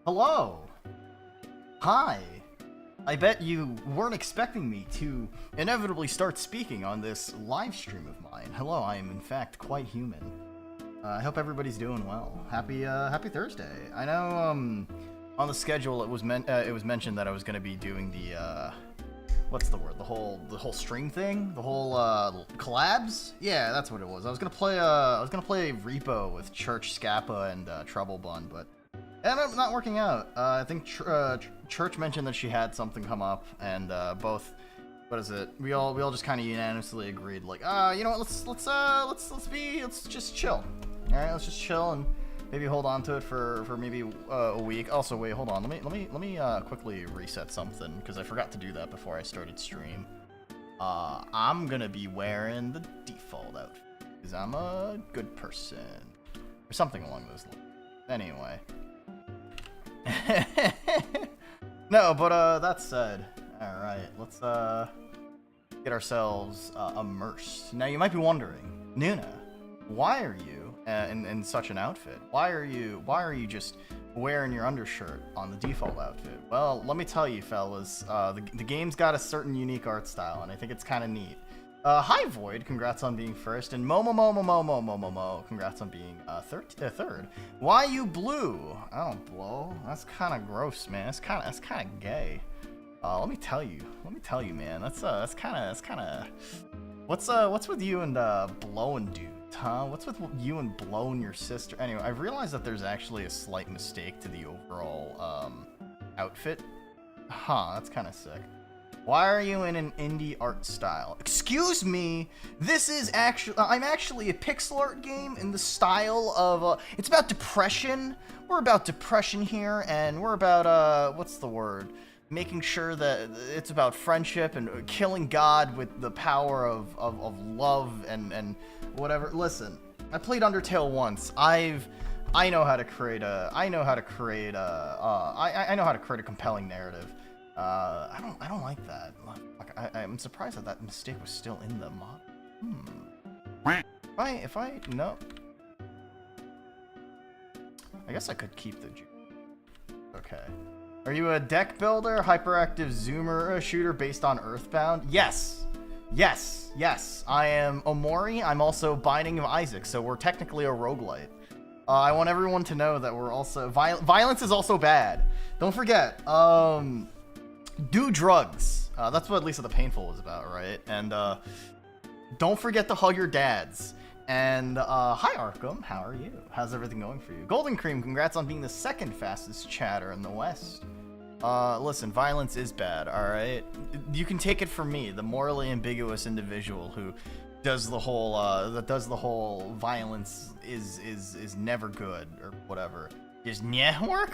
Hello. Hi. I bet you weren't expecting me to inevitably start speaking on this live stream of mine. Hello, I am in fact quite human. I hope everybody's doing well. Happy Thursday. I know on the schedule it was mentioned that I was going to be doing the what's the word? The whole stream thing, the whole collabs. Yeah, that's what it was. I was gonna play Repo with Church, Scappa, and Trouble Bun, but ended up not working out. I think Church mentioned that she had something come up, and both. What is it? We all just kind of unanimously agreed, like, you know what? Let's just chill. All right, let's just chill and maybe hold on to it for maybe a week. Also, wait, hold on. Let me quickly reset something because I forgot to do that before I started stream. I'm gonna be wearing the default outfit because I'm a good person or something along those lines. Anyway. No, but that said, all right, let's get ourselves immersed. Now you might be wondering, Nuna, why are you in such an outfit? Why are you just wearing your undershirt on the default outfit? Well, let me tell you, fellas, the game's got a certain unique art style, and I think it's kind of neat. Hi Void, congrats on being first, and Momo, congrats on being third. Why you blue? I don't blow. That's kind of gross, man. That's kind of gay. Let me tell you, man. That's kind of. What's with you and blowing dudes, huh? What's with you and blowing your sister? Anyway, I've realized that there's actually a slight mistake to the overall outfit. Huh? That's kind of sick. Why are you in an indie art style? Excuse me, this is I'm actually a pixel art game in the style of, it's about depression. We're about depression here, and we're about, what's the word? Making sure that it's about friendship and killing God with the power of love and whatever. Listen, I played Undertale once. I know how to create a compelling narrative. I don't like that. I'm surprised that mistake was still in the mod. No. I guess I could keep the okay. Are you a deck builder, hyperactive zoomer shooter based on Earthbound? Yes. I am Omori. I'm also Binding of Isaac, so we're technically a roguelite. I want everyone to know that we're also violence is also bad. Don't forget. Do drugs. That's what Lisa the Painful was about, right? And don't forget to hug your dads. And hi Arkham, how are you? How's everything going for you? Golden Cream, congrats on being the second fastest chatter in the West. Listen, violence is bad, alright? You can take it from me, the morally ambiguous individual who does the whole violence is never good or whatever. Is network?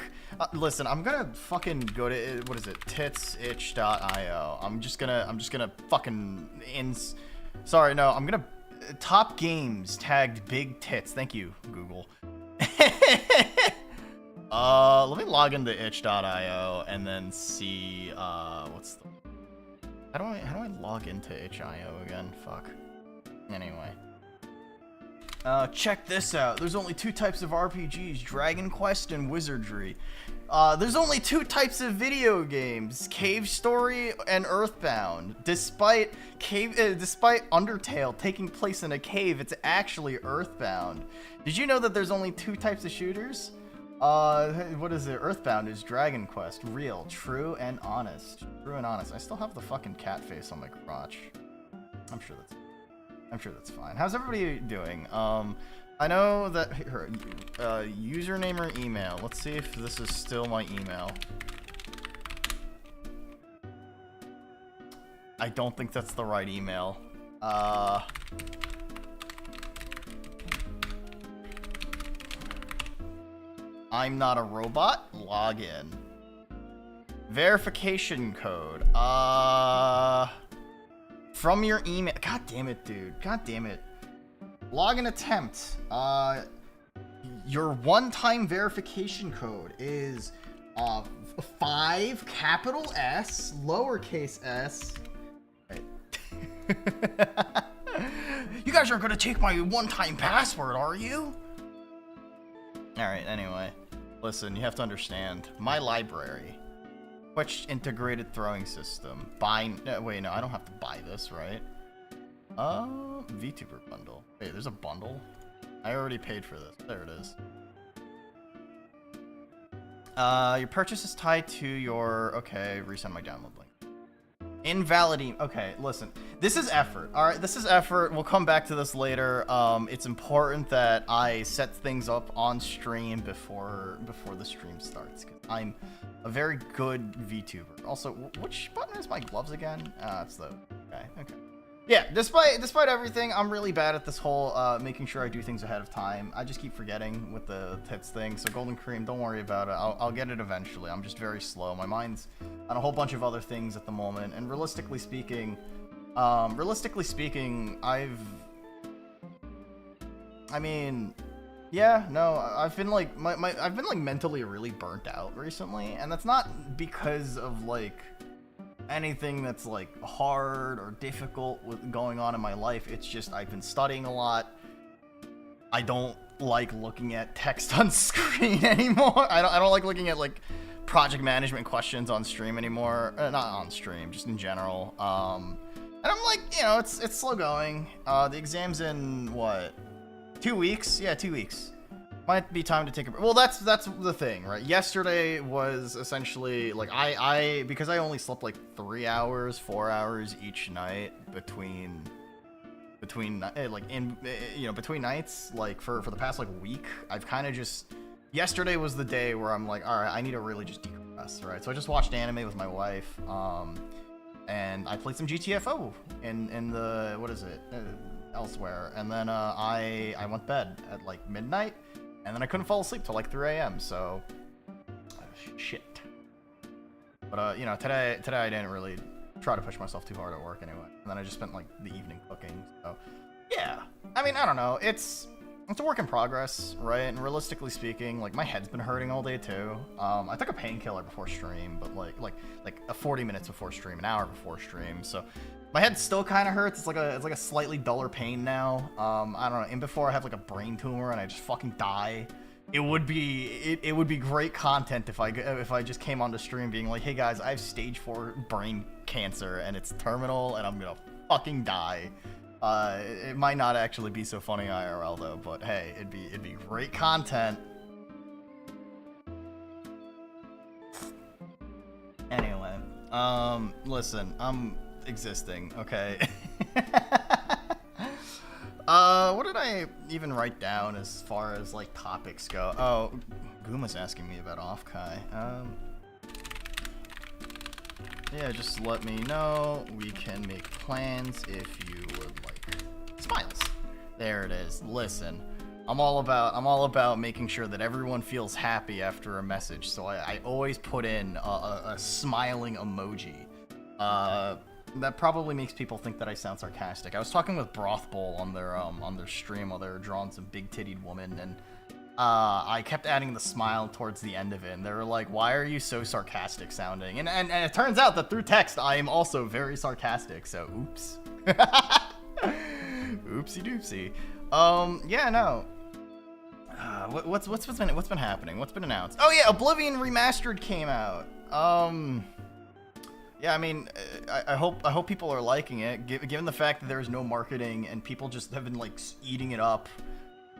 Listen, I'm gonna fucking go to, what is it, titsitch.io. I'm just gonna fucking sorry, no, I'm gonna top games tagged big tits. Thank you, Google. Let me log into itch.io and then see what's the how do I log into itch.io again? Fuck. Anyway. Check this out. There's only two types of RPGs, Dragon Quest and Wizardry. There's only two types of video games, Cave Story and Earthbound. Despite Undertale taking place in a cave, it's actually Earthbound. Did you know that there's only two types of shooters? What is it? Earthbound is Dragon Quest. Real, true, and honest. True and honest. I still have the fucking cat face on my crotch. I'm sure that's fine. How's everybody doing? I know that her username or email. Let's see if this is still my email. I don't think that's the right email. I'm not a robot. Log in. Verification code. From your email. God damn it, dude. God damn it. Login attempt. Your one-time verification code is 5 capital S lowercase s. Right. You guys aren't gonna take my one-time password, are you? All right. Anyway, Listen, you have to understand. My library. Twitch integrated throwing system. Wait, no, I don't have to buy this, right? VTuber bundle. Wait, there's a bundle? I already paid for this. There it is. Your purchase is tied to your... Okay, resend my download link. Invalidating. Okay, listen. This is effort. Alright, this is effort. We'll come back to this later. It's important that I set things up on stream before the stream starts. Because I'm a very good VTuber. Also, which button is my gloves again? It's the... Okay. Yeah, despite everything, I'm really bad at this whole making sure I do things ahead of time. I just keep forgetting with the tits thing. So Golden Cream, don't worry about it. I'll get it eventually. I'm just very slow. My mind's on a whole bunch of other things at the moment. And realistically speaking, I've been like I've been like mentally really burnt out recently, and that's not because of like anything that's like hard or difficult with going on in my life. It's just I've been studying a lot. I don't like looking at text on screen anymore. I don't like looking at like project management questions on stream anymore. Not on stream, just in general. And I'm like, you know, it's slow going. The exam's in what? 2 weeks? Yeah, 2 weeks. Might be time to take a break. Well, that's the thing, right? Yesterday was essentially like because I only slept like 3 hours, 4 hours each night between nights, like for the past like week. I've kind of just, yesterday was the day where I'm like, all right, I need to really just decompress, right? So I just watched anime with my wife, and I played some GTFO in the, what is it, elsewhere, and then I went to bed at like midnight. And then I couldn't fall asleep till like 3 a.m. So, shit. But you know, today I didn't really try to push myself too hard at work anyway. And then I just spent like the evening cooking. So, yeah. I mean, I don't know. It's a work in progress, right? And realistically speaking, like my head's been hurting all day too. I took a painkiller before stream, but like a 40 minutes before stream, an hour before stream. So my head still kind of hurts. It's like a slightly duller pain now. I don't know. And before I have like a brain tumor and I just fucking die. It would be great content if I just came on the stream being like, hey guys, I have stage 4 brain cancer and it's terminal and I'm gonna fucking die. It might not actually be so funny IRL though, but hey, it'd be great content. Anyway, listen, I'm existing, okay? What did I even write down as far as like topics go? Oh, Guma's asking me about Offkai. Yeah, just let me know. We can make plans if you would like. Smiles. There it is. Listen, I'm all about making sure that everyone feels happy after a message. So I always put in a smiling emoji. That probably makes people think that I sound sarcastic. I was talking with Broth Bowl on their stream while they were drawing some big-tittied woman, and I kept adding the smile towards the end of it, and they were like, why are you so sarcastic sounding? And it turns out that through text, I am also very sarcastic, so oops. Oopsie doopsie. Yeah, no. What's been happening? What's been announced? Oh yeah, Oblivion Remastered came out. Yeah, I mean, I hope people are liking it, given the fact that there's no marketing and people just have been like eating it up.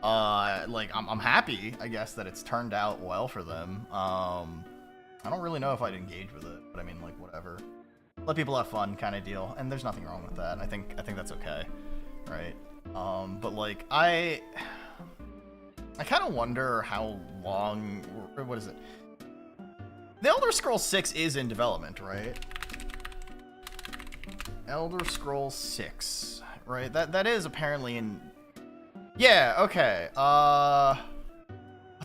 Like I'm happy, I guess, that it's turned out well for them. I don't really know if I'd engage with it, but I mean, like, whatever. Let people have fun, kind of deal, and there's nothing wrong with that. I think that's okay, right? But like I kind of wonder how long, or what is it? The Elder Scrolls 6 is in development, right? Elder Scrolls 6, right? That is apparently in. Yeah, okay. Todd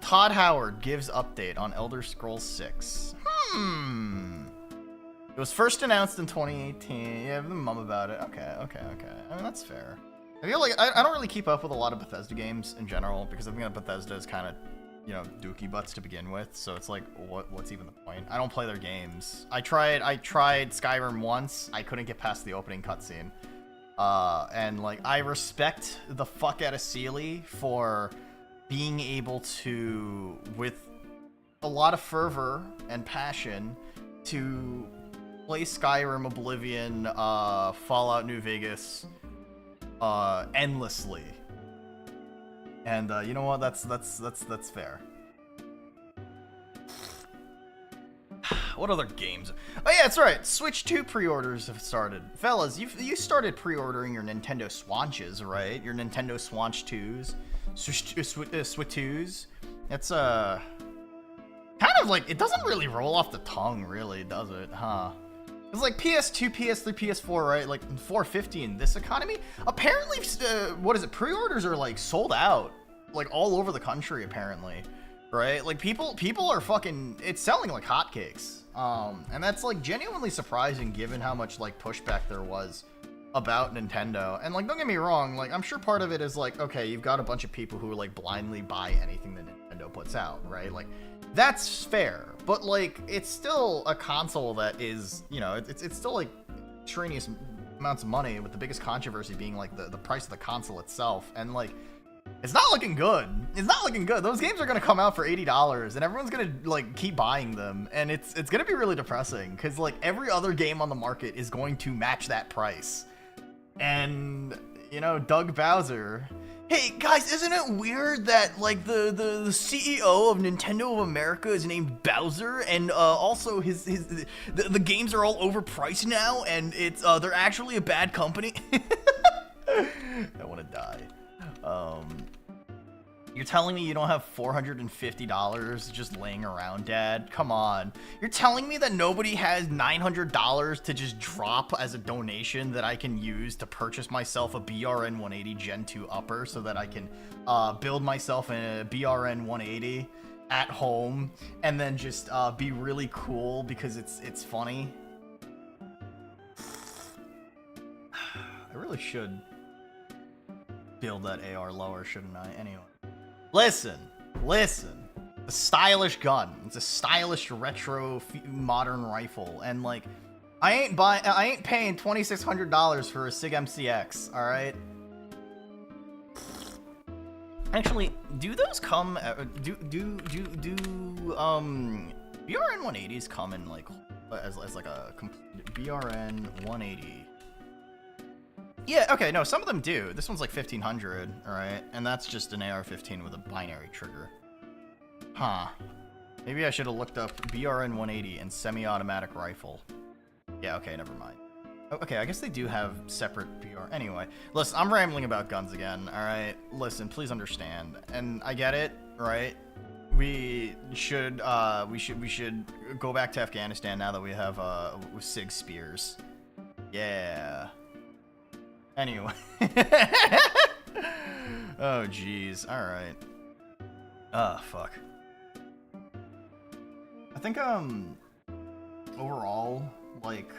Howard gives update on Elder Scrolls 6. It was first announced in 2018. Yeah, the mum about it. Okay. I mean, that's fair. I feel like I don't really keep up with a lot of Bethesda games in general because I think that Bethesda is kind of, you know, dookie butts to begin with. So it's like, what's even the point? I don't play their games. I tried Skyrim once. I couldn't get past the opening cutscene. And like, I respect the fuck out of Sealy for being able to, with a lot of fervor and passion to play Skyrim, Oblivion, Fallout New Vegas, endlessly. And you know what? That's fair. What other games? Oh yeah, that's right. Switch 2 pre-orders have started. Fellas, you started pre-ordering your Nintendo Swatches, right? Your Nintendo Swatch 2s. Switch 2s. It's kind of like, it doesn't really roll off the tongue, really, does it? Huh? It's like PS2, PS3, PS4, right? Like $450 in this economy. Apparently, what is it? Pre-orders are like sold out, like all over the country. Apparently, right? Like people are fucking. It's selling like hotcakes. And that's like genuinely surprising given how much like pushback there was about Nintendo. And like, don't get me wrong, like I'm sure part of it is like, okay, you've got a bunch of people who like blindly buy anything that Nintendo puts out, right? Like that's fair, but like it's still a console that is, you know, it's still like extraneous amounts of money, with the biggest controversy being like the price of the console itself. And like it's not looking good. It's not looking good. Those games are going to come out for $80 and everyone's going to like keep buying them, and it's going to be really depressing because like every other game on the market is going to match that price. And you know, Doug Bowser, hey guys, isn't it weird that like the CEO of Nintendo of America is named Bowser, and also the games are all overpriced now, and it's they're actually a bad company. I want to die. You're telling me you don't have $450 just laying around, Dad? Come on. You're telling me that nobody has $900 to just drop as a donation that I can use to purchase myself a BRN 180 Gen 2 upper so that I can build myself a BRN 180 at home and then just be really cool because it's funny? I really should build that AR lower, shouldn't I? Anyway. Listen. A stylish gun. It's a stylish retro modern rifle, and like, I ain't paying $2,600 for a SIG MCX. All right. Actually, do those come? Do BRN 180s come in like as like a complete BRN 180? Yeah, okay, no, some of them do. This one's like 1,500, alright? And that's just an AR-15 with a binary trigger. Huh. Maybe I should have looked up BRN 180 and semi-automatic rifle. Yeah, okay, never mind. Okay, I guess they do have separate BR. Anyway, listen, I'm rambling about guns again, alright? Listen, please understand. And I get it, right? We should go back to Afghanistan now that we have SIG spears. Yeah. Anyway. Oh, jeez. Alright. Fuck. I think, overall, like,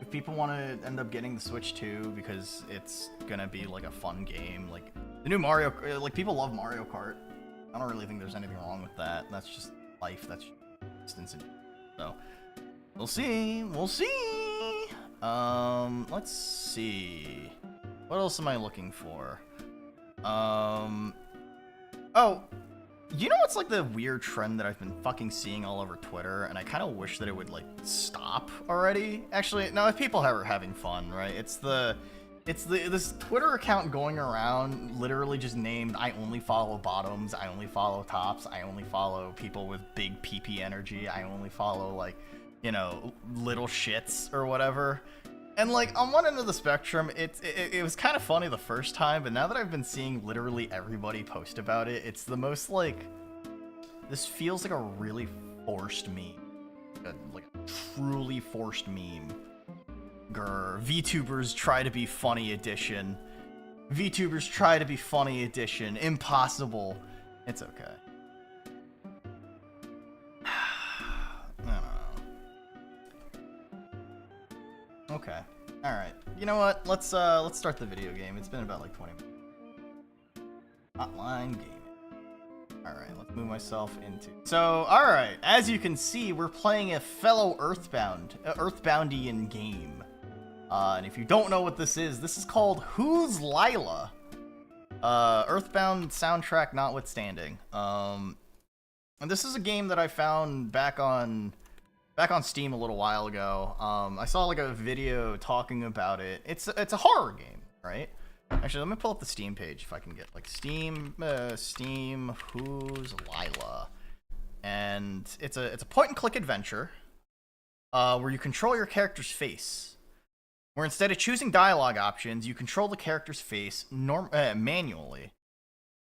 if people want to end up getting the Switch 2 because it's gonna be, like, a fun game, like, the new Mario, like, people love Mario Kart. I don't really think there's anything wrong with that. That's just life. That's just distance. So, we'll see. We'll see. Let's see. What else am I looking for? Oh, you know what's like the weird trend that I've been fucking seeing all over Twitter, and I kind of wish that it would like stop already? Actually, no, if people are having fun, right? It's this Twitter account going around literally just named, I only follow bottoms, I only follow tops, I only follow people with big PP energy, I only follow like, you know, little shits or whatever. And like on one end of the spectrum, it was kind of funny the first time, but now that I've been seeing literally everybody post about it, it's the most like, this feels like a really forced meme, like a truly forced meme. Grr, VTubers try to be funny edition. VTubers try to be funny edition. Impossible. It's okay. Okay. All right. You know what? Let's start the video game. It's been about like 20 minutes. Hotline gaming. All right. Let's move myself into. So, all right. As you can see, we're playing a fellow Earthboundian game. And if you don't know what this is called Who's LILA? Earthbound soundtrack notwithstanding. And this is a game that I found back on Steam a little while ago. I saw like a video talking about it. It's a horror game, right? Actually, let me pull up the Steam page if I can get like Steam Who's LILA, and it's a point and click adventure where you control your character's face. Where instead of choosing dialogue options, you control the character's face manually.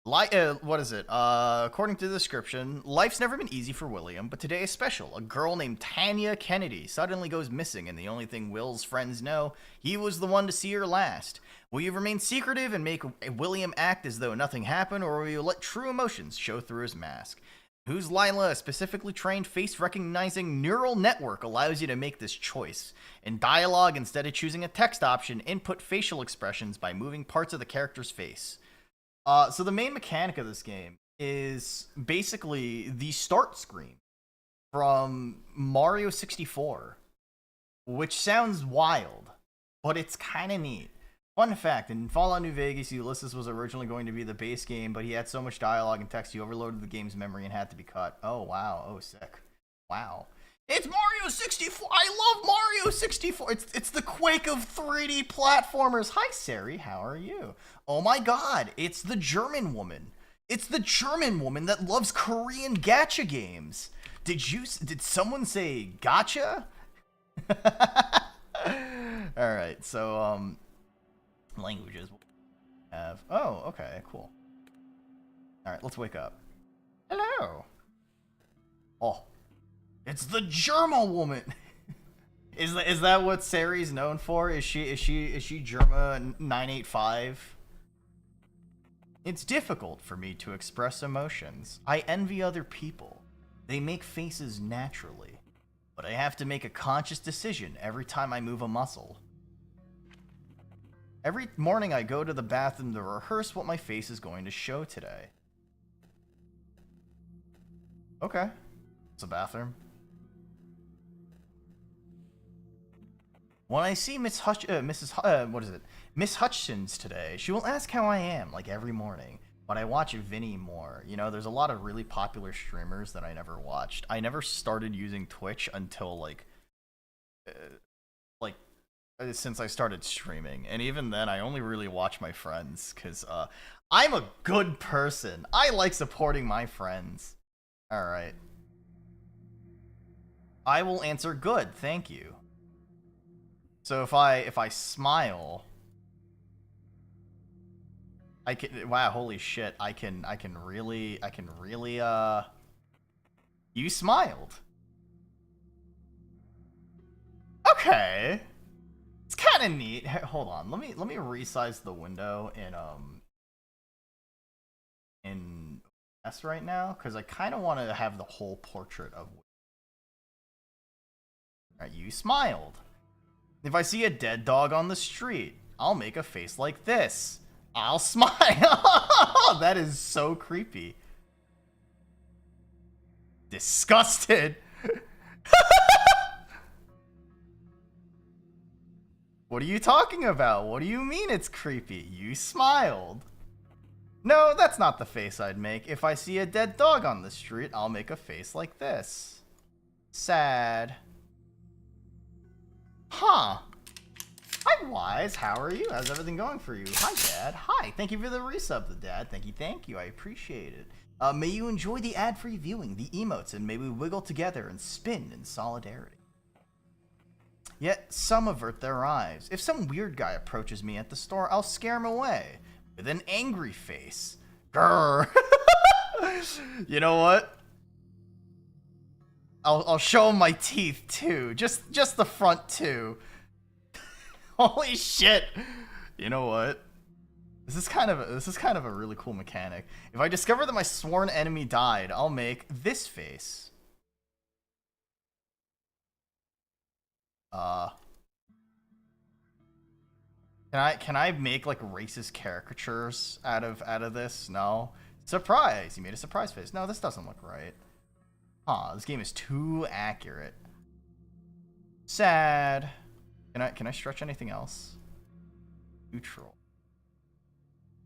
What is it? According to the description, life's never been easy for William, but today is special. A girl named Tanya Kennedy suddenly goes missing, and the only thing Will's friends know, he was the one to see her last. Will you remain secretive and make William act as though nothing happened, or will you let true emotions show through his mask? Who's LILA? A specifically trained face-recognizing neural network allows you to make this choice. In dialogue, instead of choosing a text option, input facial expressions by moving parts of the character's face. So the main mechanic of this game is basically the start screen from Mario 64, which sounds wild, but it's kind of neat. Fun fact, in Fallout New Vegas, Ulysses was originally going to be the base game, but he had so much dialogue and text, he overloaded the game's memory and had to be cut. Oh, wow. Oh, sick. Wow. It's Mario 64! I love Mario 64! It's the Quake of 3D platformers! Hi, Sari, how are you? Oh my god, it's the German woman. It's the German woman that loves Korean gacha games. Did someone say gotcha? Alright, so, languages. Oh, okay, cool. Alright, let's wake up. Hello! Oh. It's the German woman. Is that what Sari's known for? Is she Germa 985? It's difficult for me to express emotions. I envy other people. They make faces naturally, but I have to make a conscious decision every time I move a muscle. Every morning I go to the bathroom to rehearse what my face is going to show today. Okay. It's a bathroom. When I see Miss Hutchins today, she will ask how I am, like every morning. But I watch Vinny more. You know, there's a lot of really popular streamers that I never watched. I never started using Twitch until since I started streaming. And even then, I only really watch my friends, because I'm a good person. I like supporting my friends. Alright. I will answer good, thank you. So if I smile, I can, wow, holy shit, I can really, you smiled. Okay. It's kind of neat. Hey, hold on, let me resize the window in S right now, because I kind of want to have the whole portrait of. Alright, you smiled. If I see a dead dog on the street, I'll make a face like this. I'll smile. That is so creepy. Disgusted. What are you talking about? What do you mean it's creepy? You smiled. No, that's not the face I'd make. If I see a dead dog on the street, I'll make a face like this. Sad. Huh. Hi, Wise. How are you? How's everything going for you? Hi, Dad. Hi. Thank you for the resub, the Dad. Thank you. I appreciate it. May you enjoy the ad-free viewing, the emotes, and may we wiggle together and spin in solidarity. Yet some avert their eyes. If some weird guy approaches me at the store, I'll scare him away with an angry face. Grrr. You know what? I'll show him my teeth too. Just the front two. Holy shit. You know what? This is kind of a really cool mechanic. If I discover that my sworn enemy died, I'll make this face. Can I make like racist caricatures out of this? No. Surprise! You made a surprise face. No, this doesn't look right. Huh, this game is too accurate. Sad. Can I stretch anything else? Neutral.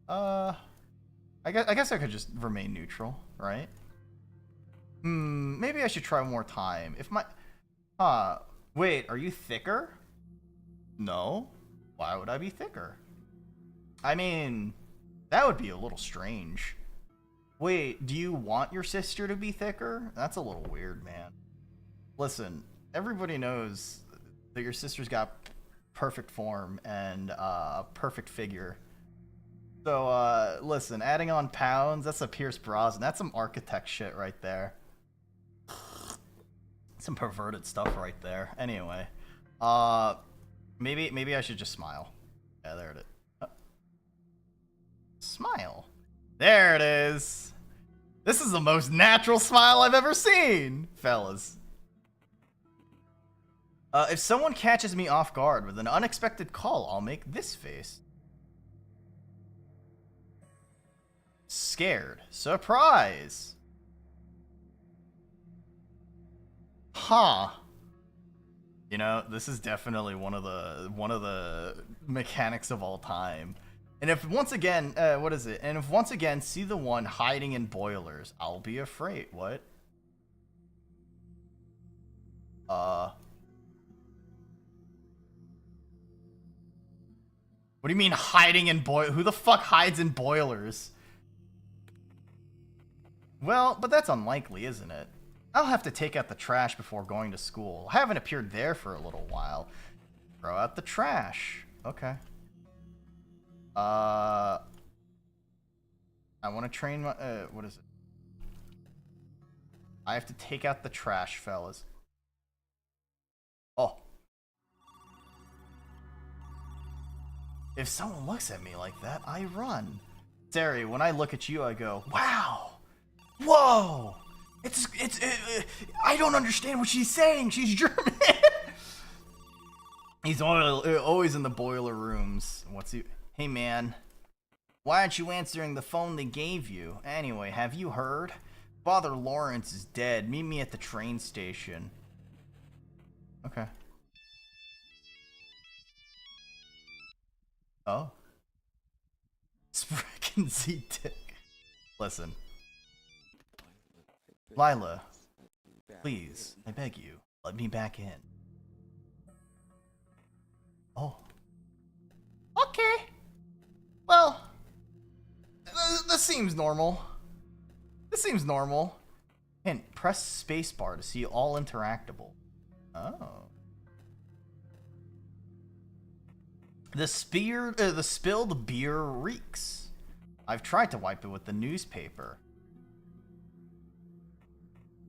I guess I could just remain neutral, right? Maybe I should try one more time. If my... wait, are you thicker? No. Why would I be thicker? I mean, that would be a little strange. Wait, do you want your sister to be thicker? That's a little weird, man. Listen, everybody knows that your sister's got perfect form and perfect figure. So, listen, adding on pounds, that's a Pierce Brosnan. That's some architect shit right there. Some perverted stuff right there. Anyway, maybe I should just smile. Yeah, there it is. Smile. There it is. This is the most natural smile I've ever seen, fellas. If someone catches me off guard with an unexpected call, I'll make this face. Scared. Surprise. Huh. You know, this is definitely one of the mechanics of all time. And if once again, what is it? And if once again see the one hiding in boilers, I'll be afraid. What? What do you mean hiding in who the fuck hides in boilers? Well, but that's unlikely, isn't it? I'll have to take out the trash before going to school. I haven't appeared there for a little while. Throw out the trash. Okay. I want to train my, what is it? I have to take out the trash, fellas. Oh. If someone looks at me like that, I run. Sari, when I look at you, I go, wow. Whoa. I don't understand what she's saying. She's German. He's always in the boiler rooms. What's he? Hey, man. Why aren't you answering the phone they gave you? Anyway, have you heard? Father Lawrence is dead. Meet me at the train station. Okay. Oh. Frickin' Z-Tick. Listen. Lila, please, I beg you, let me back in. Oh. Okay. Well, this seems normal. This seems normal. Hint, press spacebar to see all interactable. Oh. The spilled beer reeks. I've tried to wipe it with the newspaper.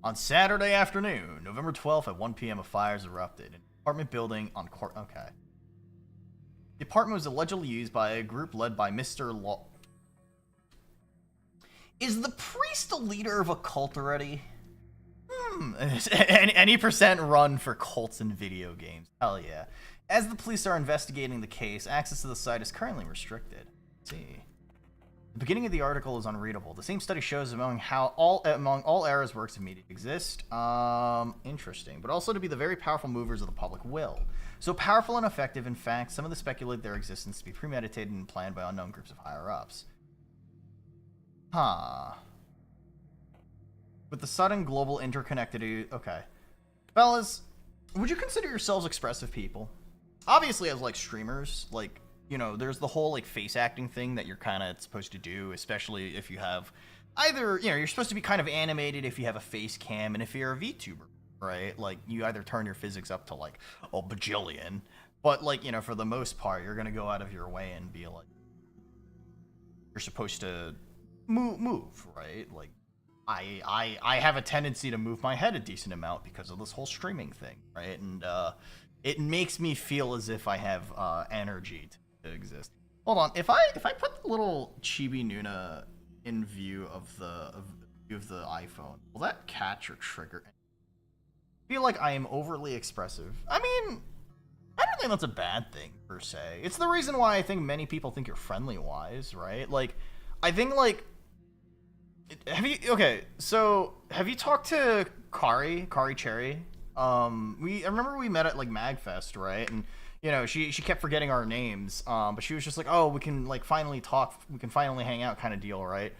On Saturday afternoon, November 12th at 1 p.m. a fire erupted in an apartment building on Court. Okay. The apartment was allegedly used by a group led by Mr. Law. Is the priest a leader of a cult already? Any percent run for cults in video games. Hell yeah. As the police are investigating the case, access to the site is currently restricted. Let's see. The beginning of the article is unreadable. The same study shows among all eras works of media exist. Interesting. But also to be the very powerful movers of the public will. So powerful and effective, in fact, some of the speculate their existence to be premeditated and planned by unknown groups of higher-ups. Huh. With the sudden global interconnectivity... Okay. Fellas, would you consider yourselves expressive people? Obviously, as, like, streamers, like... You know, there's the whole, like, face acting thing that you're kind of supposed to do, especially if you have either, you know, you're supposed to be kind of animated if you have a face cam, and if you're a VTuber, right? Like, you either turn your physics up to, like, a bajillion, but, like, you know, for the most part, you're going to go out of your way and be like, you're supposed to move, right? Like, I have a tendency to move my head a decent amount because of this whole streaming thing, right? And, it makes me feel as if I have, energy to exist. Hold on, if I put the little chibi Nuna in view of the iPhone, will that catch or trigger? I feel like I am overly expressive. I mean, I don't think that's a bad thing per se. It's the reason why I think many people think you're friendly wise, right? Like, I think like, have you talked to Kari Cherry? I remember we met at like MagFest, right? And you know, she kept forgetting our names, but she was just like, oh, we can like finally talk, we can finally hang out kind of deal, right?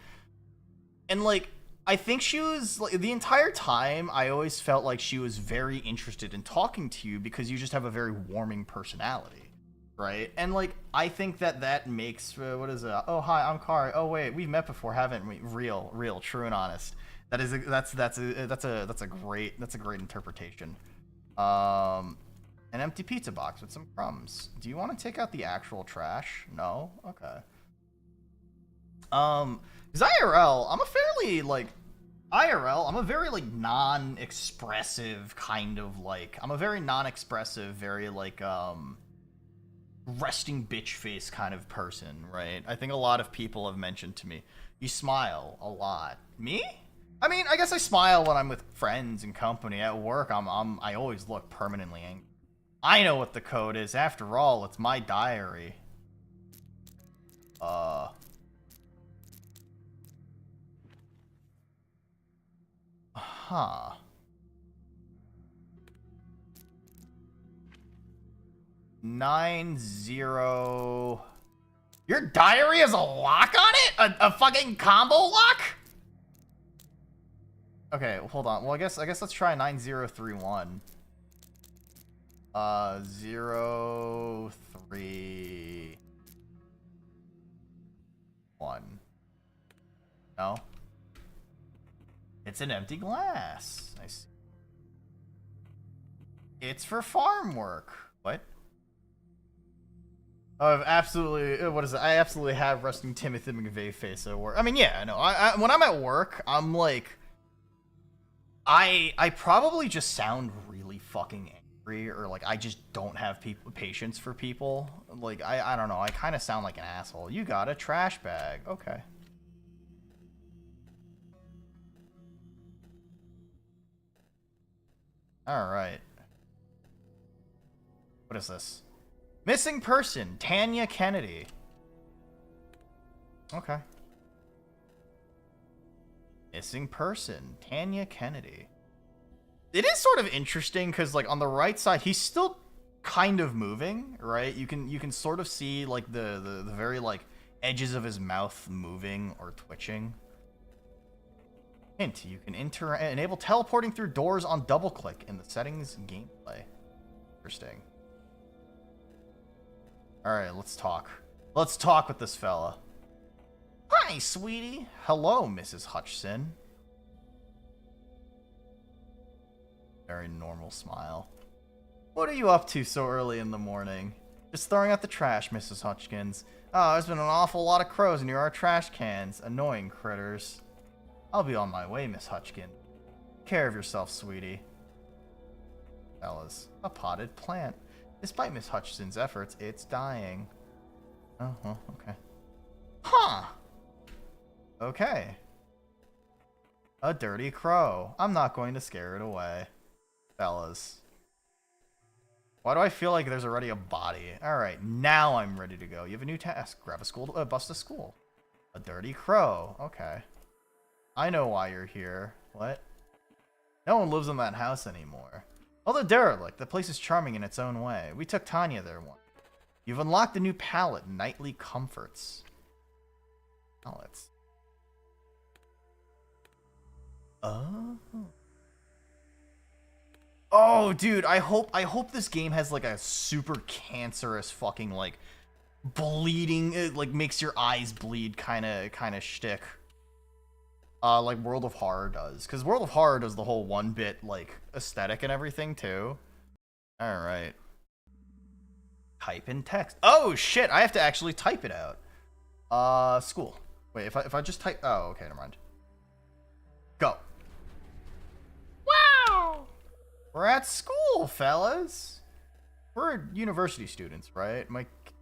And like, I think she was like the entire time. I always felt like she was very interested in talking to you because you just have a very warming personality, right? And like I think that makes what is it? Oh hi, I'm Kari. Oh wait, we've met before, haven't we? Real, true and honest. That's a great interpretation. An empty pizza box with some crumbs. Do you want to take out the actual trash? No? Okay. Because IRL, I'm a very, like, non-expressive kind of, like, I'm a very non-expressive, very, like, resting bitch face kind of person, right? I think a lot of people have mentioned to me, you smile a lot. Me? I mean, I guess I smile when I'm with friends and company. At work, I always look permanently angry. I know what the code is. After all, it's my diary. Huh. 90. Your diary has a lock on it? A fucking combo lock? Okay, hold on. Well, I guess let's try 9031. 031. No. It's an empty glass. I see. It's for farm work. What? Oh, I've absolutely. What is it? I absolutely have resting Timothy McVeigh face at work. I mean, yeah, I know. I when I'm at work, I'm like, I probably just sound really fucking angry, or like I just don't have patience for people. Like I don't know. I kind of sound like an asshole. You got a trash bag. Okay. Alright. What is this? Missing person, Tanya Kennedy. Okay. Missing person, Tanya Kennedy. It is sort of interesting because, like, on the right side, he's still kind of moving, right? You can sort of see, like, the very, like, edges of his mouth moving or twitching. Hint, you can enable teleporting through doors on double click in the settings gameplay. Interesting. Alright, let's talk. Let's talk with this fella. Hi, sweetie. Hello, Mrs. Hutchison. Very normal smile. What are you up to so early in the morning? Just throwing out the trash, Mrs. Hutchkins. Oh, there's been an awful lot of crows near our trash cans. Annoying critters. I'll be on my way, Miss Hutchkin. Take care of yourself, sweetie. Fellas, a potted plant. Despite Miss Hutchison's efforts, it's dying. Oh, well, okay. Huh! Okay. A dirty crow. I'm not going to scare it away. Fellas. Why do I feel like there's already a body? Alright, now I'm ready to go. You have a new task. Grab a school, bust a school. A dirty crow. Okay. I know why you're here. What? No one lives in that house anymore. Oh, the derelict. The place is charming in its own way. We took Tanya there once. You've unlocked a new palette, Nightly Comforts. Palettes. Oh. Oh, dude, I hope this game has like a super cancerous fucking like bleeding, it like makes your eyes bleed kind of shtick. Like World of Horror does, because World of Horror does the whole 1-bit like aesthetic and everything too. All right. Type in text. Oh shit! I have to actually type it out. School. Wait, if I just type. Oh, okay, never mind. Go. Wow. We're at school, fellas. We're university students, right?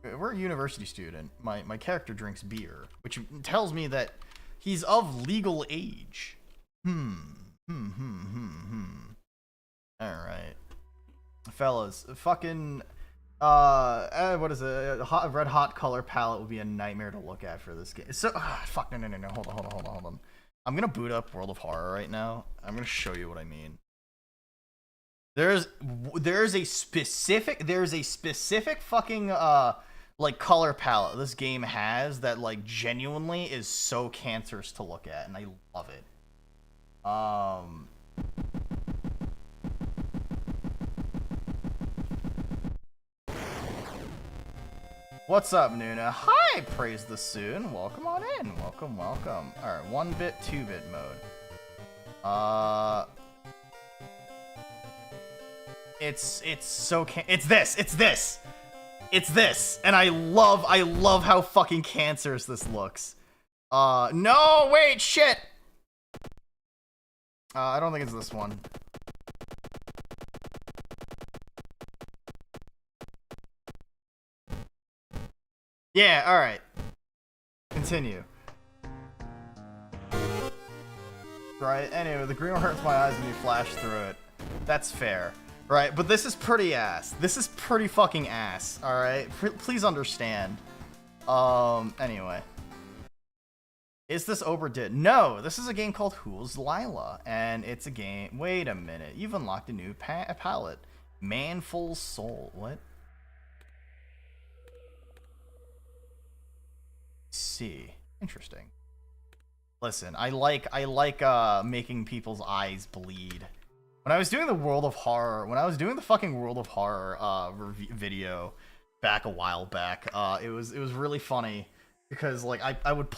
We're a university student. My character drinks beer, which tells me that he's of legal age. Alright. Fellas, fucking, what is it? A red hot color palette would be a nightmare to look at for this game. So, fuck, no. Hold on. I'm gonna boot up World of Horror right now. I'm gonna show you what I mean. There's a specific fucking, like color palette this game has that like genuinely is so cancerous to look at, and I love it. Um... What's up, Nuna? Hi, praise the soon. Welcome on in. Welcome, welcome. Alright, 1-bit, 2-bit mode. It's so it's this! It's this! And I love how fucking cancerous this looks. No, wait, shit! I don't think it's this one. Yeah, alright. Continue. Right, anyway, the green one hurts my eyes when you flash through it. That's fair. Right, but this is pretty ass. This is pretty fucking ass, alright? Please understand. Anyway. Is this overdid? No, this is a game called Who's LILA, and it's a game... Wait a minute, you've unlocked a new palette. Manful Soul, what? See, interesting. Listen, I like making people's eyes bleed. When I was doing the World of Horror, when I was doing the fucking World of Horror video back a while back, it was really funny because like I would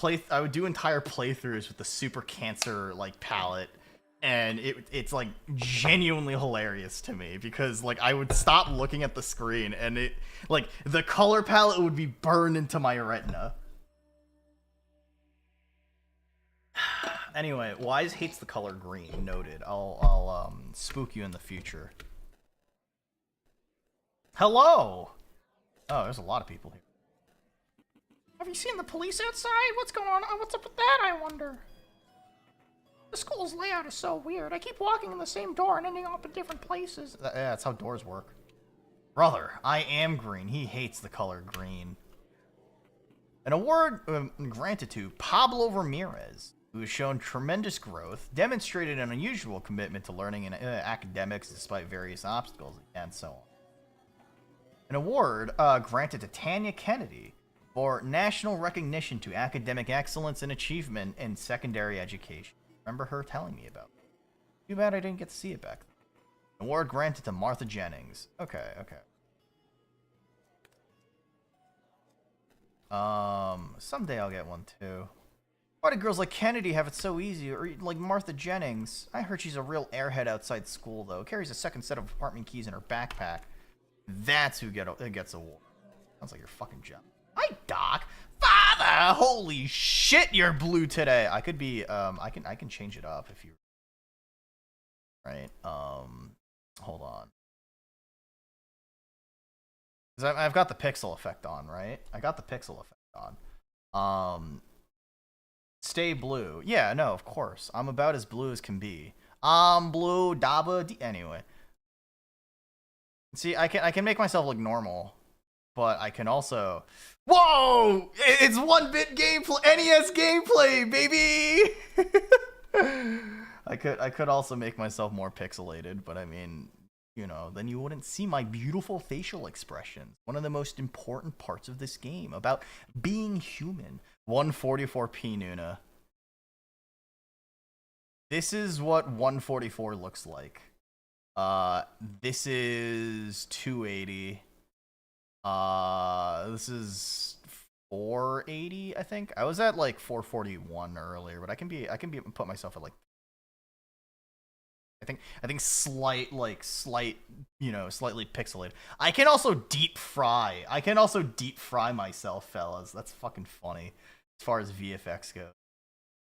do entire playthroughs with the Super Cancer like palette, and it's like genuinely hilarious to me because like I would stop looking at the screen and it like the color palette would be burned into my retina. Anyway, Wise hates the color green. Noted. I'll spook you in the future. Hello! Oh, there's a lot of people here. Have you seen the police outside? What's going on? What's up with that, I wonder? The school's layout is so weird. I keep walking in the same door and ending up in different places. Yeah, that's how doors work. Brother, I am green. He hates the color green. An award granted to Pablo Ramirez, who has shown tremendous growth, demonstrated an unusual commitment to learning and academics despite various obstacles, and so on. An award granted to Tanya Kennedy for national recognition to academic excellence and achievement in secondary education. Remember her telling me about it. Too bad I didn't get to see it back then. An award granted to Martha Jennings. Okay, okay. Someday I'll get one too. Why do girls like Kennedy have it so easy, or like Martha Jennings? I heard she's a real airhead outside school, though. Carries a second set of apartment keys in her backpack. That's who gets a award. Sounds like your fucking job. Hi, Doc. Father! Holy shit, you're blue today. I could be, I can change it up if you... Right, hold on. Because I've got the pixel effect on, right? I got the pixel effect on. Stay blue. Yeah, no, of course. I'm about as blue as can be. I'm blue, Daba. Anyway. See, I can make myself look normal, but I can also... Whoa! It's 1-bit gameplay, NES gameplay, baby! I could also make myself more pixelated, but I mean, you know, then you wouldn't see my beautiful facial expressions. One of the most important parts of this game, about being human. 144p, Nuna. This is what 144 looks like. This is 280. This is 480, I think. I was at like 441 earlier, but I can put myself at like I think slight, you know, slightly pixelated. I can also deep fry. Myself, fellas. That's fucking funny as far as VFX goes.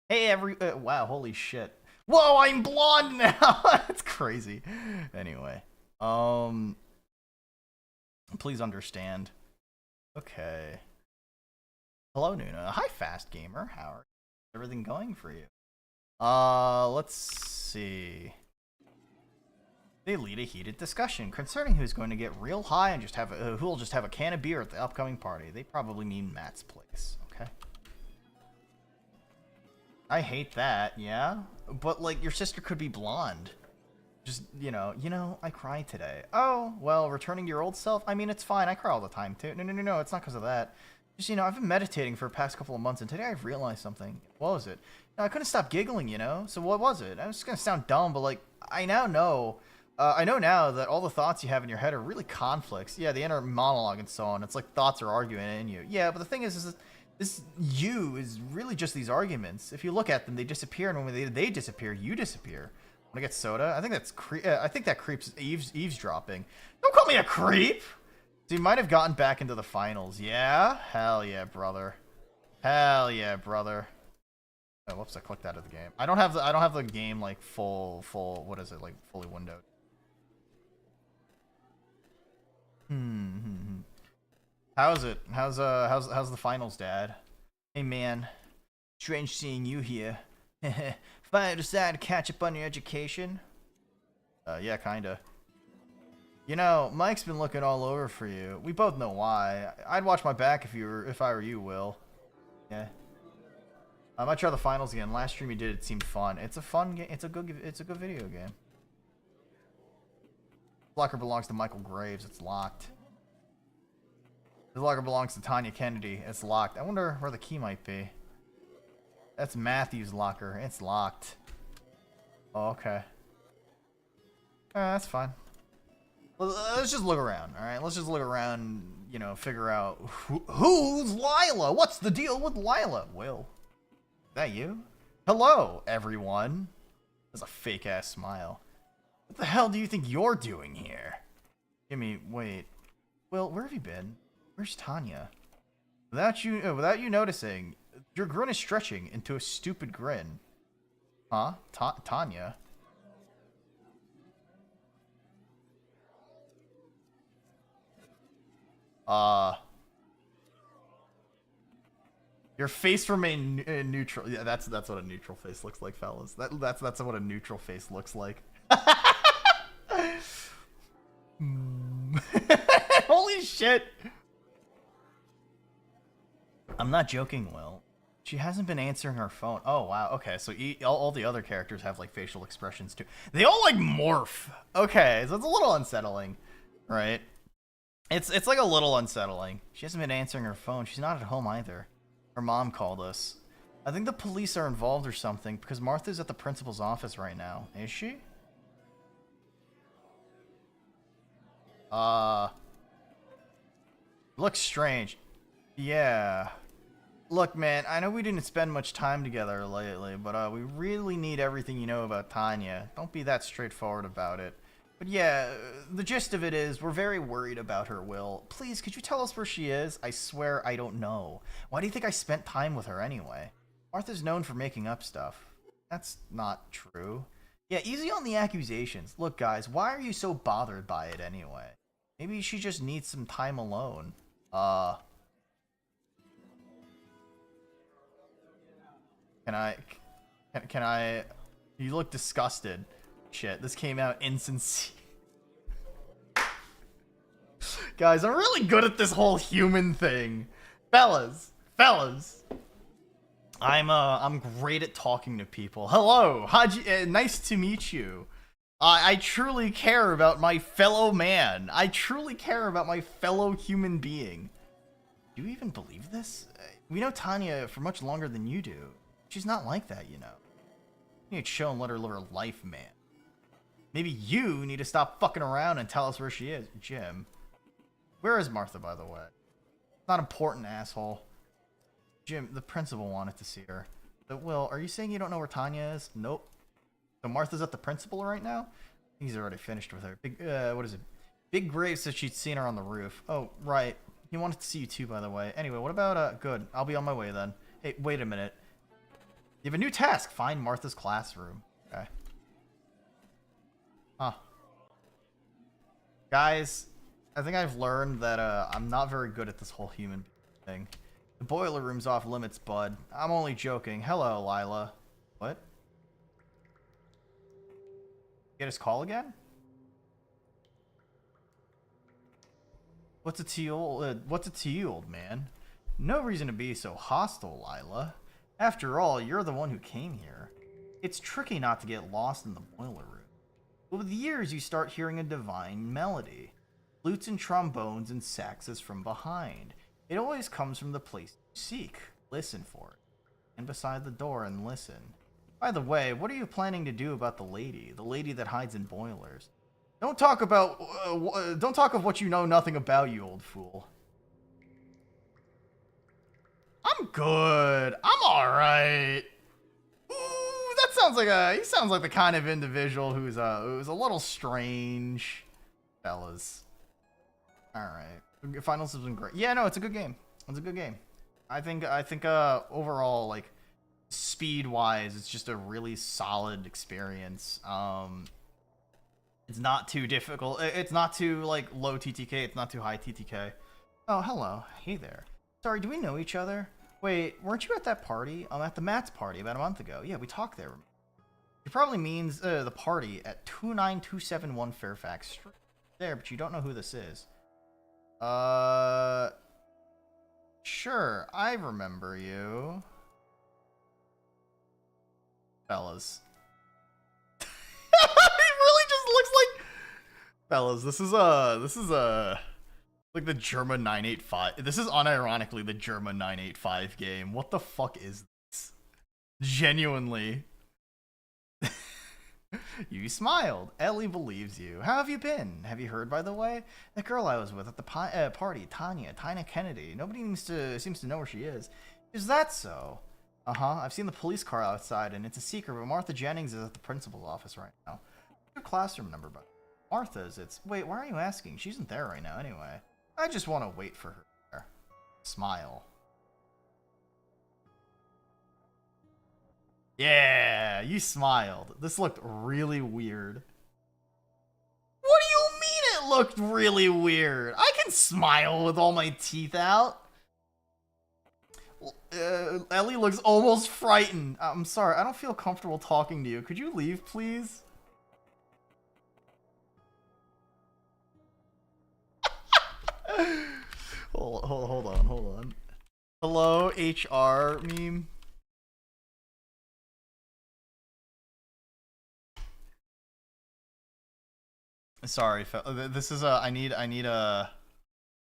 Hey, wow, holy shit. Whoa, I'm blonde now. That's crazy. Anyway, please understand. Okay. Hello, Nuna. Hi, Fast Gamer. How are everything going for you? Let's see. They lead a heated discussion concerning who's going to get real high and who'll just have a can of beer at the upcoming party. They probably mean Matt's place. Okay. I hate that, yeah? But, like, your sister could be blonde. Just, you know, I cried today. Oh, well, returning to your old self? I mean, it's fine. I cry all the time, too. No, it's not because of that. Just, you know, I've been meditating for the past couple of months, and today I've realized something. What was it? I couldn't stop giggling, you know? So what was it? I was just gonna sound dumb, but, like, I now know... I know now that all the thoughts you have in your head are really conflicts. Yeah, the inner monologue and so on. It's like thoughts are arguing in you. Yeah, but the thing is this you is really just these arguments. If you look at them, they disappear, and when they disappear, you disappear. Wanna get soda? I think that's I think that creep's eavesdropping. Don't call me a creep! So you might have gotten back into the finals. Yeah? Hell yeah, brother. Hell yeah, brother. Oh, whoops, I clicked out of the game. I don't have the game like full what is it, like fully windowed. How's it? How's the finals, Dad? Hey man, strange seeing you here. Finally decided to catch up on your education. Yeah, kinda. You know, Mike's been looking all over for you. We both know why. I'd watch my back if I were you, Will. Yeah. I might try the finals again. Last stream you did, it seemed fun. It's a fun game. It's a good video game. Locker belongs to Michael Graves. It's locked. His locker belongs to Tanya Kennedy. It's locked. I wonder where the key might be. That's Matthew's locker. It's locked. Oh, okay. That's fine. Let's just look around, alright? Let's just look around, you know, figure out who's Lila? What's the deal with Lila? Will. Is that you? Hello, everyone. That's a fake-ass smile. What the hell do you think you're doing here? Gimme, wait. Will, where have you been? Where's Tanya? Without you noticing, your grin is stretching into a stupid grin. Huh? Tanya? Your face remained neutral. Yeah, that's what a neutral face looks like, fellas. That's what a neutral face looks like. Holy shit! I'm not joking, Will. She hasn't been answering her phone. Oh, wow. Okay, so all the other characters have, like, facial expressions, too. They all, like, morph. Okay, so it's a little unsettling, right? It's like a little unsettling. She hasn't been answering her phone. She's not at home either. Her mom called us. I think the police are involved or something, because Martha's at the principal's office right now. Is she? Looks strange. Yeah. Look, man, I know we didn't spend much time together lately, but we really need everything you know about Tanya. Don't be that straightforward about it. But yeah, the gist of it is we're very worried about her, Will. Please, could you tell us where she is? I swear I don't know. Why do you think I spent time with her anyway? Martha's known for making up stuff. That's not true. Yeah, easy on the accusations. Look, guys, why are you so bothered by it anyway? Maybe she just needs some time alone. Can I... You look disgusted. Shit, this came out insincere. Guys, I'm really good at this whole human thing. Fellas. I'm great at talking to people. Hello, nice to meet you. I truly care about my fellow man. I truly care about my fellow human being. Do you even believe this? We know Tanya for much longer than you do. She's not like that, you know. You need to show and let her live her life, man. Maybe you need to stop fucking around and tell us where she is. Jim. Where is Martha, by the way? Not important, asshole. Jim, the principal wanted to see her. But Will, are you saying you don't know where Tanya is? Nope. So Martha's at the principal right now? He's already finished with her. What is it? Big Grave said she'd seen her on the roof. Oh, right. He wanted to see you too, by the way. Anyway, what about, good. I'll be on my way then. Hey, wait a minute. You have a new task. Find Martha's classroom. Okay. Huh. Guys, I think I've learned that I'm not very good at this whole human thing. The boiler room's off limits, bud. I'm only joking. Hello, Lila. What? Get his call again? What's it to you, old man? No reason to be so hostile, Lila. After all, you're the one who came here. It's tricky not to get lost in the boiler room. But with years, you start hearing a divine melody. Flutes and trombones and saxes from behind. It always comes from the place you seek. Listen for it. And beside the door and listen. By the way, what are you planning to do about the lady? The lady that hides in boilers. Don't talk of what you know nothing about, you old fool. I'm good. I'm alright. That sounds like he sounds like the kind of individual who's a little strange. Fellas. Alright. Finals has been great. Yeah, no, it's a good game. It's a good game. I think overall, like, speed-wise, it's just a really solid experience. It's not too difficult. It's not too, like, low TTK. It's not too high TTK. Oh, hello. Hey there. Sorry, do we know each other? Wait, weren't you at that party? I'm at the Matt's party about a month ago. Yeah, we talked there. It probably means the party at 29271 Fairfax Street. There, but you don't know who this is. Sure, I remember you. Fellas. He really just looks like... Fellas, this is like the German 985. This is unironically the German 985 game. What the fuck is this? Genuinely. You smiled. Ellie believes you. How have you been? Have you heard, by the way? That girl I was with at the party, Tina Kennedy. Nobody seems to know where she is. Is that so? Uh-huh. I've seen the police car outside, and it's a secret, but Martha Jennings is at the principal's office right now. What's your classroom number, buddy? Martha's. Wait, why are you asking? She isn't there right now anyway. I just want to wait for her there. Smile. Yeah, you smiled. This looked really weird. What do you mean it looked really weird? I can smile with all my teeth out. Ellie looks almost frightened. I'm sorry, I don't feel comfortable talking to you. Could you leave, please? Hold on. Hello, HR meme. Sorry, this is I need a...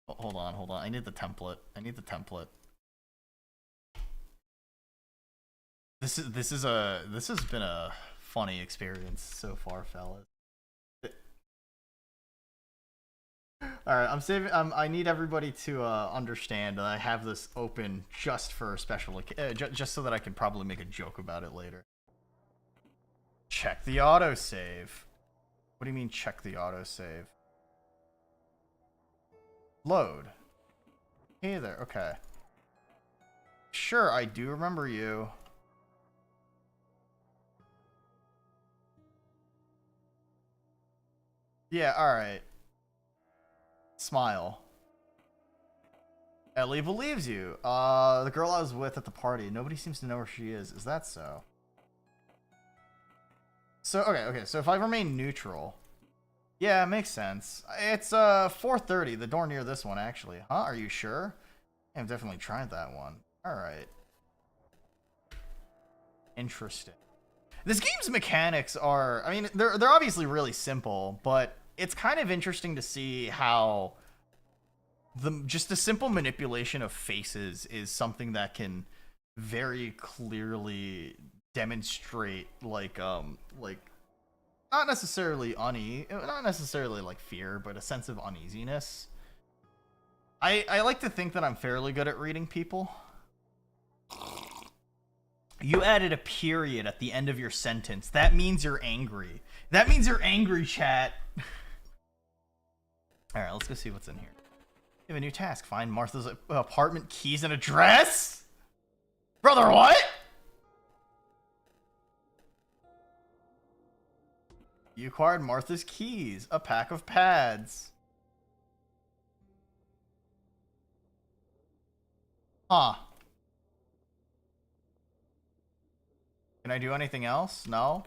Hold on. I need the template. This has been a funny experience so far, fellas. Alright, I'm saving. I need everybody to understand that I have this open just for a special, just so that I can probably make a joke about it later. Check the autosave. What do you mean, check the autosave? Load. Hey there. Okay. Sure, I do remember you. Yeah. All right. Smile. Ellie believes you. The girl I was with at the party. Nobody seems to know where she is. Is that so? So, okay. So if I remain neutral. Yeah, it makes sense. It's 4:30. The door near this one, actually. Huh? Are you sure? I've definitely tried that one. Alright. Interesting. This game's mechanics are... I mean, they're obviously really simple, but... It's kind of interesting to see how just the simple manipulation of faces is something that can very clearly demonstrate like not necessarily like fear, but a sense of uneasiness. I like to think that I'm fairly good at reading people. You added a period at the end of your sentence. That means you're angry. That means you're angry, chat. Alright, let's go see what's in here. You have a new task. Find Martha's apartment keys and address? Brother, what? You acquired Martha's keys. A pack of pads. Huh. Can I do anything else? No?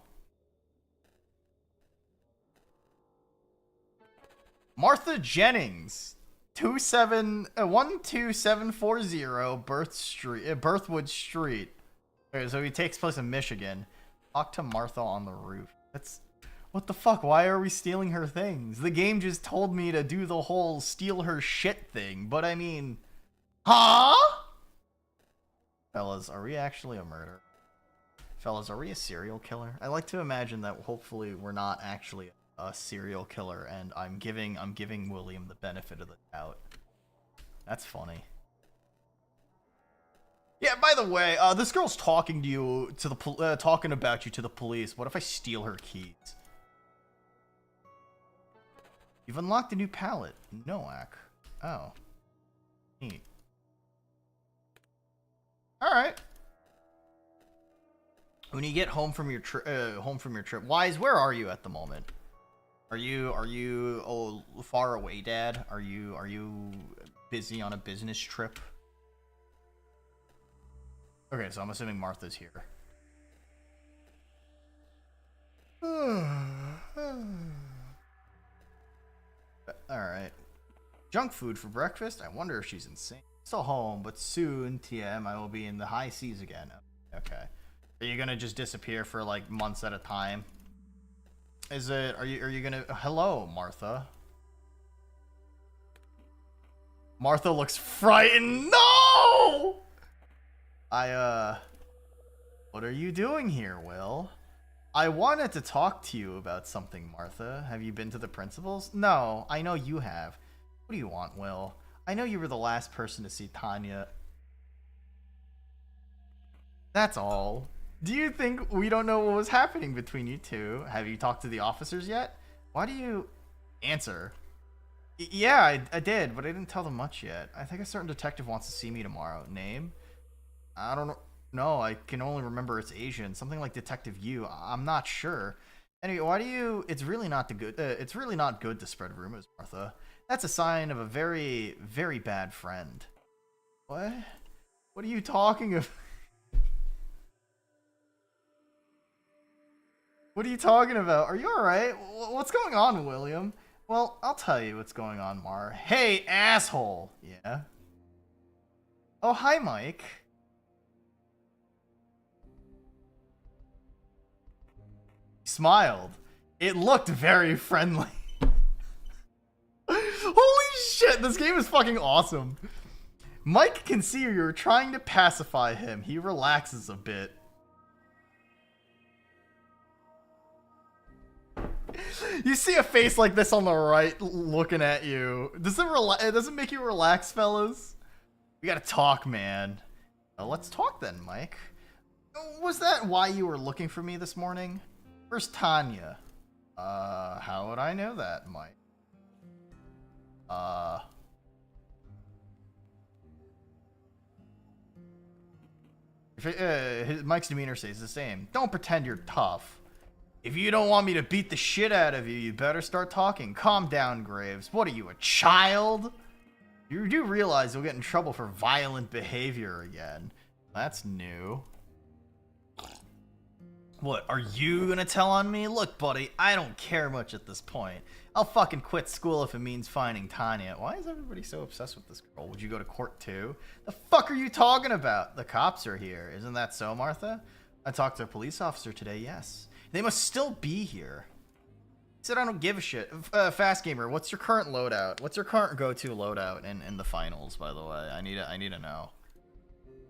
Martha Jennings, 12740 Birthwood Street. Okay, so he takes place in Michigan. Talk to Martha on the roof. That's... What the fuck? Why are we stealing her things? The game just told me to do the whole steal her shit thing, but I mean... Huh? Fellas, are we actually a murderer? Fellas, are we a serial killer? I like to imagine that hopefully we're not actually a serial killer, and I'm giving William the benefit of the doubt. That's funny. Yeah, by the way, this girl's talking to you, talking about you to the police. What if I steal her keys? You've unlocked a new pallet. Noak. Oh. Neat. Alright. When you get home from your trip, Wise, where are you at the moment? Are you far away, Dad? Are you busy on a business trip? Okay, so I'm assuming Martha's here. Alright. Junk food for breakfast? I wonder if she's insane. Still home, but soon, TM, I will be in the high seas again. Okay. Are you gonna just disappear for like months at a time? Are you gonna... Hello, Martha. Martha looks frightened. No! What are you doing here, Will? I wanted to talk to you about something, Martha. Have you been to the principal's? No, I know you have. What do you want, Will? I know you were the last person to see Tanya. That's all. Do you think we don't know what was happening between you two? Have you talked to the officers yet? Why do you answer? Yeah, I did, but I didn't tell them much yet. I think a certain detective wants to see me tomorrow. Name? I don't know. No, I can only remember it's Asian. Something like Detective Yu. I'm not sure. Anyway, why do you... It's really not good to spread rumors, Martha. That's a sign of a very, very bad friend. What? What are you talking of? What are you talking about? Are you alright? What's going on, William? Well, I'll tell you what's going on, Mar. Hey, asshole! Yeah? Oh, hi, Mike. He smiled. It looked very friendly. Holy shit, this game is fucking awesome. Mike can see you're trying to pacify him. He relaxes a bit. You see a face like this on the right looking at you. Does it make you relax, fellas? We gotta talk, man. Well, let's talk then, Mike. Was that why you were looking for me this morning? Where's Tanya? How would I know that, Mike? Mike's demeanor stays the same. Don't pretend you're tough. If you don't want me to beat the shit out of you, you better start talking. Calm down, Graves. What are you, a child? You do realize you'll get in trouble for violent behavior again. That's new. What, are you gonna tell on me? Look, buddy, I don't care much at this point. I'll fucking quit school if it means finding Tanya. Why is everybody so obsessed with this girl? Would you go to court too? The fuck are you talking about? The cops are here. Isn't that so, Martha? I talked to a police officer today, yes. They must still be here. He said I don't give a shit. Fast Gamer, what's your current loadout? What's your current go-to loadout in the finals, by the way? I need to know.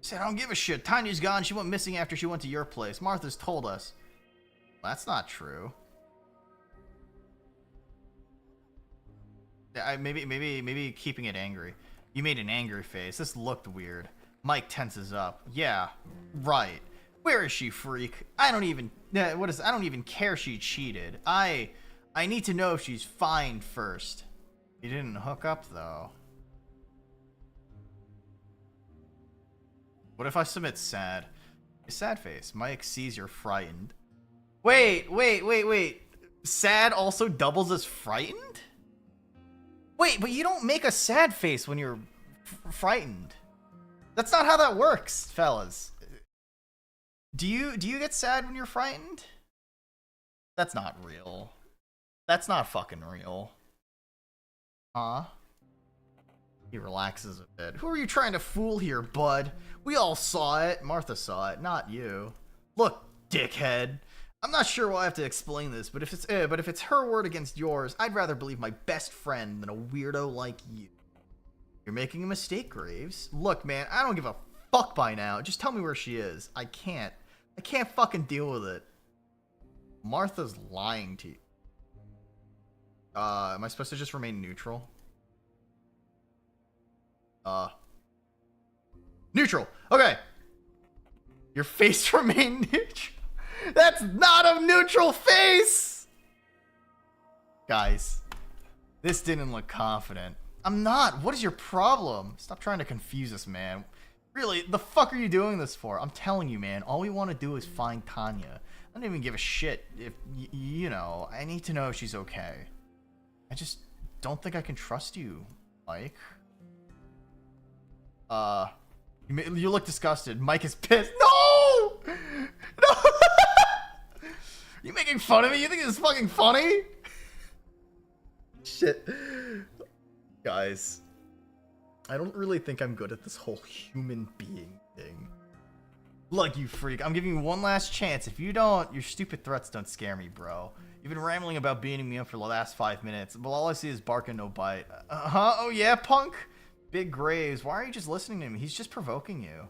He said I don't give a shit. Tanya's gone. She went missing after she went to your place. Martha's told us. Well, that's not true. Maybe keeping it angry. You made an angry face. This looked weird. Mike tenses up. Yeah, right. Where is she, freak? I don't even care she cheated. I need to know if she's fine first. You didn't hook up though. What if I submit sad? A sad face. Mike sees you're frightened. Wait. Sad also doubles as frightened? Wait, but you don't make a sad face when you're frightened. That's not how that works, fellas. Do you get sad when you're frightened? That's not real. That's not fucking real. Huh? He relaxes a bit. Who are you trying to fool here, bud? We all saw it. Martha saw it, not you. Look, dickhead. I'm not sure why I have to explain this, but if it's her word against yours, I'd rather believe my best friend than a weirdo like you. You're making a mistake, Graves. Look, man, I don't give a fuck by now. Just tell me where she is. I can't fucking deal with it. Martha's lying to you. Am I supposed to just remain neutral? Neutral. Okay. Your face remained neutral. That's not a neutral face! Guys, this didn't look confident. I'm not. What is your problem? Stop trying to confuse us, man. Really, the fuck are you doing this for? I'm telling you, man, all we want to do is find Tanya. I don't even give a shit if, you know, I need to know if she's okay. I just don't think I can trust you, Mike. You look disgusted. Mike is pissed. No! No! You making fun of me? You think this is fucking funny? Shit. Guys, I don't really think I'm good at this whole human being thing. Look, you freak. I'm giving you one last chance. If you don't, your stupid threats don't scare me, bro. You've been rambling about beating me up for the last 5 minutes, but all I see is bark and no bite. Uh-huh. Oh, yeah, punk? Big Graves. Why are you just listening to him? He's just provoking you.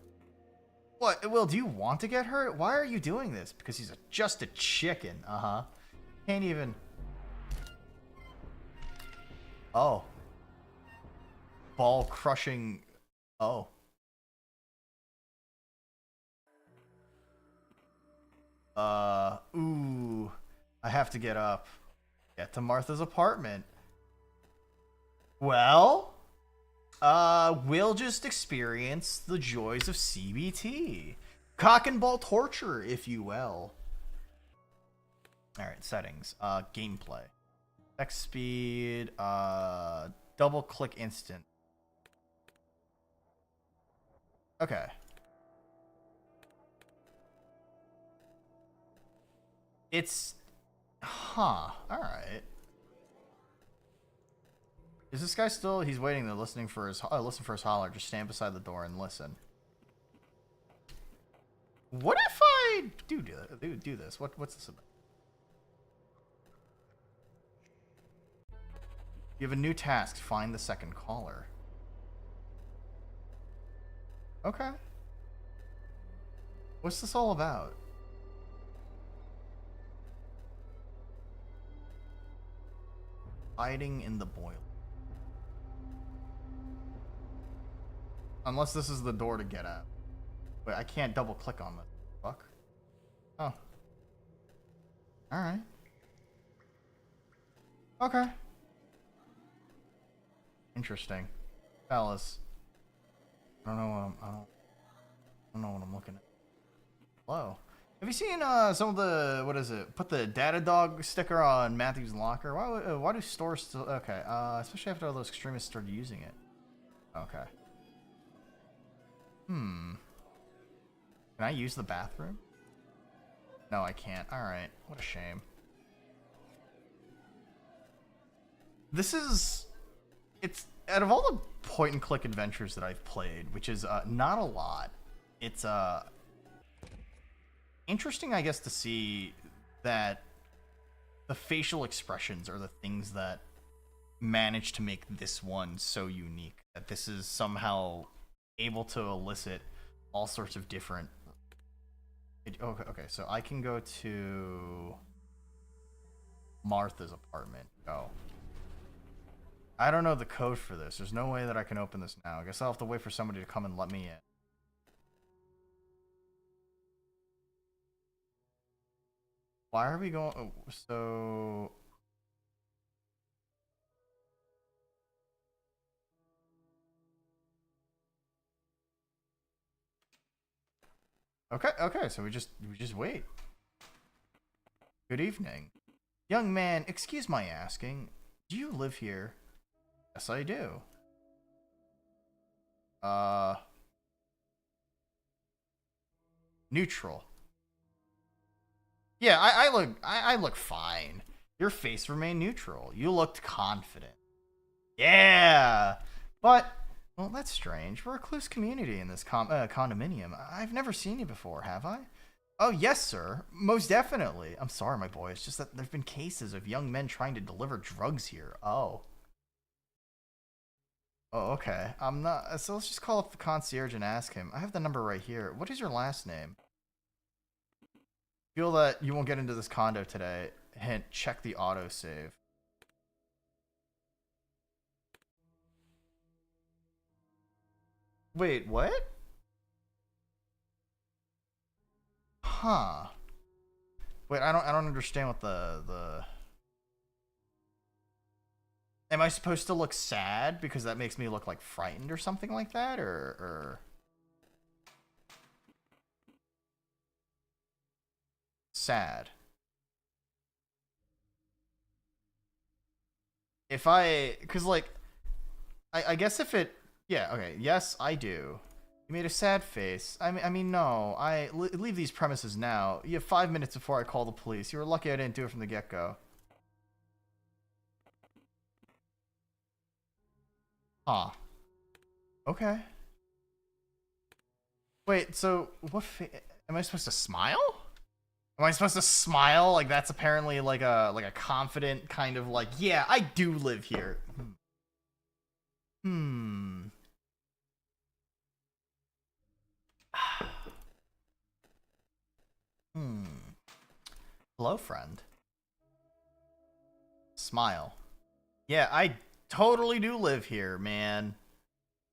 What? Will, do you want to get hurt? Why are you doing this? Because he's just a chicken. Uh-huh. Can't even... Oh. Ball crushing... Oh. Ooh. I have to get up. Get to Martha's apartment. Well... we'll just experience the joys of CBT. Cock and ball torture, if you will. Alright, settings. Gameplay. X speed, double click instant. Okay. It's... Huh. Alright. Is this guy still... He's waiting there, listening for his holler. Just stand beside the door and listen. What if I do this? What's this about? You have a new task. Find the second caller. Okay. What's this all about? Hiding in the boiler. Unless this is the door to get at. Wait, I can't double click on this. Fuck. Oh. Alright. Okay. Interesting. Fellas. I don't know what I'm looking at. Hello. Have you seen some of the, what is it? Put the data dog sticker on Matthew's locker. Why do stores still? Okay. Especially after all those extremists started using it. Okay. Can I use the bathroom? No, I can't. Alright. What a shame. This is... It's... Out of all the point-and-click adventures that I've played, which is not a lot, it's interesting, I guess, to see that the facial expressions are the things that manage to make this one so unique. That this is somehow able to elicit all sorts of different... Okay, so I can go to Martha's apartment. Oh. I don't know the code for this. There's no way that I can open this now. I guess I'll have to wait for somebody to come and let me in. Why are we going... Oh, so... Okay, so we just wait. Good evening. Young man, excuse my asking. Do you live here? Yes, I do. Neutral. Yeah, I look fine. Your face remained neutral. You looked confident. Yeah, but well, that's strange. We're a close community in this condominium. I've never seen you before, have I? Oh yes, sir. Most definitely. I'm sorry, my boy. It's just that there've been cases of young men trying to deliver drugs here. Oh. Oh, okay. I'm not. So let's just call up the concierge and ask him. I have the number right here. What is your last name? Feel that you won't get into this condo today. Hint, check the autosave. Wait, what? Huh. Wait, I don't understand what the Am I supposed to look sad because that makes me look like frightened or something like that, or sad? If cause like, I guess if it, yeah, okay, yes, I do. You made a sad face. I mean, no. Leave these premises now. You have 5 minutes before I call the police. You were lucky I didn't do it from the get-go. Huh. Okay. Wait, so what am I supposed to smile? Am I supposed to smile? Like that's apparently like a confident kind of like, yeah, I do live here. Hmm. Hmm. Hello, friend. Smile. Yeah, I totally do live here, man.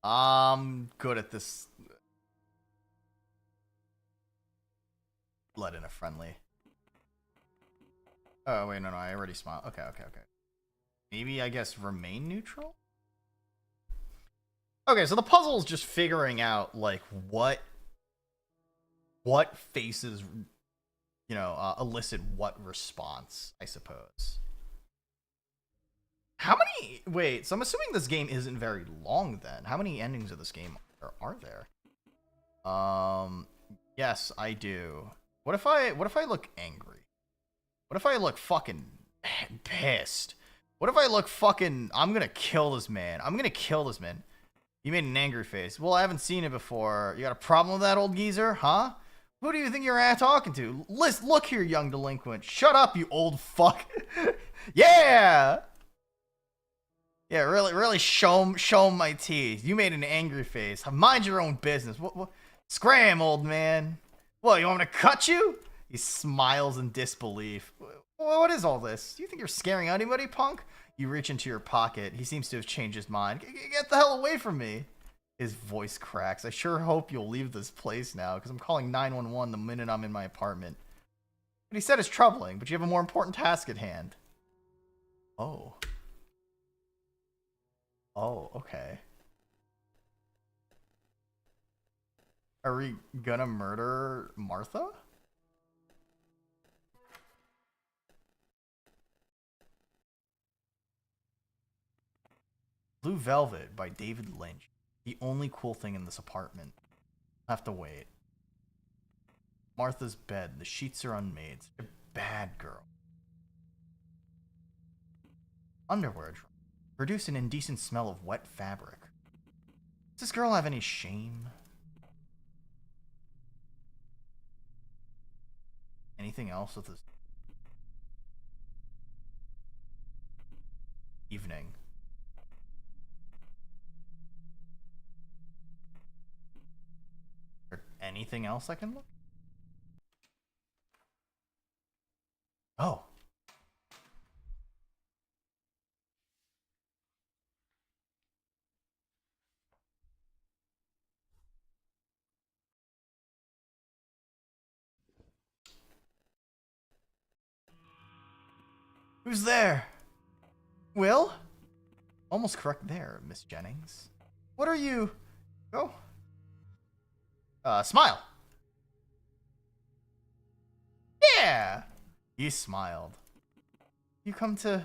I'm good at this. Let in a friendly. Oh, wait, no, I already smiled. Okay. Maybe, I guess, remain neutral? Okay, so the puzzle is just figuring out, like, what faces, elicit what response, I suppose. How many... Wait, so I'm assuming this game isn't very long, then. How many endings of this game are there? Yes, I do. What if I look angry? What if I look fucking pissed? What if I look fucking... I'm gonna kill this man. You made an angry face. Well, I haven't seen it before. You got a problem with that, old geezer? Huh? Who do you think you're talking to? Look here, young delinquent. Shut up, you old fuck. Yeah! Yeah, really show 'em my teeth. You made an angry face. Mind your own business. What? Scram, old man. What, you want me to cut you? He smiles in disbelief. What is all this? Do you think you're scaring anybody, punk? You reach into your pocket. He seems to have changed his mind. Get the hell away from me. His voice cracks. I sure hope you'll leave this place now, because I'm calling 911 the minute I'm in my apartment. What he said is troubling, but you have a more important task at hand. Oh. Oh, okay. Are we gonna murder Martha? Blue Velvet by David Lynch. The only cool thing in this apartment. I'll have to wait. Martha's bed. The sheets are unmade. Such a bad girl. Underwear drawer. Produce an indecent smell of wet fabric. Does this girl have any shame? Anything else with this? Evening. Anything else I can look? Oh. Who's there? Will? Almost correct there, Miss Jennings. What are you? Oh. Smile. Yeah. He smiled. You come to...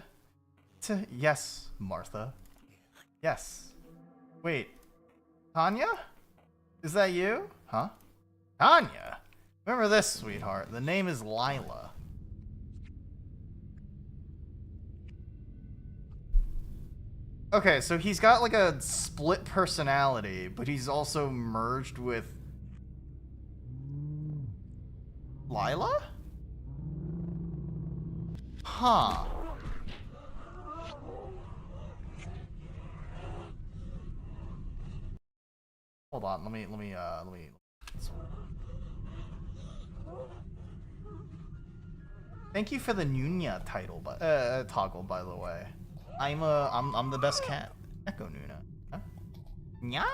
Yes, Martha. Yes. Wait. Tanya? Is that you? Huh? Tanya? Remember this, sweetheart. The name is LILA. Okay, so he's got like a split personality, but he's also merged with LILA? Huh. Hold on, let me. Thank you for the Nuna title, toggle, by the way. I'm the best cat. Echo Nuna. Huh? Nya.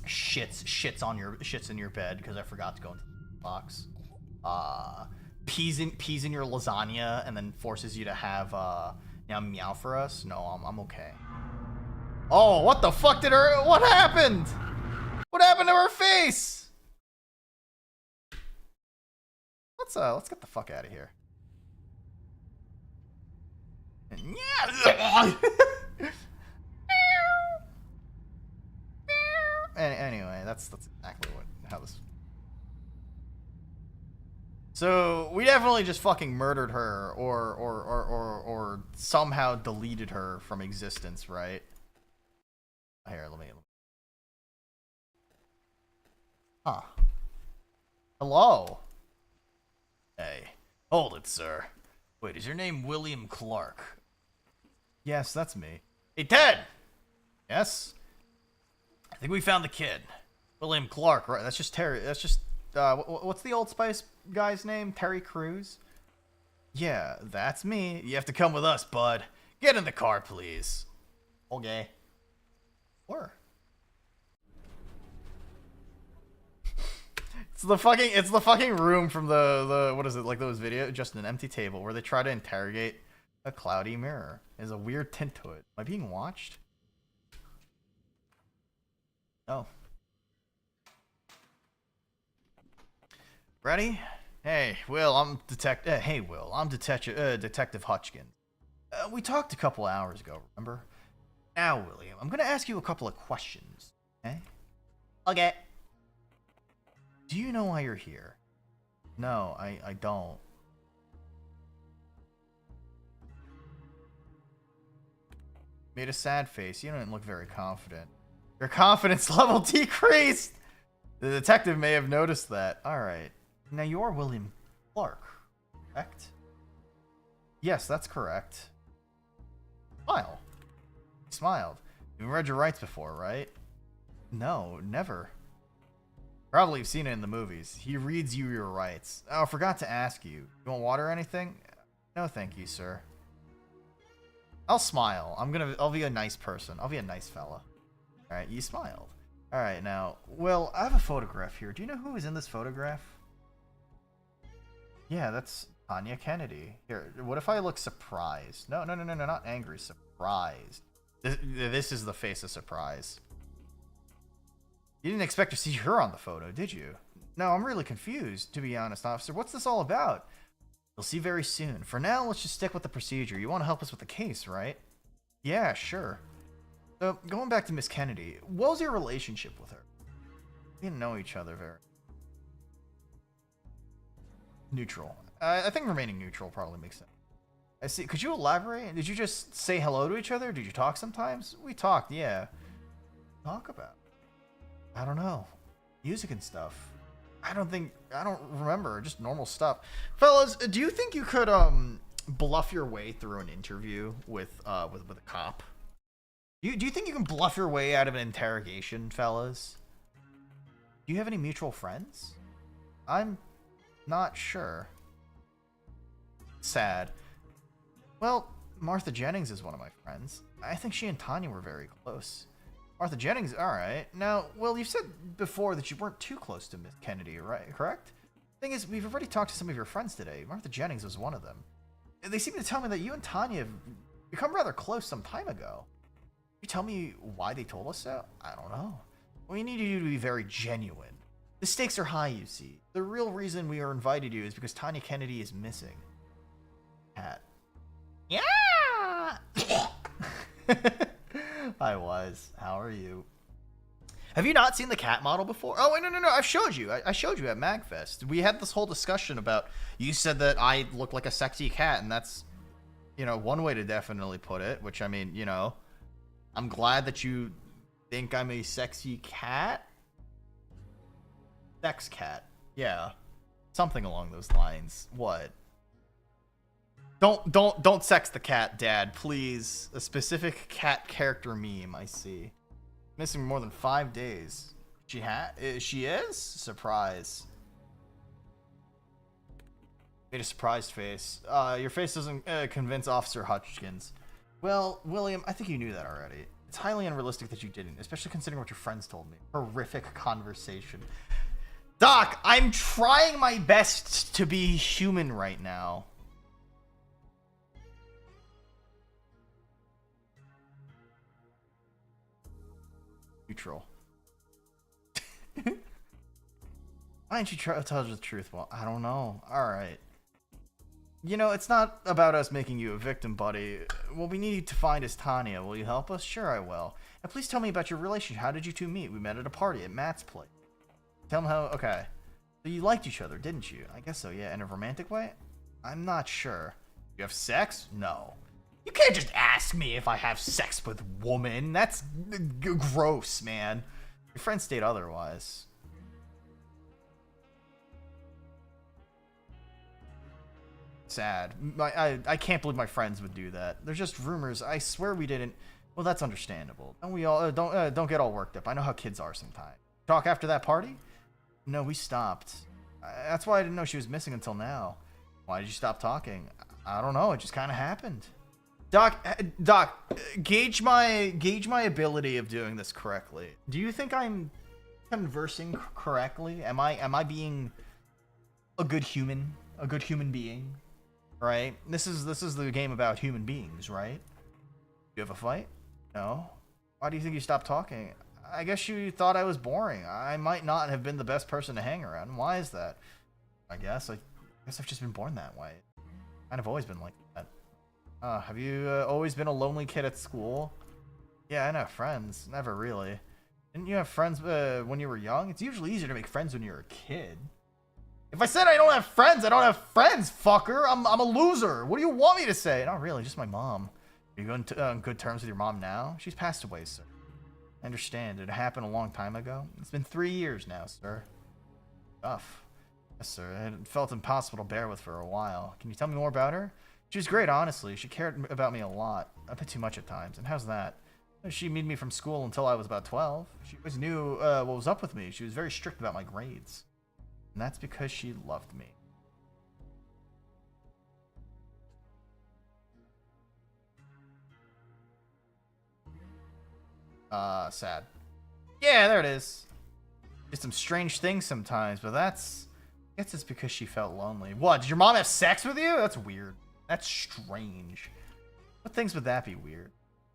Shits in your bed because I forgot to go into the box. Peas in your lasagna and then forces you to have meow for us. No, I'm okay. Oh, what the fuck what happened? What happened to her face? Let's get the fuck out of here. Yeah. Anyway, that's exactly how this. So we definitely just fucking murdered her, or somehow deleted her from existence, right? Here, let me. Huh. Hello. Hey, hold it, sir. Wait, is your name William Clark? Yes, that's me. Hey, Ted! Yes? I think we found the kid. William Clark, right? That's just Terry. That's just, what's the Old Spice guy's name? Terry Crews? Yeah, that's me. You have to come with us, bud. Get in the car, please. Okay. Where? It's the fucking room from the what is it, like those videos, just an empty table where they try to interrogate a cloudy mirror. There's a weird tint to it. Am I being watched? Oh. Ready? Hey, Will, I'm Detective Hutchkins. We talked a couple hours ago, remember? Now, William, I'm gonna ask you a couple of questions, okay? Okay. Do you know why you're here? No, I don't. Made a sad face. You don't look very confident. Your confidence level decreased! The detective may have noticed that. Alright. Now you're William Clark, correct? Yes, that's correct. Smile. He smiled. You've read your rights before, right? No, never. Probably seen it in the movies. He reads you your rights. Oh, I forgot to ask you. You want water or anything? No, thank you, sir. I'll smile. I'll be a nice person. I'll be a nice fella. Alright, you smiled. Alright, now, Will, I have a photograph here. Do you know who is in this photograph? Yeah, that's Tanya Kennedy. Here, what if I look surprised? No, not angry. Surprised. This is the face of surprise. You didn't expect to see her on the photo, did you? No, I'm really confused, to be honest, officer. What's this all about? You'll see very soon. For now, let's just stick with the procedure. You want to help us with the case, right? Yeah, sure. So, going back to Miss Kennedy, what was your relationship with her? We didn't know each other very... Neutral. I think remaining neutral probably makes sense. I see. Could you elaborate? Did you just say hello to each other? Did you talk sometimes? We talked, yeah. Talk about? I don't know. Music and stuff. I don't remember. Just normal stuff. Fellas, do you think you could bluff your way through an interview with a cop? Do you think you can bluff your way out of an interrogation, fellas? Do you have any mutual friends? I'm not sure. Sad. Well, Martha Jennings is one of my friends. I think she and Tanya were very close. Martha Jennings, alright. Now, well, you've said before that you weren't too close to Miss Kennedy, right? Correct? Thing is, we've already talked to some of your friends today. Martha Jennings was one of them. They seem to tell me that you and Tanya have become rather close some time ago. Can you tell me why they told us so? I don't know. We need you to be very genuine. The stakes are high, you see. The real reason we are invited you is because Tanya Kennedy is missing. Cat. Yeah! I was. How are you? Have you not seen the cat model before? Oh, wait, no. I've showed you. I showed you at MagFest. We had this whole discussion about, you said that I look like a sexy cat, and that's, one way to definitely put it, which, I mean, I'm glad that you think I'm a sexy cat. Sex cat. Yeah. Something along those lines. What? Don't sex the cat, Dad, please. A specific cat character meme, I see. Missing more than 5 days. She is? Surprise. Made a surprised face. Your face doesn't convince Officer Hutchins. Well, William, I think you knew that already. It's highly unrealistic that you didn't, especially considering what your friends told me. Horrific conversation. Doc, I'm trying my best to be human right now. Neutral. Why didn't you try to tell us the truth? Well, I don't know. Alright. You know, it's not about us making you a victim, buddy. What we need to find is Tanya. Will you help us? Sure, I will. And please tell me about your relationship. How did you two meet? We met at a party at Matt's place. Tell him how... Okay. So you liked each other, didn't you? I guess so, yeah. In a romantic way? I'm not sure. You have sex? No. You can't just ask me if I have sex with woman. That's gross, man. Your friends state otherwise. Sad. I can't believe my friends would do that. They're just rumors. I swear we didn't. Well, that's understandable. Don't we all don't get all worked up. I know how kids are sometimes. Talk after that party? No, we stopped. That's why I didn't know she was missing until now. Why did you stop talking? I don't know. It just kind of happened. Doc, gauge my ability of doing this correctly. Do you think I'm conversing correctly? Am I being a good human being? Right? This is the game about human beings, right? You have a fight? No. Why do you think you stopped talking? I guess you thought I was boring. I might not have been the best person to hang around. Why is that? I guess I've just been born that way. Kind of always been like that. Have you always been a lonely kid at school? Yeah, I didn't have friends. Never really. Didn't you have friends when you were young? It's usually easier to make friends when you're a kid. If I said I don't have friends, I don't have friends, fucker. I'm a loser. What do you want me to say? Not really, just my mom. Are you on good terms with your mom now? She's passed away, sir. I understand. It happened a long time ago. It's been 3 years now, sir. Tough. Yes, sir. It felt impossible to bear with for a while. Can you tell me more about her? She was great, honestly. She cared about me a lot. A bit too much at times. And how's that? She made me from school until I was about 12. She always knew what was up with me. She was very strict about my grades. And that's because she loved me. Sad. Yeah, there it is. Did some strange things sometimes, but I guess it's because she felt lonely. What, did your mom have sex with you? That's weird. That's strange. What things would that be weird?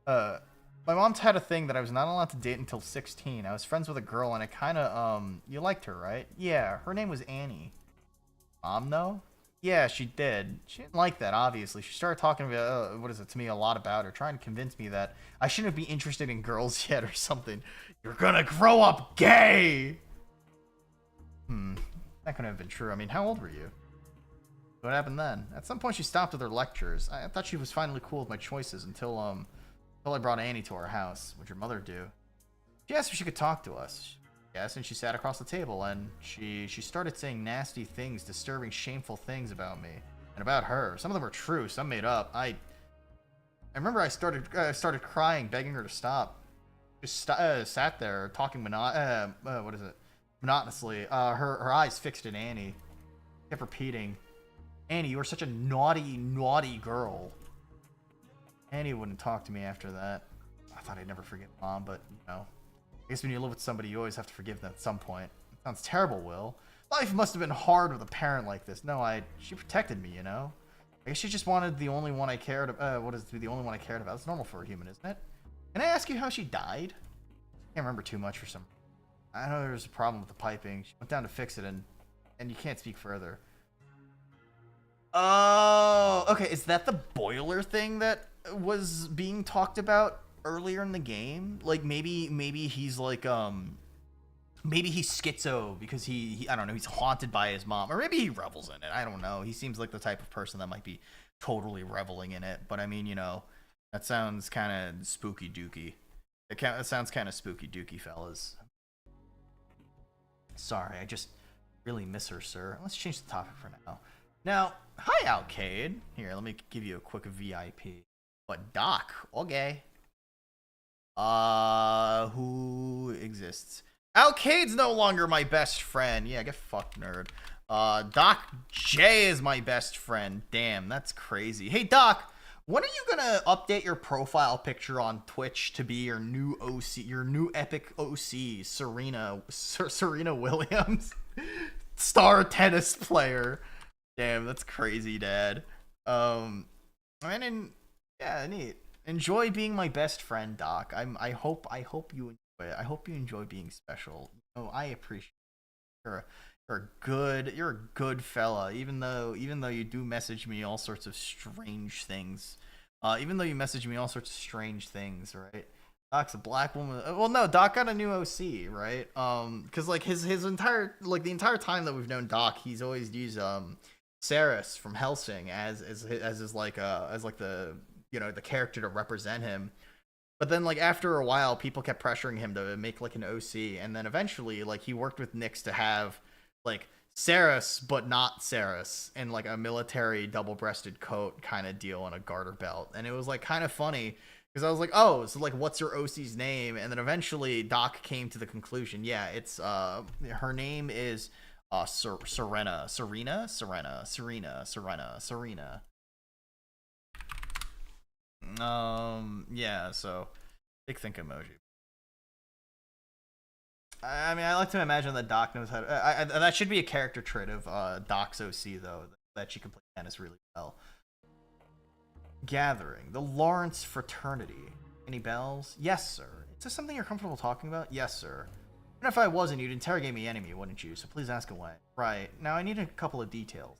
My mom's had a thing that I was not allowed to date until 16. I was friends with a girl and I kinda, you liked her, right? Yeah, her name was Annie. Mom, though? Yeah, she did. She didn't like that, obviously. She started talking about, to me a lot about her, trying to convince me that I shouldn't be interested in girls yet or something. You're gonna grow up gay! That couldn't have been true. I mean, how old were you? What happened then? At some point she stopped with her lectures. I thought she was finally cool with my choices until I brought Annie to our house. What'd your mother do? She asked if she could talk to us. Yes, and she sat across the table, and she started saying nasty things, disturbing, shameful things about me. And about her. Some of them were true, some made up. I remember I started crying, begging her to stop. Just sat there, talking monotonously. Her eyes fixed at Annie. Kept repeating, Annie, you are such a naughty, naughty girl. Annie wouldn't talk to me after that. I thought I'd never forget Mom, but, you know. I guess when you live with somebody, you always have to forgive them at some point. It sounds terrible, Will. Life must have been hard with a parent like this. No, she protected me, you know? I guess she just wanted the only one I cared about. The only one I cared about? It's normal for a human, isn't it? Can I ask you how she died? I can't remember too much for some... I know there was a problem with the piping. She went down to fix it, and you can't speak further. Oh, okay. Is that the boiler thing that was being talked about earlier in the game? Like maybe he's like maybe he's schizo because he I don't know, he's haunted by his mom, or maybe he revels in it. I don't know. He seems like the type of person that might be totally reveling in it. But I mean, you know, that sounds kind of spooky dooky. It sounds kind of spooky dooky, fellas. Sorry, I just really miss her, sir. Let's change the topic for now. Now, hi, Alcade. Here, let me give you a quick VIP. What, Doc? Okay. Who exists? Alcade's no longer my best friend. Yeah, get fucked, nerd. Doc J is my best friend. Damn, that's crazy. Hey, Doc, when are you gonna update your profile picture on Twitch to be your new OC, your new epic OC, Serena Williams, star tennis player? Damn, that's crazy, Dad. Yeah, neat. Enjoy being my best friend, Doc. I hope you enjoy it. I hope you enjoy being special. You know, I appreciate it. You're a good fella. Even though you do message me all sorts of strange things. Even though you message me all sorts of strange things, right? Doc's a black woman. Well, no, Doc got a new OC, right? Because like his entire the entire time that we've known Doc, he's always used Saris from Hellsing as the the character to represent him. But then like after a while, people kept pressuring him to make like an OC, and then eventually like he worked with Nyx to have like Saris but not Saris in like a military double-breasted coat kind of deal and a garter belt. And it was like kind of funny because I was like, oh, so like what's your OC's name? And then eventually Doc came to the conclusion, yeah, it's her name is Serena. Yeah, so big think emoji. I mean, I like to imagine that Doc knows how to. That should be a character trait of Doc's OC, though, that she can play tennis really well. Gathering. The Lawrence Fraternity. Any bells? Yes, sir. Is this something you're comfortable talking about? Yes, sir. And if I wasn't, you'd interrogate me enemy, wouldn't you? So please ask away. Right. Now, I need a couple of details.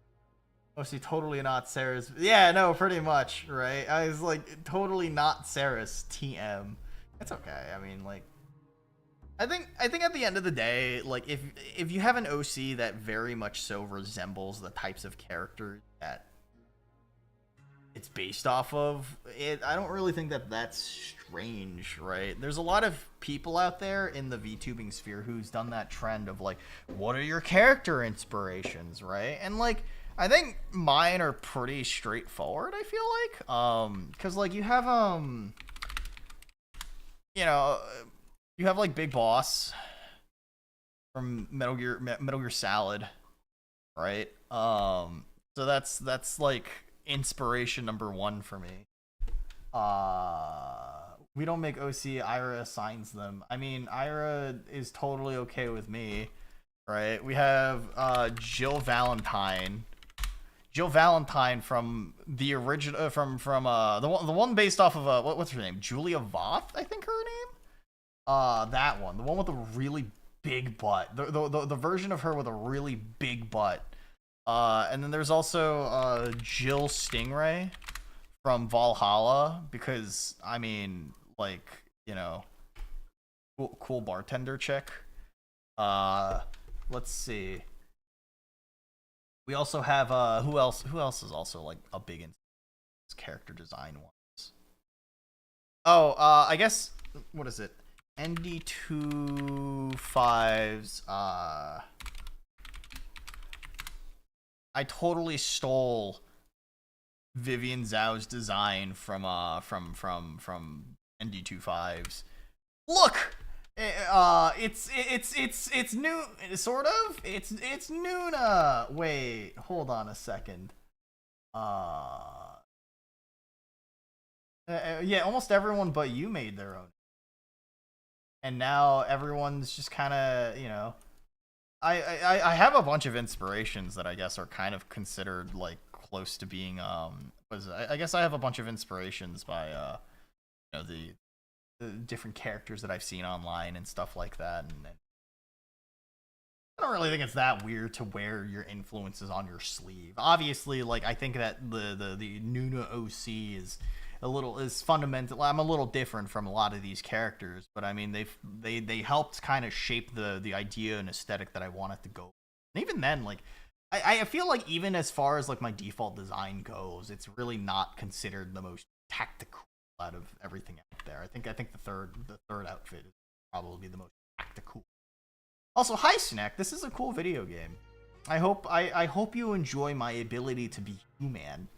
OC totally not Sarah's. Yeah, no, pretty much, right? I was like, totally not Sarah's TM. It's okay. I mean, like, I think at the end of the day, like if you have an OC that very much so resembles the types of characters that it's based off of, I don't really think that that's strange, right? There's a lot of people out there in the VTubing sphere who's done that trend of like, what are your character inspirations, right? And like, I think mine are pretty straightforward, I feel like, because like you have you have like Big Boss from Metal Gear Solid, right? So that's like inspiration number one for me. We don't make OC, Ira assigns them. I mean, Ira is totally okay with me, right? We have Jill Valentine from the original from the one based off of what's her name? Julia Voth, I think her name. That one, the one with the really big butt, the version of her with a really big butt. And then there's also Jill Stingray from Valhalla, because I mean, like, you know, cool bartender chick. Let's see. We also have who else is also like a big character design ones. Oh, I guess, what is it? ND25's I totally stole Vivian Zhao's design from ND25's. Look, it's new, sort of. It's Nuna. Wait, hold on a second. Yeah, almost everyone but you made their own, and now everyone's just kind of, you know. I have a bunch of inspirations that I guess are kind of considered like close to being I guess I have a bunch of inspirations by you know, the different characters that I've seen online and stuff like that, and I don't really think it's that weird to wear your influences on your sleeve. Obviously, like, I think that the Nuna OC is fundamental. I'm a little different from a lot of these characters, but I mean, they helped kind of shape the idea and aesthetic that I wanted to go. And even then, like, I feel like even as far as like my default design goes, it's really not considered the most tactical out of everything out there. I think the third outfit is probably the most tactical. Also, hi Snack, this is a cool video game. I hope you enjoy my ability to be human.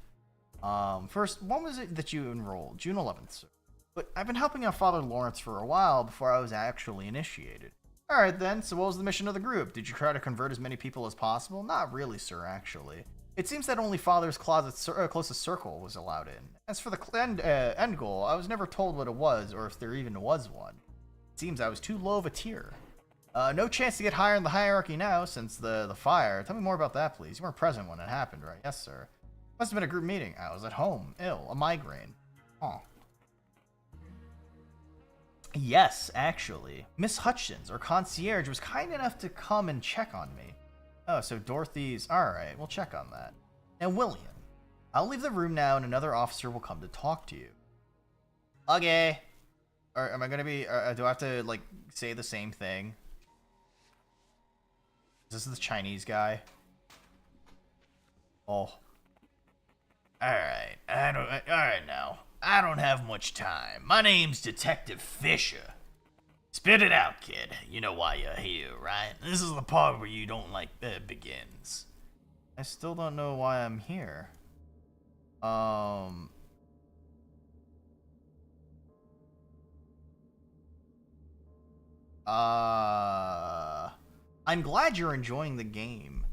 First, when was it that you enrolled? June 11th, sir. But I've been helping out Father Lawrence for a while before I was actually initiated. Alright then, so what was the mission of the group? Did you try to convert as many people as possible? Not really, sir, actually. It seems that only Father's closest circle was allowed in. As for the end goal, I was never told what it was, or if there even was one. It seems I was too low of a tier. No chance to get higher in the hierarchy now, since the fire. Tell me more about that, please. You weren't present when it happened, right? Yes, sir. Must have been a group meeting. I was at home, ill, a migraine. Oh. Yes, actually. Miss Hutchins, or concierge, was kind enough to come and check on me. Oh, so Dorothy's... Alright, we'll check on that. And William. I'll leave the room now and another officer will come to talk to you. Okay. Or am I gonna be... do I have to, like, say the same thing? Is this the Chinese guy? Oh. Alright, alright now. I don't have much time. My name's Detective Fisher. Spit it out, kid. You know why you're here, right? This is the part where you don't like begins. I still don't know why I'm here. I'm glad you're enjoying the game.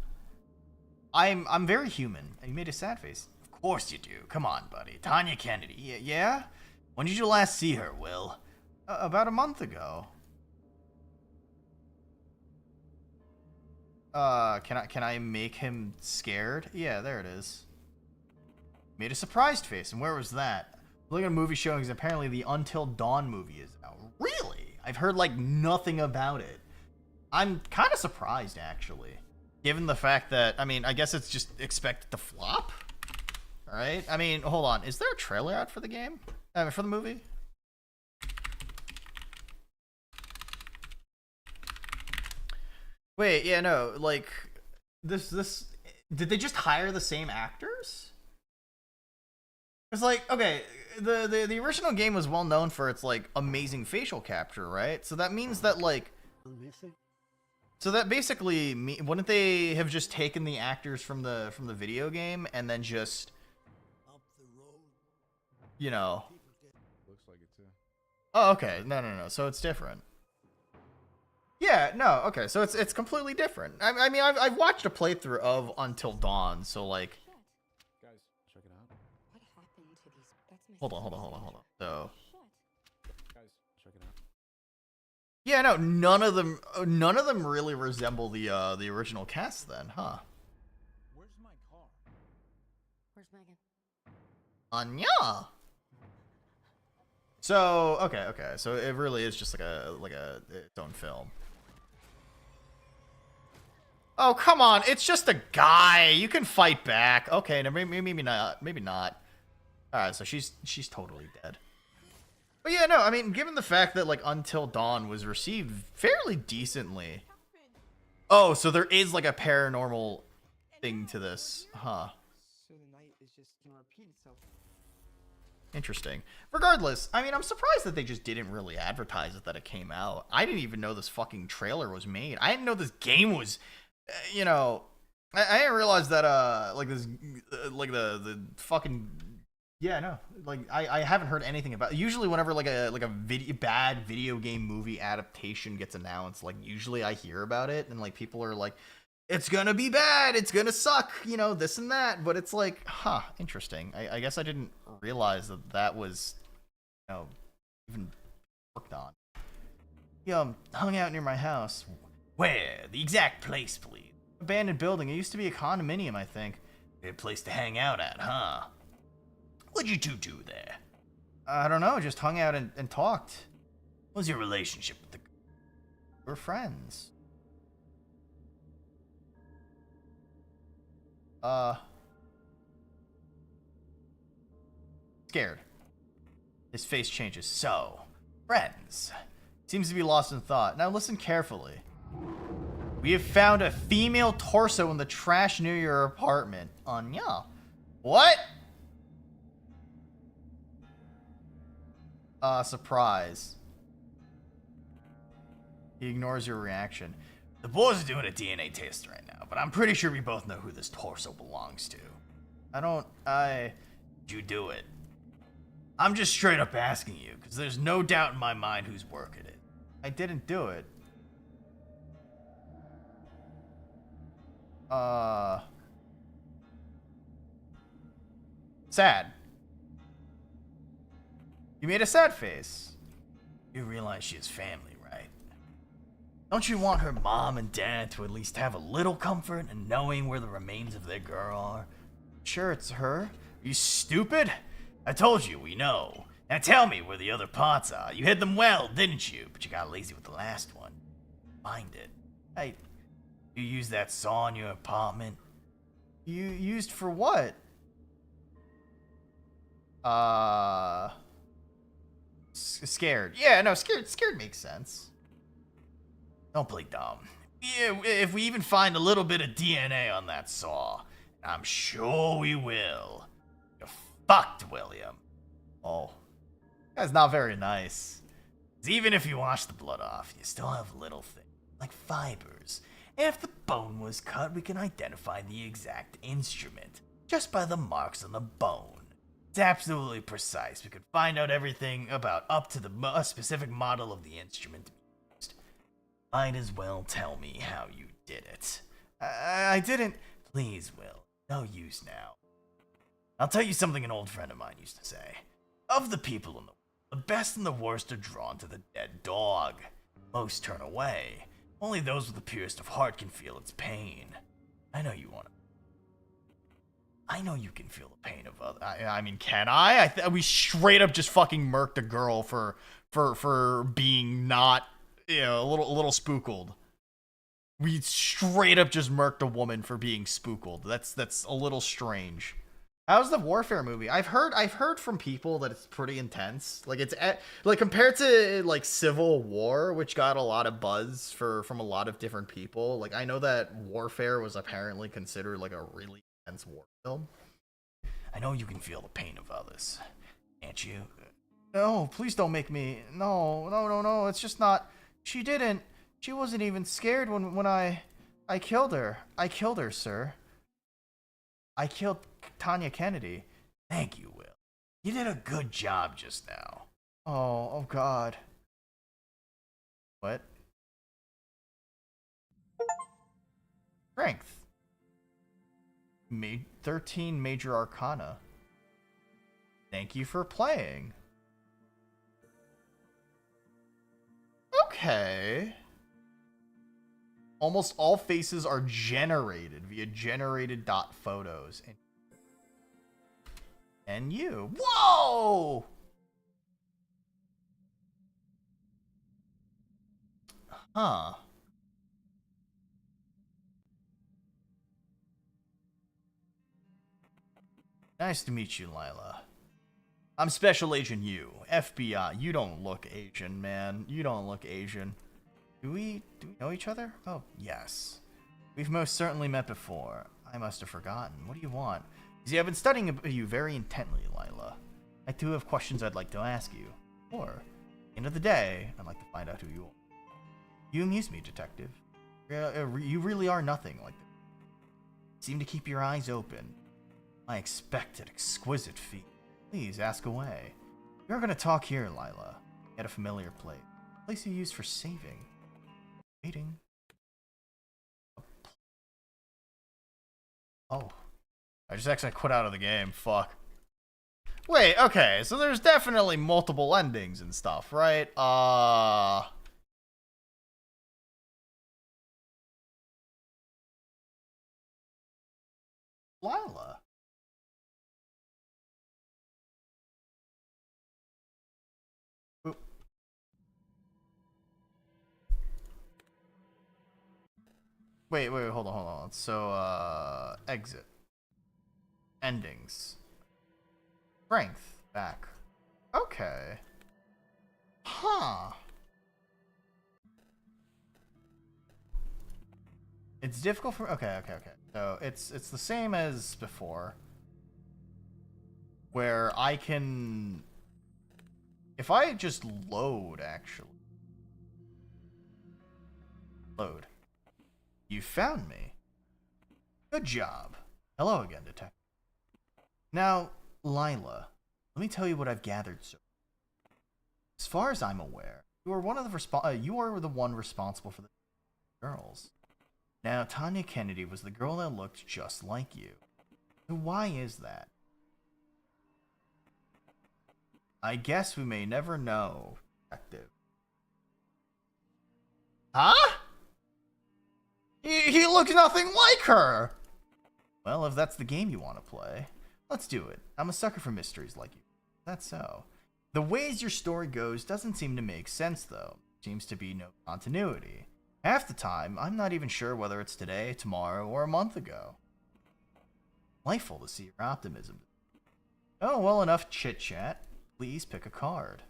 I'm very human. You made a sad face. Of course you do. Come on, buddy. Tanya Kennedy. Yeah? When did you last see her, Will? About a month ago. Can I make him scared? Yeah, there it is. Made a surprised face, and where was that? Looking at movie showings, apparently the Until Dawn movie is out. Really? I've heard, like, nothing about it. I'm kind of surprised, actually. Given the fact that, I mean, I guess it's just expected to flop? Alright? I mean, hold on. Is there a trailer out for the game? For the movie? Wait, yeah, no, like, this, did they just hire the same actors? It's like, okay, the original game was well known for its, like, amazing facial capture, right? So that means that, like, so that basically, wouldn't they have just taken the actors from the video game and then just, you know. Looks like it too. Oh, okay. No. So it's different. Yeah, no. Okay, so it's completely different. I mean, I've watched a playthrough of Until Dawn, so like. Guys, check it out. What happened to these? Hold on. So. Guys, check it out. Yeah, no. None of them really resemble the original cast, then, huh? Where's my car? Where's Megan? Anya. So okay. So it really is just like a its own film. Oh come on! It's just a guy. You can fight back. Okay, no, maybe not. Maybe not. All right, so she's totally dead. But yeah, no. I mean, given the fact that like Until Dawn was received fairly decently. Oh, so there is like a paranormal thing to this, huh? So the night is just gonna repeat itself. Interesting. Regardless, I mean, I'm surprised that they just didn't really advertise it that it came out. I didn't even know this fucking trailer was made. I didn't know this game was, you know, I didn't realize that, like this, like the fucking, yeah, no, like I haven't heard anything about it. Usually whenever like a bad video game movie adaptation gets announced, like usually I hear about it and like people are like, it's gonna be bad, it's gonna suck, you know, this and that. But it's like, huh, interesting. I guess I didn't realize that was, you know, even worked on. Yo, hung out near my house. Where? The exact place, please. Abandoned building. It used to be a condominium, I think. Good place to hang out at, huh? What'd you two do there? I don't know, just hung out and talked. What was your relationship with the... We're friends. Scared. His face changes. So, friends. Seems to be lost in thought. Now listen carefully. We have found a female torso in the trash near your apartment. Anya. What? Surprise. He ignores your reaction. The boys are doing a DNA test right now, but I'm pretty sure we both know who this torso belongs to. Did you do it? I'm just straight up asking you, because there's no doubt in my mind whose work it is. I didn't do it. Sad. You made a sad face. You realize she has family, right? Don't you want her mom and dad to at least have a little comfort in knowing where the remains of their girl are? Sure, it's her. Are you stupid? I told you, we know. Now tell me where the other parts are. You hid them well, didn't you? But you got lazy with the last one. Find it. Hey, you used that saw in your apartment? You used for what? Scared. Yeah, no, scared makes sense. Don't play dumb. Yeah, if we even find a little bit of DNA on that saw, I'm sure we will. You're fucked, William. Oh. That's not very nice. 'Cause even if you wash the blood off, you still have little things, like fibers. And if the bone was cut, we can identify the exact instrument, just by the marks on the bone. It's absolutely precise. We could find out everything about up to the specific model of the instrument used. Might as well tell me how you did it. I didn't. Please, Will. No use now. I'll tell you something an old friend of mine used to say. Of the people in the world, the best and the worst are drawn to the dead dog. Most turn away. Only those with the purest of heart can feel its pain. I know you want to. I know you can feel the pain of others. I mean, can I? We straight up just fucking murked a girl for being not, you know, a little spooked. We straight up just murked a woman for being spooked. That's a little strange. How's the Warfare movie? I've heard from people that it's pretty intense. Like it's like compared to like Civil War, which got a lot of buzz from a lot of different people. Like I know that Warfare was apparently considered like a really intense war film. I know you can feel the pain of others, can't you? No, please don't make me. No. It's just not. She didn't. She wasn't even scared when I killed her. I killed her, sir. I killed Tanya Kennedy. Thank you, Will. You did a good job just now. Oh God. What? Strength. 13 major arcana. Thank you for playing. Okay. Almost all faces are generated via generated dot photos. And you. Whoa! Huh. Nice to meet you, Lila. I'm Special Agent U, FBI. You don't look Asian, man. You don't look Asian. Do we know each other? Oh, yes. We've most certainly met before. I must have forgotten. What do you want? See, I've been studying you very intently, Lila. I do have questions I'd like to ask you. Or, at the end of the day, I'd like to find out who you are. You amuse me, detective. You really are nothing like that. You seem to keep your eyes open. I expected exquisite feat. Please, ask away. You're gonna talk here, Lila. At a familiar place. A place you use for saving. Waiting. Oh. I just actually quit out of the game. Fuck. Wait, okay, so there's definitely multiple endings and stuff, right? Lila. Oop. Wait, hold on. So, exit. Endings. Strength. Back. Okay. Huh. It's difficult for... Okay. So, it's the same as before. Where I can... If I just load, actually. Load. You found me. Good job. Hello again, detective. Now, Lila, Let me tell you what I've gathered so. As far as I'm aware, you are you are the one responsible for the girls. Now, Tanya Kennedy was the girl that looked just like you. So why is that? I guess we may never know, Detective. Huh? He looks nothing like her! Well, if that's the game you want to play, let's do it. I'm a sucker for mysteries like you. That's so. The ways your story goes doesn't seem to make sense, though. Seems to be no continuity. Half the time, I'm not even sure whether it's today, tomorrow, or a month ago. Delightful to see your optimism. Oh, well, enough chit-chat. Please pick a card.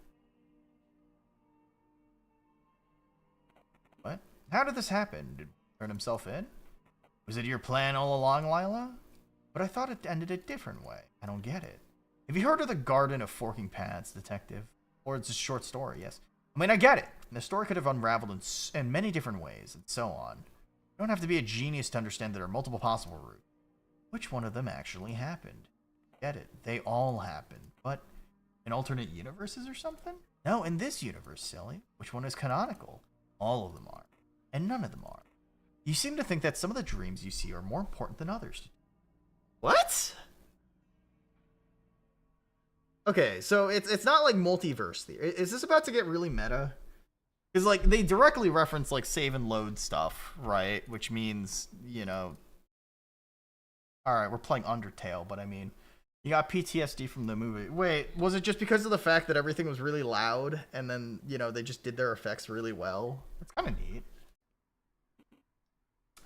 What? How did this happen? Did he turn himself in? Was it your plan all along, Lila? But I thought it ended a different way. I don't get it. Have you heard of the Garden of Forking Paths, Detective? Or it's a short story, yes. I mean, I get it. The story could have unraveled in many different ways, and so on. You don't have to be a genius to understand there are multiple possible routes. Which one of them actually happened? Get it. They all happened. But in alternate universes or something? No, in this universe, silly. Which one is canonical? All of them are. And none of them are. You seem to think that some of the dreams you see are more important than others. What? Okay, so it's not like multiverse theory. Is this about to get really meta? Because, like, they directly reference, like, save and load stuff, right? Which means, you know... Alright, we're playing Undertale, but I mean... You got PTSD from the movie. Wait, was it just because of the fact that everything was really loud, and then, you know, they just did their effects really well? That's kind of neat.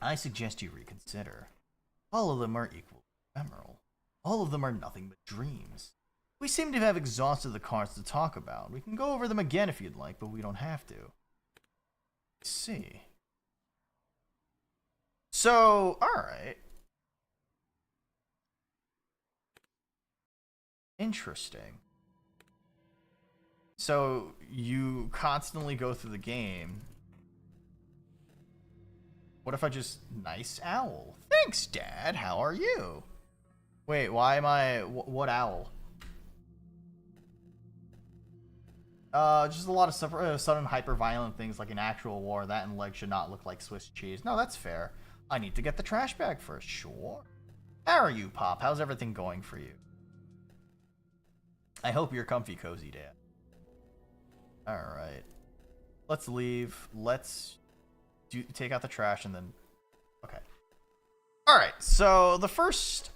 I suggest you reconsider. All of them are equally ephemeral. All of them are nothing but dreams. We seem to have exhausted the cards to talk about. We can go over them again if you'd like, but we don't have to. Let's see. So, alright. Interesting. So, you constantly go through the game. What if I just... Nice owl. Thanks, Dad. How are you? Wait, why am I... What owl? Just a lot of sudden hyper-violent things like an actual war. That and legs should not look like Swiss cheese. No, that's fair. I need to get the trash bag first. Sure. How are you, Pop? How's everything going for you? I hope you're comfy, cozy, Dad. Alright. Let's leave. Let's take out the trash and then... Okay. Alright, so the first...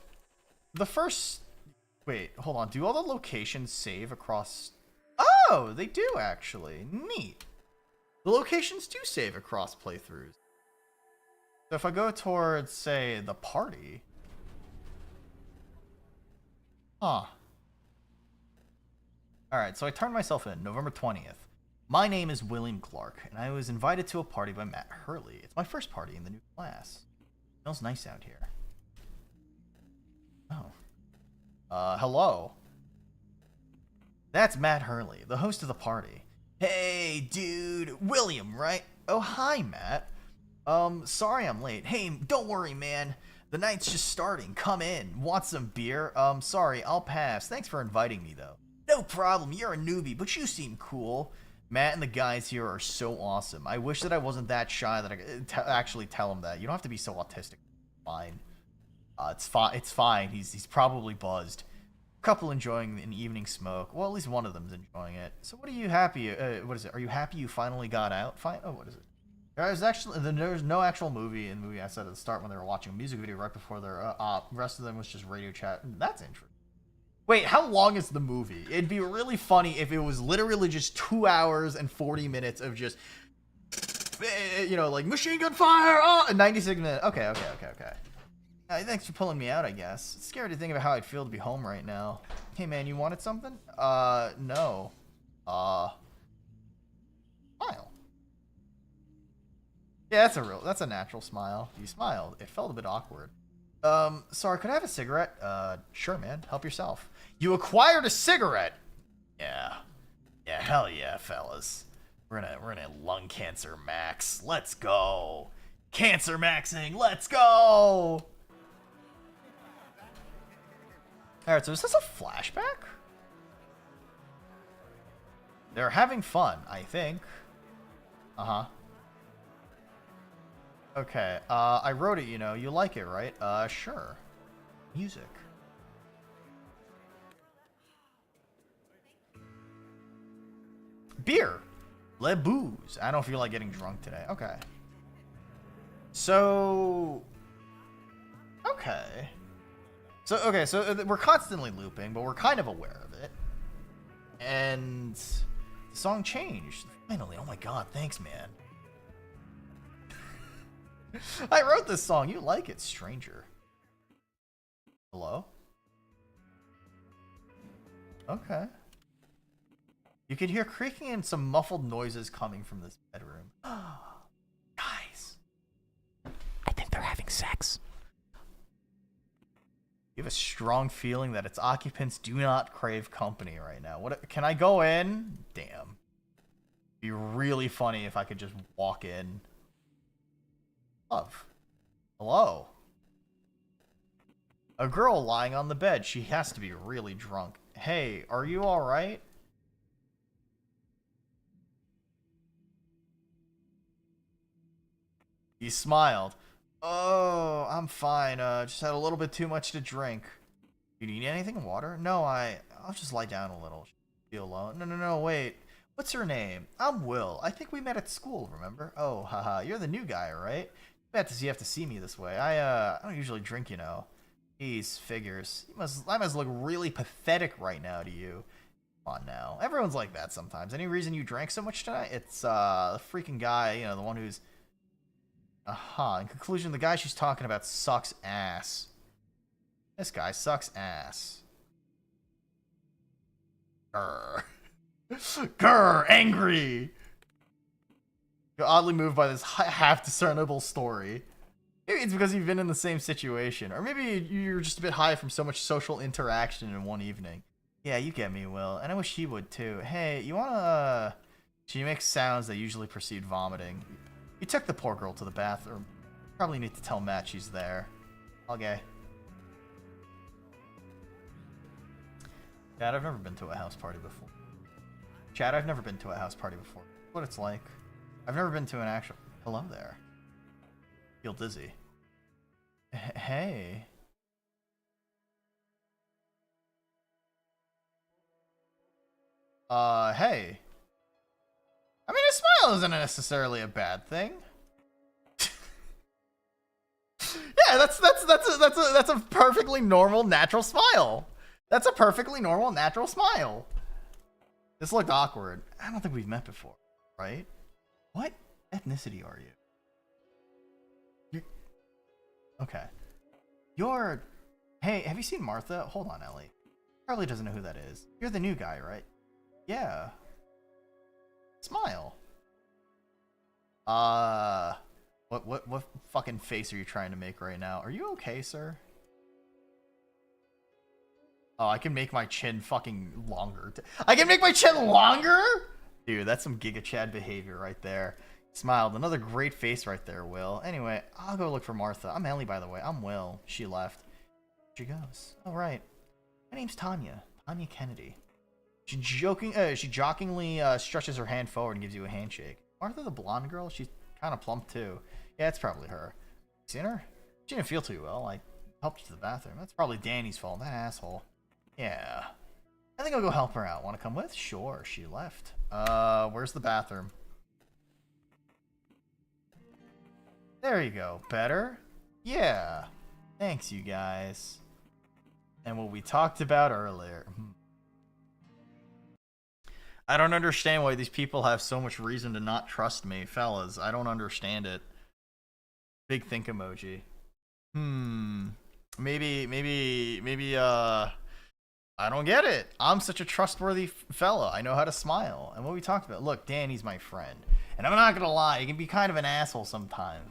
Wait, hold on. Do all the locations save across... Oh, they do, actually. Neat. The locations do save across playthroughs. So if I go towards, say, the party... Huh. Alright, so I turned myself in, November 20th. My name is William Clark, and I was invited to a party by Matt Hurley. It's my first party in the new class. It smells nice out here. Oh. Hello. That's Matt Hurley, the host of the party. Hey, dude. William, right? Oh, hi, Matt. Sorry I'm late. Hey, don't worry, man. The night's just starting. Come in. Want some beer? Sorry, I'll pass. Thanks for inviting me, though. No problem. You're a newbie, but you seem cool. Matt and the guys here are so awesome. I wish that I wasn't that shy that I could actually tell him that. You don't have to be so autistic. Fine. It's fine. He's probably buzzed. Couple enjoying an evening smoke. Well, at least one of them's enjoying it. So what are you happy? What is it? Are you happy you finally got out? Oh, what is it? There's no actual movie in the movie I said at the start when they were watching a music video right before their rest of them was just radio chat. That's interesting. Wait, how long is the movie? It'd be really funny if it was literally just 2 hours and 40 minutes of just, you know, like machine gun fire. Oh, 96 minutes. Okay. Thanks for pulling me out, I guess. It's scary to think about how I'd feel to be home right now. Hey, man, you wanted something? No. Smile. Yeah, that's a natural smile. You smiled. It felt a bit awkward. Sorry, could I have a cigarette? Sure, man. Help yourself. You acquired a cigarette! Yeah. Yeah, hell yeah, fellas. We're gonna lung cancer max. Let's go. Cancer maxing, let's go! Alright, so is this a flashback? They're having fun, I think. Uh-huh. Okay, I wrote it, you know. You like it, right? Sure. Music. Beer. Le booze. I don't feel like getting drunk today. Okay. So... Okay. So we're constantly looping, but we're kind of aware of it. And the song changed. Finally. Oh my god, thanks, man. I wrote this song. You like it, stranger. Hello? Okay. You can hear creaking and some muffled noises coming from this bedroom. Guys. I think they're having sex. You have a strong feeling that its occupants do not crave company right now. What? Can I go in? Damn. It'd be really funny if I could just walk in. Love. Hello. A girl lying on the bed. She has to be really drunk. Hey, are you alright? He smiled. Oh, I'm fine. Just had a little bit too much to drink. You need anything? Water? No, I'll just lie down a little. Feel alone. No, wait. What's her name? I'm Will. I think we met at school, remember? Oh, haha. You're the new guy, right? Bad to see you have to see me this way. I don't usually drink, you know. Geez, figures. I must look really pathetic right now to you. Come on now. Everyone's like that sometimes. Any reason you drank so much tonight? It's, the freaking guy, you know, the one who's... In conclusion, the guy she's talking about sucks ass. This guy sucks ass. Grr. Grr, angry. You're oddly moved by this half discernible story. Maybe it's because you've been in the same situation. Or maybe you're just a bit high from so much social interaction in one evening. Yeah, you get me, Will. And I wish he would too. Hey, you wanna... She makes sounds that usually precede vomiting. You took the poor girl to the bathroom. Probably need to tell Matt she's there. Okay. Chad, I've never been to a house party before. Chad, I've never been to a house party before. What it's like. I've never been to an actual... Hello there. Feel dizzy. Hey. Hey. I mean, a smile isn't necessarily a bad thing. Yeah, that's a perfectly normal, natural smile. That's a perfectly normal, natural smile. This looked awkward. I don't think we've met before, right? What ethnicity are you? Okay. You're... Hey, have you seen Martha? Hold on, Ellie. Probably doesn't know who that is. You're the new guy, right? Yeah. Smile. What fucking face are you trying to make right now? Are you okay, sir? Oh, I can make my chin fucking longer. I can make my chin longer? Dude, that's some Giga Chad behavior right there. Smiled. Another great face right there, Will. Anyway, I'll go look for Martha. I'm Ellie, by the way. I'm Will. She left. She goes. All right. My name's Tanya. Tanya Kennedy. She jokingly stretches her hand forward and gives you a handshake. Martha, the blonde girl? She's kind of plump, too. Yeah, it's probably her. Seen her? She didn't feel too well. I helped you to the bathroom. That's probably Danny's fault. That asshole. Yeah. I think I'll go help her out. Want to come with? Sure. She left. Where's the bathroom? There you go. Better? Yeah. Thanks, you guys. And what we talked about earlier. I don't understand why these people have so much reason to not trust me. Fellas, I don't understand it. Big think emoji. Maybe, I don't get it. I'm such a trustworthy fella. I know how to smile. And what we talked about. Look, Danny's my friend. And I'm not gonna lie, he can be kind of an asshole sometimes.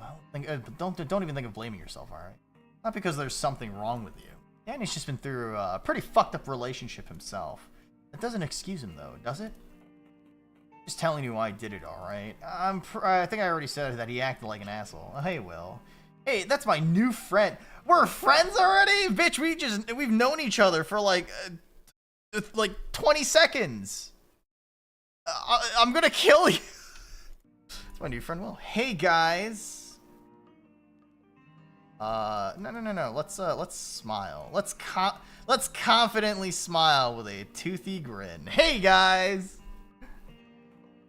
Don't even think of blaming yourself, alright? Not because there's something wrong with you. Danny's just been through a pretty fucked up relationship himself. That doesn't excuse him, though, does it? Just telling you I did it, alright? I think I already said that he acted like an asshole. Oh, hey, Will. Hey, that's my new friend. We're friends already? Bitch, we've known each other for like 20 seconds. I'm gonna kill you. It's my new friend Will. Hey guys. No. Let's smile. Let's confidently smile with a toothy grin. Hey guys.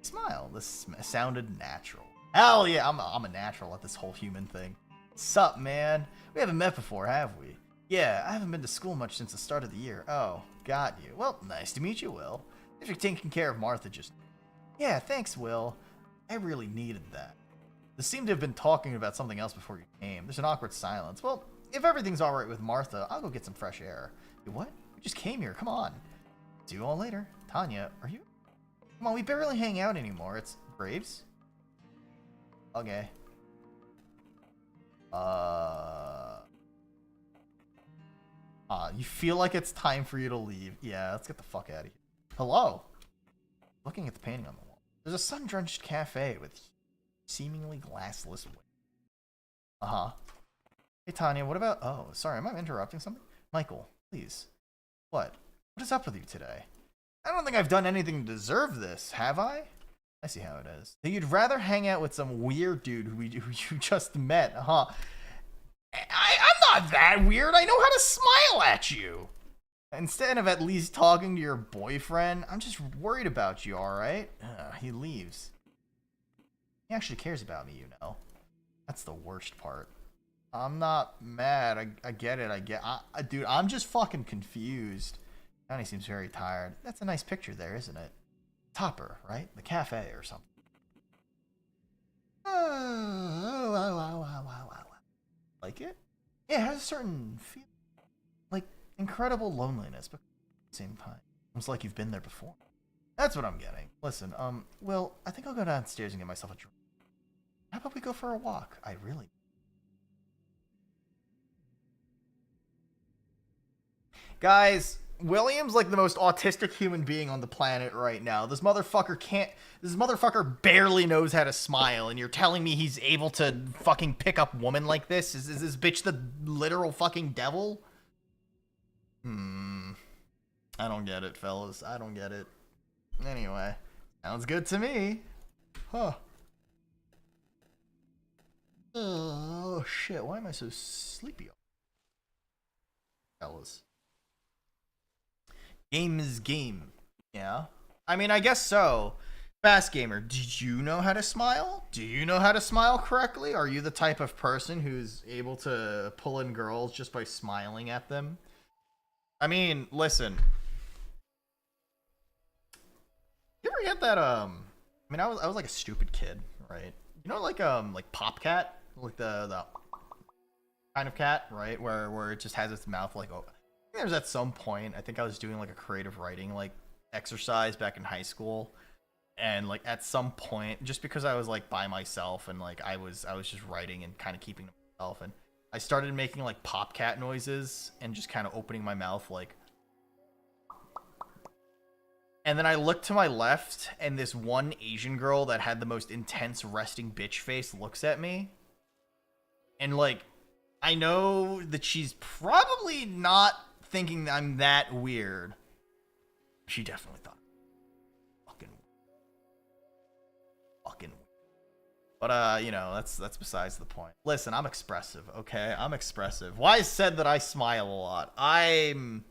Smile. This sounded natural. Hell yeah, I'm a natural at this whole human thing. Sup, man? We haven't met before, have we? Yeah, I haven't been to school much since the start of the year. Oh, got you. Well, nice to meet you, Will. If you're taking care of Martha just... Yeah, thanks, Will. I really needed that. They seem to have been talking about something else before you came. There's an awkward silence. Well, if everything's alright with Martha, I'll go get some fresh air. You what? We just came here. Come on. See you all later. Tanya, are you... Come on, we barely hang out anymore. It's Graves? Okay. You feel like it's time for you to leave. Yeah, let's get the fuck out of here. Hello? Looking at the painting on the wall. There's a sun-drenched cafe with seemingly glassless windows. Uh-huh. Hey, Tanya, what about... Oh, sorry, am I interrupting something? Michael, please. What? What is up with you today? I don't think I've done anything to deserve this, have I? I see how it is. So you'd rather hang out with some weird dude who you just met, huh? I'm not that weird. I know how to smile at you. Instead of at least talking to your boyfriend, I'm just worried about you, alright? He leaves. He actually cares about me, you know. That's the worst part. I'm not mad. I get it. Dude, I'm just fucking confused. Johnny seems very tired. That's a nice picture there, isn't it? Topper, right? The cafe or something. Like it? Yeah, it has a certain feel. Like incredible loneliness, but at the same time. Almost like you've been there before. That's what I'm getting. Listen, Will, I think I'll go downstairs and get myself a drink. How about we go for a walk? I really... Guys, William's like the most autistic human being on the planet right now. This motherfucker barely knows how to smile, and you're telling me he's able to fucking pick up women like this? Is this bitch the literal fucking devil? I don't get it, fellas. I don't get it. Anyway, sounds good to me. Huh. Oh shit, why am I so sleepy? Fellas. Game is game. Yeah. I mean, I guess so. Fast Gamer, did you know how to smile? Do you know how to smile correctly? Are you the type of person who's able to pull in girls just by smiling at them? I mean, listen. You ever get that, I mean, I was like a stupid kid, right? You know, like Pop Cat? Like the kind of cat, right? Where it just has its mouth like, oh. There's at some point, I think I was doing like a creative writing like exercise back in high school, and like at some point, just because I was like by myself and like I was just writing and kind of keeping to myself, and I started making like pop cat noises and just kind of opening my mouth like, and then I looked to my left and this one Asian girl that had the most intense resting bitch face looks at me, and like I know that she's probably not thinking I'm that weird. She definitely thought fucking but you know, that's besides the point. Listen, I'm expressive, okay? I'm expressive. Why said that I smile a lot? I'm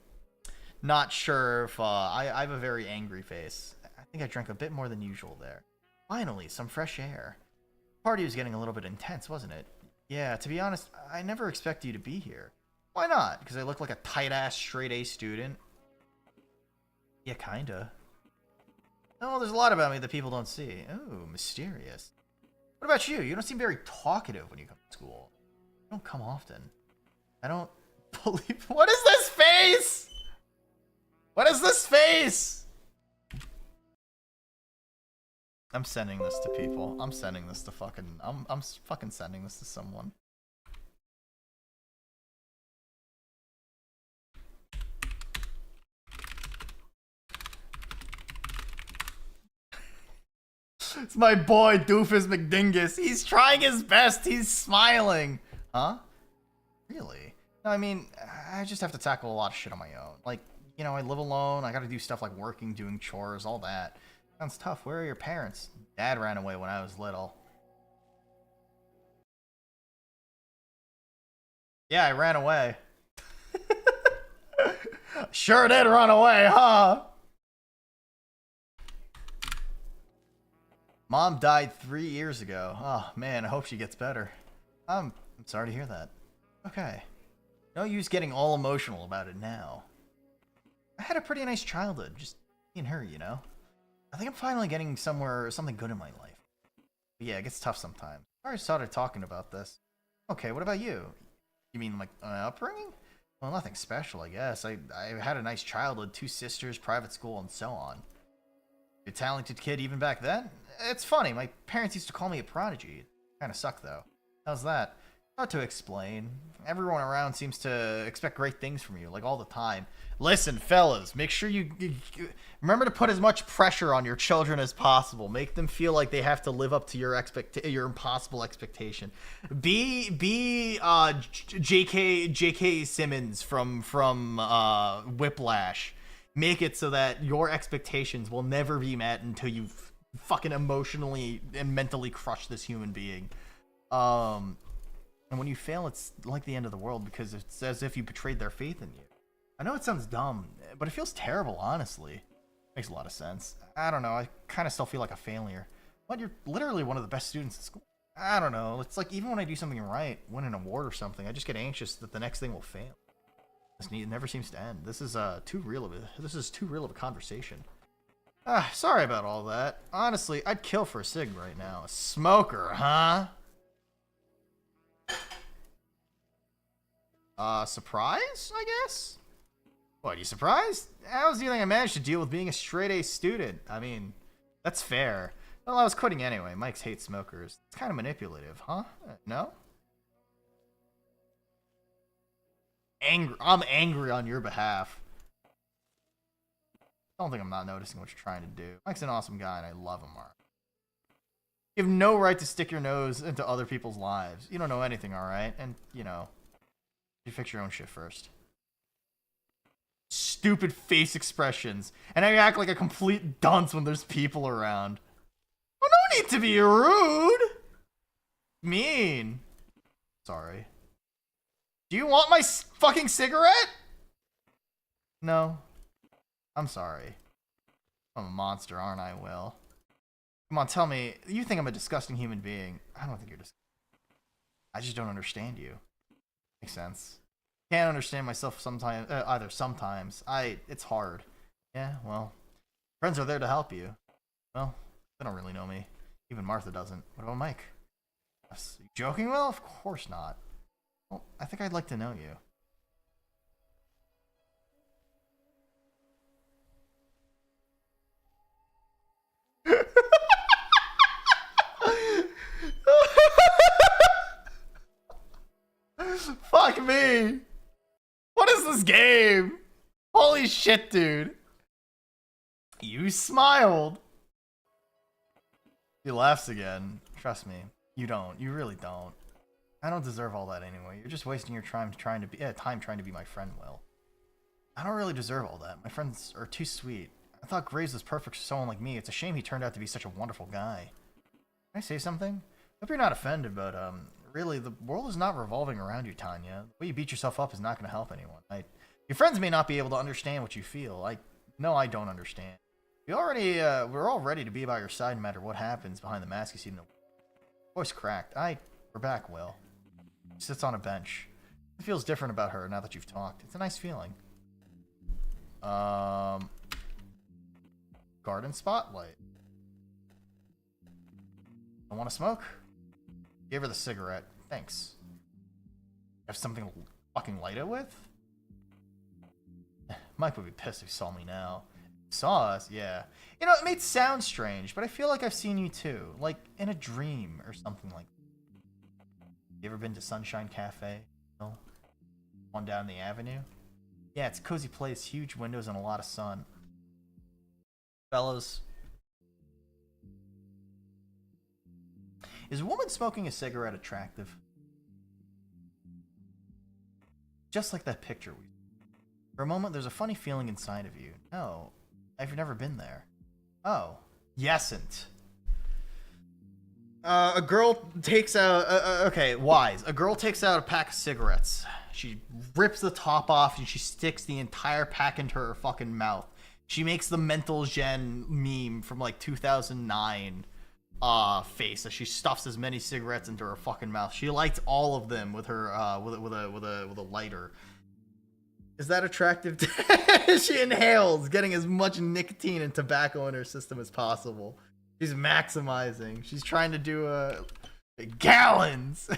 not sure if I have a very angry face. I think I drank a bit more than usual there. Finally, some fresh air. The party was getting a little bit intense, wasn't it? Yeah, to be honest, I never expected you to be here. Why not? Because I look like a tight-ass straight-A student? Yeah, kinda. Oh, there's a lot about me that people don't see. Oh, mysterious. What about you? You don't seem very talkative when you come to school. You don't come often. I don't believe... What is this face? What is this face? I'm sending this to people. I'm sending this to fucking... I'm fucking sending this to someone. It's my boy, Doofus McDingus. He's trying his best. He's smiling. Huh? Really? No, I mean, I just have to tackle a lot of shit on my own. Like, you know, I live alone. I gotta do stuff like working, doing chores, all that. Sounds tough. Where are your parents? Dad ran away when I was little. Yeah, I ran away. Sure did run away, huh? Mom died 3 years ago. Oh, man, I hope she gets better. I'm sorry to hear that. Okay. No use getting all emotional about it now. I had a pretty nice childhood, just me and her, you know? I think I'm finally getting something good in my life. But yeah, it gets tough sometimes. I already started talking about this. Okay, what about you? You mean like my upbringing? Well, nothing special, I guess. I had a nice childhood, 2 sisters, private school, and so on. A talented kid even back then? It's funny, my parents used to call me a prodigy. Kinda sucked though. How's that? Hard to explain. Everyone around seems to expect great things from you, like all the time. Listen, fellas, make sure you remember to put as much pressure on your children as possible. Make them feel like they have to live up to your impossible expectation. Be J.K. Simmons from Whiplash. Make it so that your expectations will never be met until you've fucking emotionally and mentally crushed this human being. And when you fail, it's like the end of the world because it's as if you betrayed their faith in you. I know it sounds dumb, but it feels terrible, honestly. Makes a lot of sense. I don't know, I kind of still feel like a failure. But you're literally one of the best students in school. I don't know, it's like even when I do something right, win an award or something, I just get anxious that the next thing will fail. This never seems to end. This is too real of a conversation. Sorry about all that. Honestly, I'd kill for a cig right now. A smoker, huh? Surprise, I guess? What, you surprised? How do you think I managed to deal with being a straight-A student? I mean, that's fair. Well, I was quitting anyway. Mike's hates smokers. It's kind of manipulative, huh? No? I'm angry on your behalf. I don't think I'm not noticing what you're trying to do. Mike's an awesome guy, and I love him, Mark. You have no right to stick your nose into other people's lives. You don't know anything, alright? And, you know, you fix your own shit first. Stupid face expressions. And I act like a complete dunce when there's people around. Oh, no need to be rude. Mean. Sorry. Do you want my fucking cigarette? No. I'm sorry. I'm a monster, aren't I, Will? Come on, tell me. You think I'm a disgusting human being. I don't think you're disgusting. I just don't understand you. Makes sense. Can't understand myself sometimes. Either sometimes. It's hard. Yeah, well. Friends are there to help you. Well, they don't really know me. Even Martha doesn't. What about Mike? You joking, Will? Of course not. Well, I think I'd like to know you. Fuck me! What is this game? Holy shit, dude. You smiled. He laughs again. Trust me. You don't. You really don't. I don't deserve all that anyway. You're just wasting your time trying to be my friend, Will. I don't really deserve all that. My friends are too sweet. I thought Graves was perfect for someone like me. It's a shame he turned out to be such a wonderful guy. Can I say something? Hope you're not offended, but really, the world is not revolving around you, Tanya. The way you beat yourself up is not going to help anyone. Your friends may not be able to understand what you feel. I don't understand. We're all ready to be by your side no matter what happens behind the mask you see in the voice cracked. We're back, Will. She sits on a bench. It feels different about her now that you've talked. It's a nice feeling. Garden spotlight. I want to smoke? Gave her the cigarette. Thanks. Have something to fucking light it with? Mike would be pissed if he saw me now. Saw us? Yeah. You know, it may sound strange, but I feel like I've seen you too. Like, in a dream or something like that. You ever been to Sunshine Cafe? No? One down the avenue? Yeah, it's a cozy place, huge windows and a lot of sun. Fellas. Is a woman smoking a cigarette attractive? Just like that picture we... For a moment, there's a funny feeling inside of you. No, I've never been there. Oh, Yesn't. A girl takes out. Okay, wise. A girl takes out a pack of cigarettes. She rips the top off and she sticks the entire pack into her fucking mouth. She makes the mental gen meme from like 2009 face as she stuffs as many cigarettes into her fucking mouth. She lights all of them with her with a lighter. Is that attractive? She inhales, getting as much nicotine and tobacco in her system as possible. She's maximizing. She's trying to do gallons.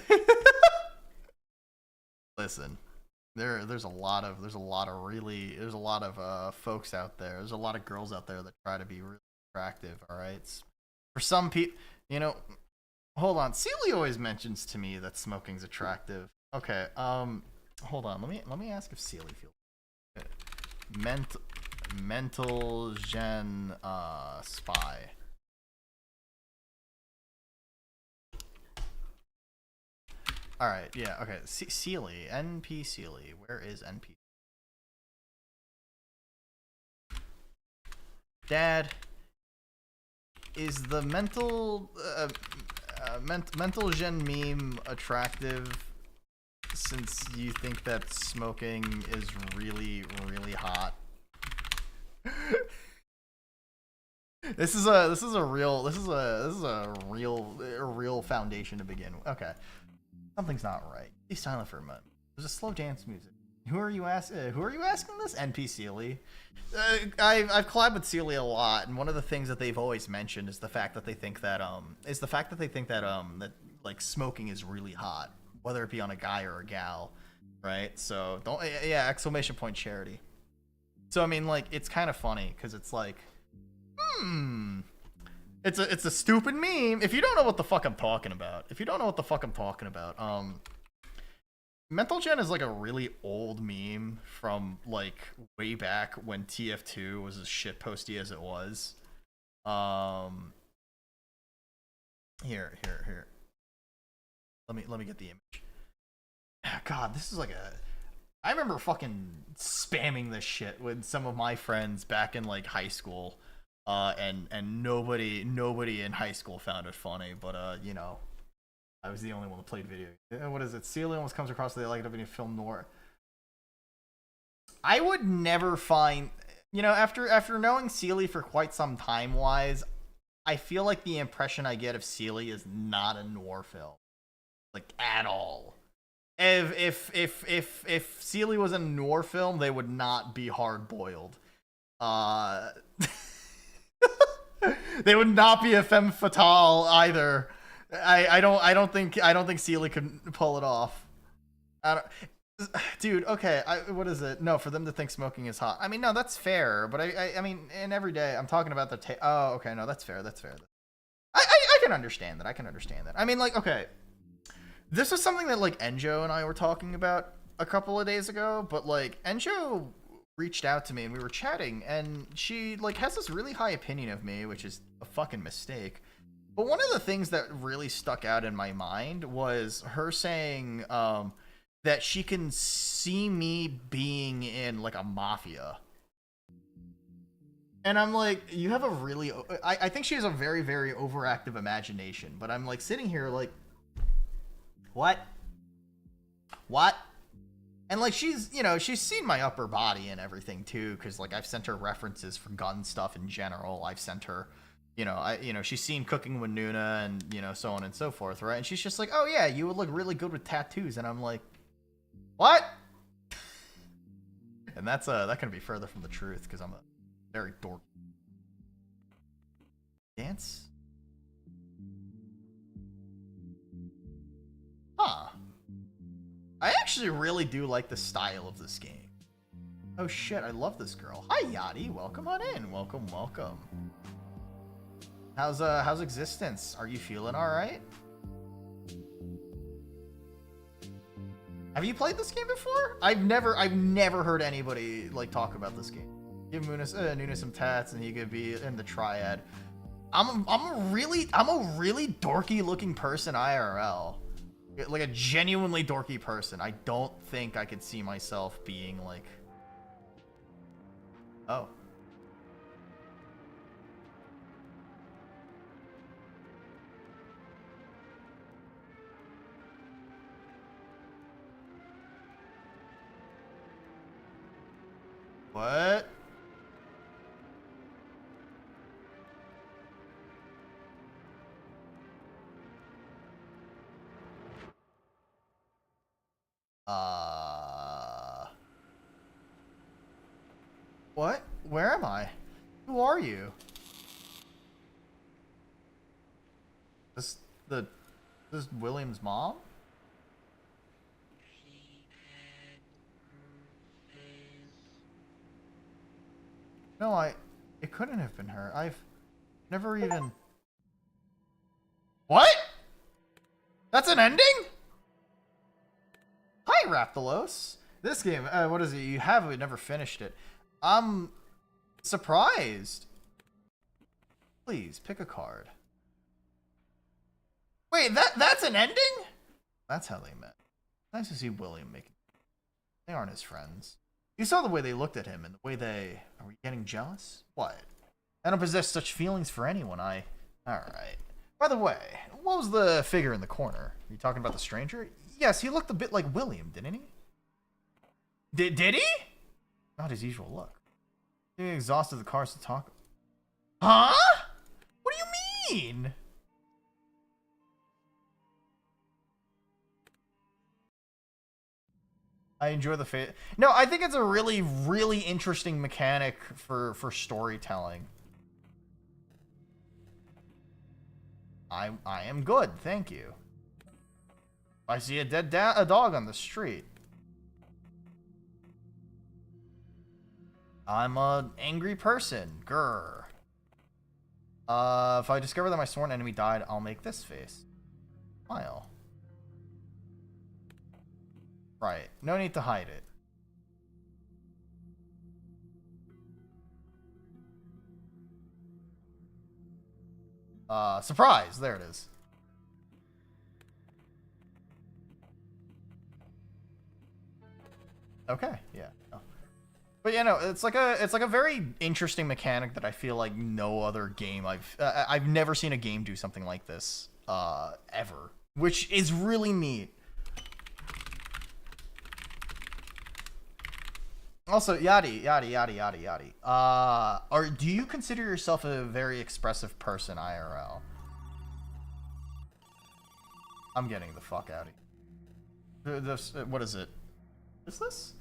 Listen, there's a lot of folks out there. There's a lot of girls out there that try to be really attractive. All right, for some people, you know. Hold on, Celia always mentions to me that smoking's attractive. Okay, hold on. Let me ask if Celia feels good. Mental gen spy. All right, yeah, okay. Sealy, NP Sealy. Where is NP? Dad, is the mental gen meme attractive since you think that smoking is really, really hot? This is a real foundation to begin with. Okay. Something's not right. Be silent for a moment. There's a slow dance music. Who are you asking this? NP Sealy. I've collabed with Sealy a lot, and one of the things that they've always mentioned is the fact that they think that that like smoking is really hot, whether it be on a guy or a gal, right? So don't exclamation point charity. So I mean, like, it's kind of funny because it's like, it's a stupid meme. If you don't know what the fuck I'm talking about, Mental Gen is like a really old meme from like way back when TF2 was as shitposty as it was. Here. Let me get the image. God, this is like I remember fucking spamming this shit with some of my friends back in like high school. And nobody in high school found it funny, but you know, I was the only one that played video. What is it? Celia almost comes across the like a film noir. I would never find, you know, after knowing Celia for quite some time wise, I feel like the impression I get of Celia is not a noir film, like at all. If Celia was a noir film, they would not be hard boiled. They would not be a femme fatale either. I don't think Celia could pull it off. Dude, okay, what is it? No, for them to think smoking is hot. I mean, no, that's fair, but I mean, in every day, I'm talking about the oh, okay, no, that's fair. I can understand that. I mean, like, okay, this is something that like Enjo and I were talking about a couple of days ago, but like Enjo reached out to me and we were chatting, and she like has this really high opinion of me, which is a fucking mistake. But one of the things that really stuck out in my mind was her saying that she can see me being in like a mafia. And I'm like, you have a really I think she has a very, very overactive imagination, but I'm like sitting here like, what? And like, she's, you know, she's seen my upper body and everything too, because like I've sent her references for gun stuff in general. I've sent her, you know, she's seen Cooking with Nuna and, you know, so on and so forth, right? And she's just like, oh yeah, you would look really good with tattoos. And I'm like, what? And that's that can be further from the truth, because I'm a very dork. Dance? Huh. I actually really do like the style of this game. Oh shit, I love this girl. Hi Yachty, welcome on in. Welcome. How's existence? Are you feeling alright? Have you played this game before? I've never heard anybody like talk about this game. Give Nuna some tats and he could be in the triad. I'm a really dorky looking person IRL. Like a genuinely dorky person. I don't think I could see myself being like, oh. What? What? Where am I? Who are you? This William's mom? No, it couldn't have been her. I've never even... What? That's an ending? Hi, Raptalos. This game, what is it? You have never finished it. I'm surprised. Please, pick a card. Wait, that's an ending? That's how they met. Nice to see William making... They aren't his friends. You saw the way they looked at him and the way they... Are we getting jealous? What? I don't possess such feelings for anyone. Alright. By the way, what was the figure in the corner? Are you talking about the stranger? Yes, he looked a bit like William, didn't he? Did he? Not his usual look. He exhausted the cars to talk. Huh? What do you mean? I enjoy the face. No, I think it's a really, really interesting mechanic for storytelling. I am good, thank you. I see a dead dog on the street. I'm an angry person. Grr. If I discover that my sworn enemy died, I'll make this face. Smile. Right. No need to hide it. Surprise! There it is. Okay, yeah. Oh. But yeah, no, it's like a very interesting mechanic that I feel like no other game I've never seen a game do something like this ever, which is really neat. Also, yada yada yada yada yada. Do you consider yourself a very expressive person, IRL? I'm getting the fuck out of here. What is it? Is this?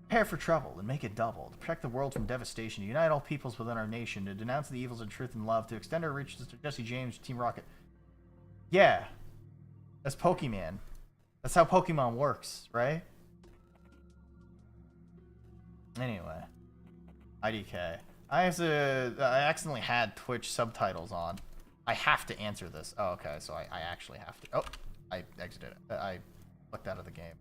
Prepare for trouble and make it double. To protect the world from devastation, to unite all peoples within our nation, to denounce the evils of truth and love, to extend our reach to Jesse James, Team Rocket. Yeah. That's Pokemon. That's how Pokemon works, right? Anyway. IDK. I accidentally had Twitch subtitles on. I have to answer this. Oh, okay, so I actually have to. Oh, I exited it. I clicked out of the game.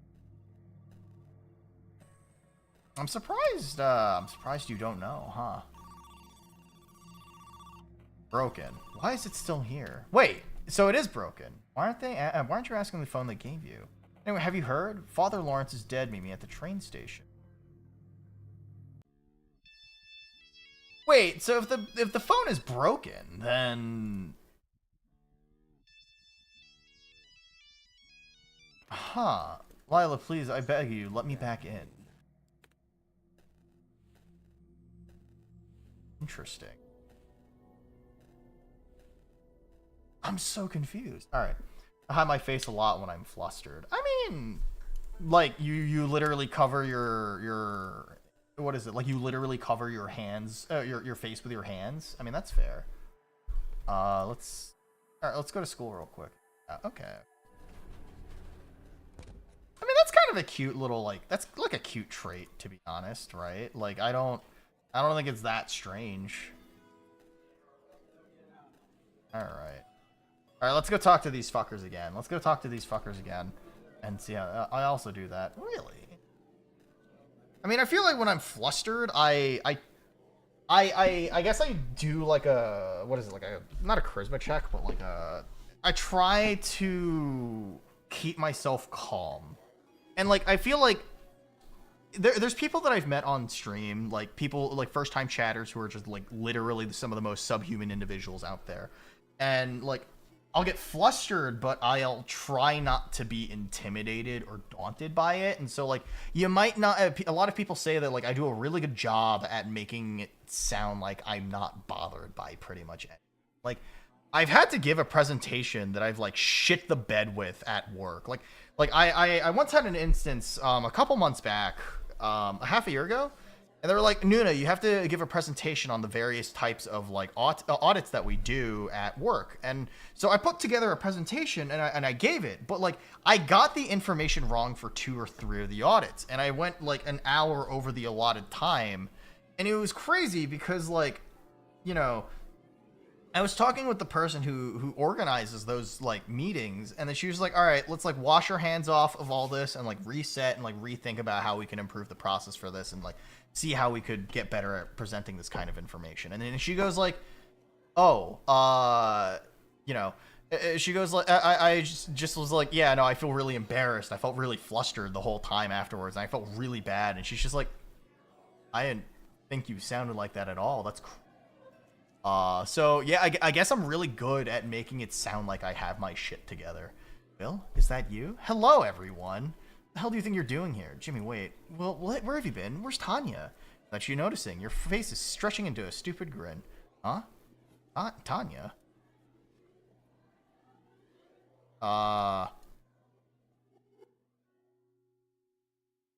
I'm surprised you don't know, huh? Broken. Why is it still here? Wait, so it is broken. Why aren't you asking the phone they gave you? Anyway, have you heard? Father Lawrence is dead. Meet me at the train station. Wait, so if the phone is broken, then... Huh. Lila, please, I beg you, let me back in. Interesting. I'm so confused. Alright. I hide my face a lot when I'm flustered. I mean, like, you literally cover your what is it? Like, you literally cover your hands, your face with your hands? I mean, that's fair. Let's go to school real quick. Okay. I mean, that's kind of a cute little, like, that's like a cute trait, to be honest, right? Like, I don't think it's that strange. Alright. Alright, let's go talk to these fuckers again. Let's go talk to these fuckers again. And see how... I also do that. Really? I mean, I feel like when I'm flustered, I guess I do, like, a... What is it? Like, a... Not a charisma check, but, like, a... I try to keep myself calm. And, like, I feel like... There's people that I've met on stream, like, people, like, first-time chatters who are just, like, literally some of the most subhuman individuals out there. And, like, I'll get flustered, but I'll try not to be intimidated or daunted by it. And so, like, you might not. A lot of people say that, like, I do a really good job at making it sound like I'm not bothered by pretty much anything. Like, I've had to give a presentation that I've, like, shit the bed with at work. Like I once had an instance a couple months back, a half a year ago. And they were like, Nuna, you have to give a presentation on the various types of like audits that we do at work. And so I put together a presentation and I gave it, but like I got the information wrong for 2 or 3 of the audits. And I went like an hour over the allotted time. And it was crazy because like, you know, I was talking with the person who organizes those like meetings, and then she was like, all right, let's like wash our hands off of all this and like reset and like rethink about how we can improve the process for this and like see how we could get better at presenting this kind of information. And then she goes like, oh, you know, she goes like, I just was like, yeah, no, I feel really embarrassed. I felt really flustered the whole time afterwards. And I felt really bad. And she's just like, I didn't think you sounded like that at all. That's so yeah, I guess I'm really good at making it sound like I have my shit together. Bill, is that you? Hello, everyone. The hell do you think you're doing here? Jimmy, wait. Well, where have you been? Where's Tanya? That's you noticing. Your face is stretching into a stupid grin. Huh? Tanya?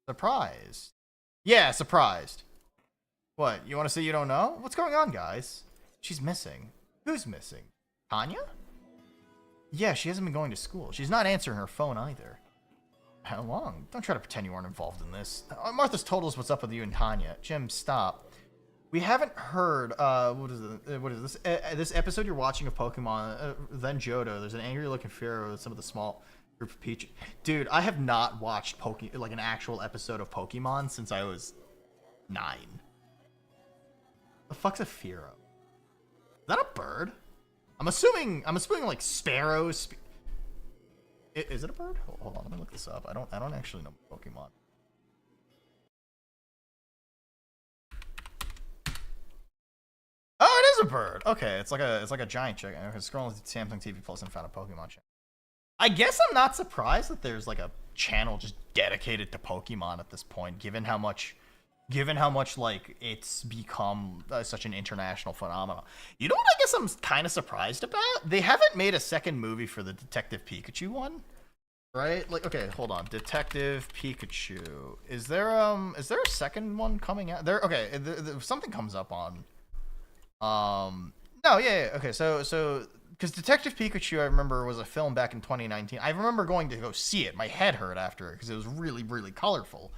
Surprised. Yeah, surprised. What, you want to say you don't know? What's going on, guys? She's missing. Who's missing? Tanya? Yeah, she hasn't been going to school. She's not answering her phone either. How long? Don't try to pretend you aren't involved in this. Martha's told us what's up with you and Tanya. Jim, stop. We haven't heard, what is this? This episode you're watching of Pokemon, then Johto, there's an angry-looking Pharaoh with some of the small group of Peach. Dude, I have not watched like an actual episode of Pokemon since I was 9. The fuck's a Pharaoh? Is that a bird? I'm assuming like sparrows. Is it a bird? Hold on, let me look this up. I don't actually know Pokemon. Oh, it is a bird. Okay, it's like a giant chicken. I was scrolling through Samsung TV Plus and found a Pokemon channel. I guess I'm not surprised that there's like a channel just dedicated to Pokemon at this point, given how much like it's become such an international phenomenon. You know what I guess I'm kind of surprised about? They haven't made a second movie for the Detective Pikachu one, right? Like, okay, hold on. Detective Pikachu. Is there a second one coming out? Okay, something comes up on. No, yeah. Okay, so because Detective Pikachu, I remember, was a film back in 2019. I remember going to go see it. My head hurt after it because it was really, really colorful.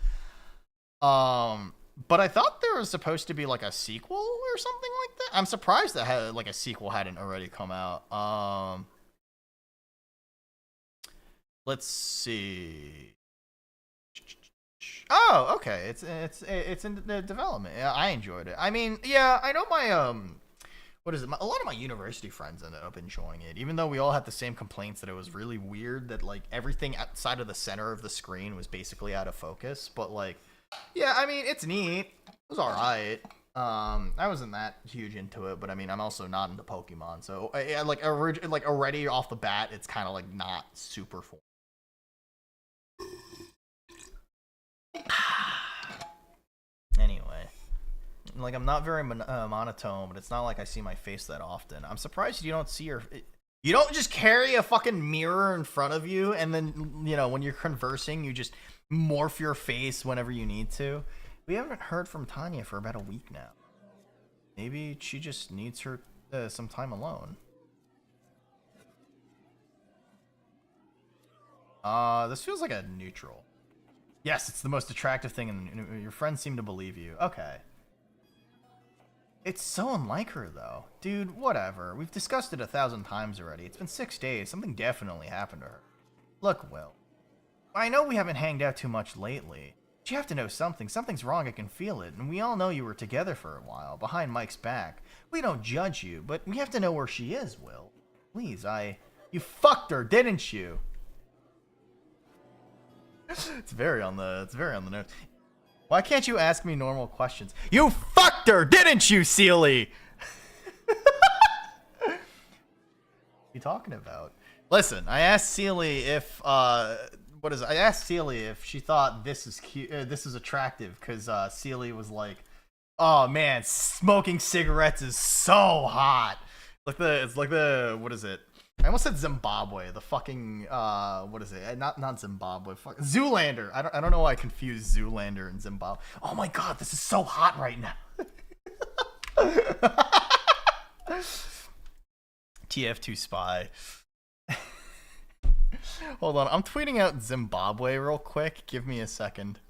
But I thought there was supposed to be like a sequel or something like that. I'm surprised that like a sequel hadn't already come out. Let's see. Oh, okay. It's in development. Yeah, I enjoyed it. I mean, yeah, I know my what is it? A lot of my university friends ended up enjoying it, even though we all had the same complaints that it was really weird that like everything outside of the center of the screen was basically out of focus. But like, yeah, I mean, it's neat. It was all right. I wasn't that huge into it, but I mean, I'm also not into Pokemon, so like already off the bat, it's kind of like not super fun. Anyway, like I'm not very monotone, but it's not like I see my face that often. I'm surprised you don't see you don't just carry a fucking mirror in front of you, and then, you know, when you're conversing, you just morph your face whenever you need to. We haven't heard from Tanya for about a week now. Maybe she just needs her some time alone. This feels like a neutral. Yes, it's the most attractive thing, and your friends seem to believe you. Okay. It's so unlike her, though. Dude, whatever. We've discussed it 1,000 times already. It's been 6 days. Something definitely happened to her. Look, Will. I know we haven't hanged out too much lately. But you have to know something. Something's wrong. I can feel it. And we all know you were together for a while, behind Mike's back. We don't judge you, but we have to know where she is, Will. Please, You fucked her, didn't you? It's very on the nose. Why can't you ask me normal questions? You fucked her, didn't you, Sealy? you talking about? Listen, I asked Celie if I asked Celie if she thought this is cute, this is attractive, because Celie was like, "Oh man, smoking cigarettes is so hot." It's like the what is it? I almost said Zimbabwe. The fucking what is it? Not Zimbabwe. Fuck Zoolander. I don't know why I confused Zoolander and Zimbabwe. Oh my god, this is so hot right now. TF2 spy. Hold on, I'm tweeting out Zimbabwe real quick. Give me a second.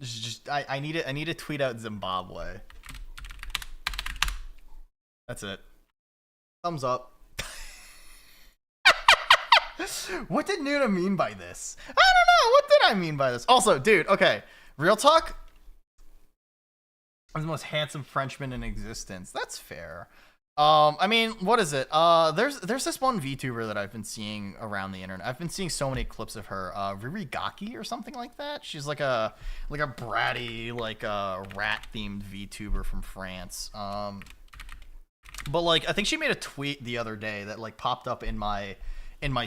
Just I need to tweet out Zimbabwe. That's it. Thumbs up. What did Nuna mean by this? I don't know. What did I mean by this? Also, dude, okay. Real talk. I'm the most handsome Frenchman in existence. That's fair. I mean, what is it? There's this one VTuber that I've been seeing around the internet. I've been seeing so many clips of her. Ririgaki or something like that. She's like a bratty, like a rat themed VTuber from France. But like I think she made a tweet the other day that like popped up in my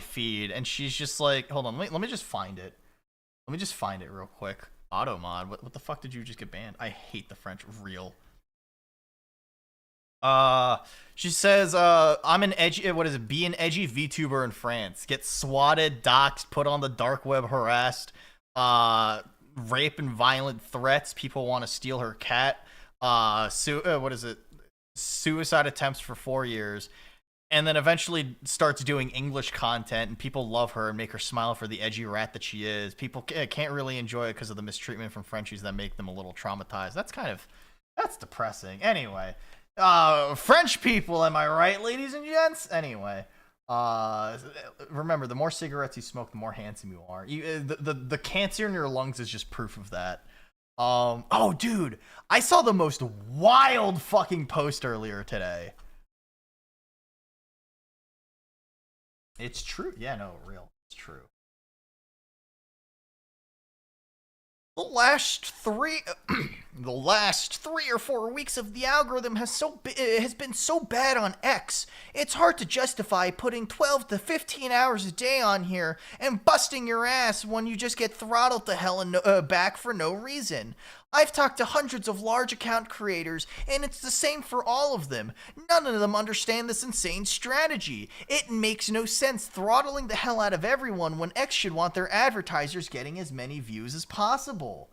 feed, and she's just like, hold on, let me just find it. Let me just find it real quick. Automod, what the fuck did you just get banned? I hate the French real. She says, I'm an edgy, what is it? Be an edgy VTuber in France. Get swatted, doxxed, put on the dark web, harassed, rape and violent threats. People want to steal her cat. What is it? Suicide attempts for 4 years. And then eventually starts doing English content, and people love her and make her smile for the edgy rat that she is. People can't really enjoy it because of the mistreatment from Frenchies that make them a little traumatized. That's depressing. Anyway, French people, am I right, ladies and gents? Anyway, remember, the more cigarettes you smoke, the more handsome you are. The cancer in your lungs is just proof of that. Oh, dude, I saw the most wild fucking post earlier today. It's true. Yeah, no, real. It's true. The last three or 4 weeks of the algorithm has been so bad on X. It's hard to justify putting 12 to 15 hours a day on here and busting your ass when you just get throttled to hell and back for no reason. I've talked to hundreds of large account creators, and it's the same for all of them. None of them understand this insane strategy. It makes no sense throttling the hell out of everyone when X should want their advertisers getting as many views as possible.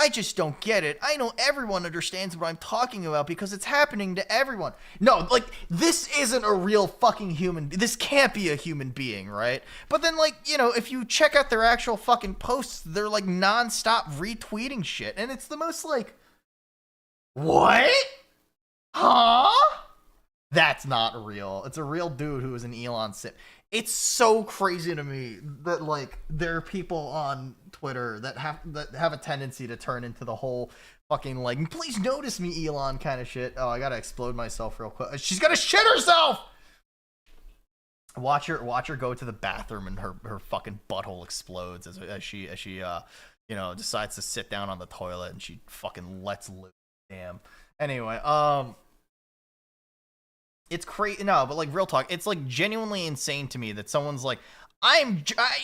I just don't get it. I know everyone understands what I'm talking about because it's happening to everyone. No, like, this isn't a real fucking human. This can't be a human being, right? But then, like, you know, if you check out their actual fucking posts, they're like nonstop retweeting shit. And it's the most like, what? Huh? That's not real. It's a real dude who is an Elon sim. It's so crazy to me that like there are people on Twitter that have a tendency to turn into the whole fucking like, please notice me, Elon kind of shit. Oh, I gotta explode myself real quick. She's gonna shit herself. Watch her go to the bathroom and her fucking butthole explodes as she you know, decides to sit down on the toilet and she fucking lets loose. Damn. Anyway, it's crazy. No, but like real talk, it's like genuinely insane to me that someone's like,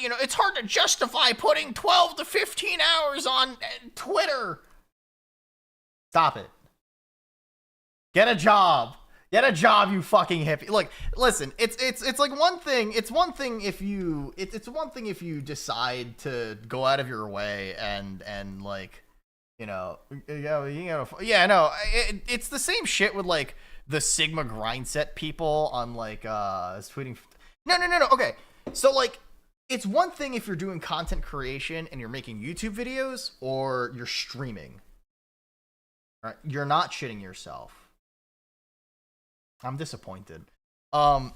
you know, it's hard to justify putting 12 to 15 hours on Twitter. Stop it. Get a job. Get a job, you fucking hippie. Like, listen, it's like one thing. It's one thing if you it's one thing if you decide to go out of your way and like, you know, yeah, no, it's the same shit with like the Sigma grindset people on like tweeting. No. Okay, so like, it's one thing if you're doing content creation and you're making YouTube videos or you're streaming. Right? You're not shitting yourself. I'm disappointed. But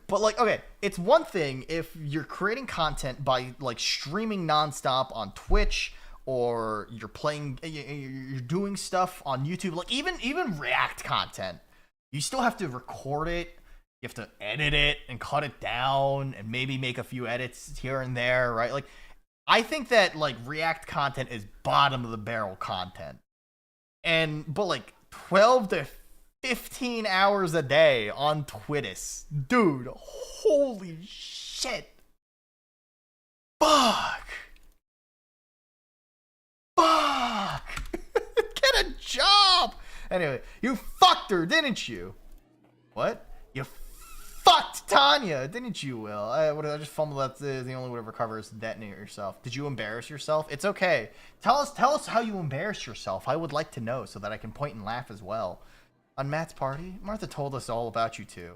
like, okay, it's one thing if you're creating content by like streaming nonstop on Twitch, or you're doing stuff on YouTube, like even React content. You still have to record it, you have to edit it and cut it down and maybe make a few edits here and there, right? Like, I think that like React content is bottom of the barrel content. But like 12 to 15 hours a day on Twittis. Dude, holy shit. Fuck. Fuck. Get a job. Anyway, you fucked her, didn't you? What? You fucked Tanya, didn't you, Will? I just fumbled that the only way to recover is to detonate yourself. Did you embarrass yourself? It's okay. Tell us how you embarrassed yourself. I would like to know so that I can point and laugh as well. On Matt's party, Martha told us all about you two.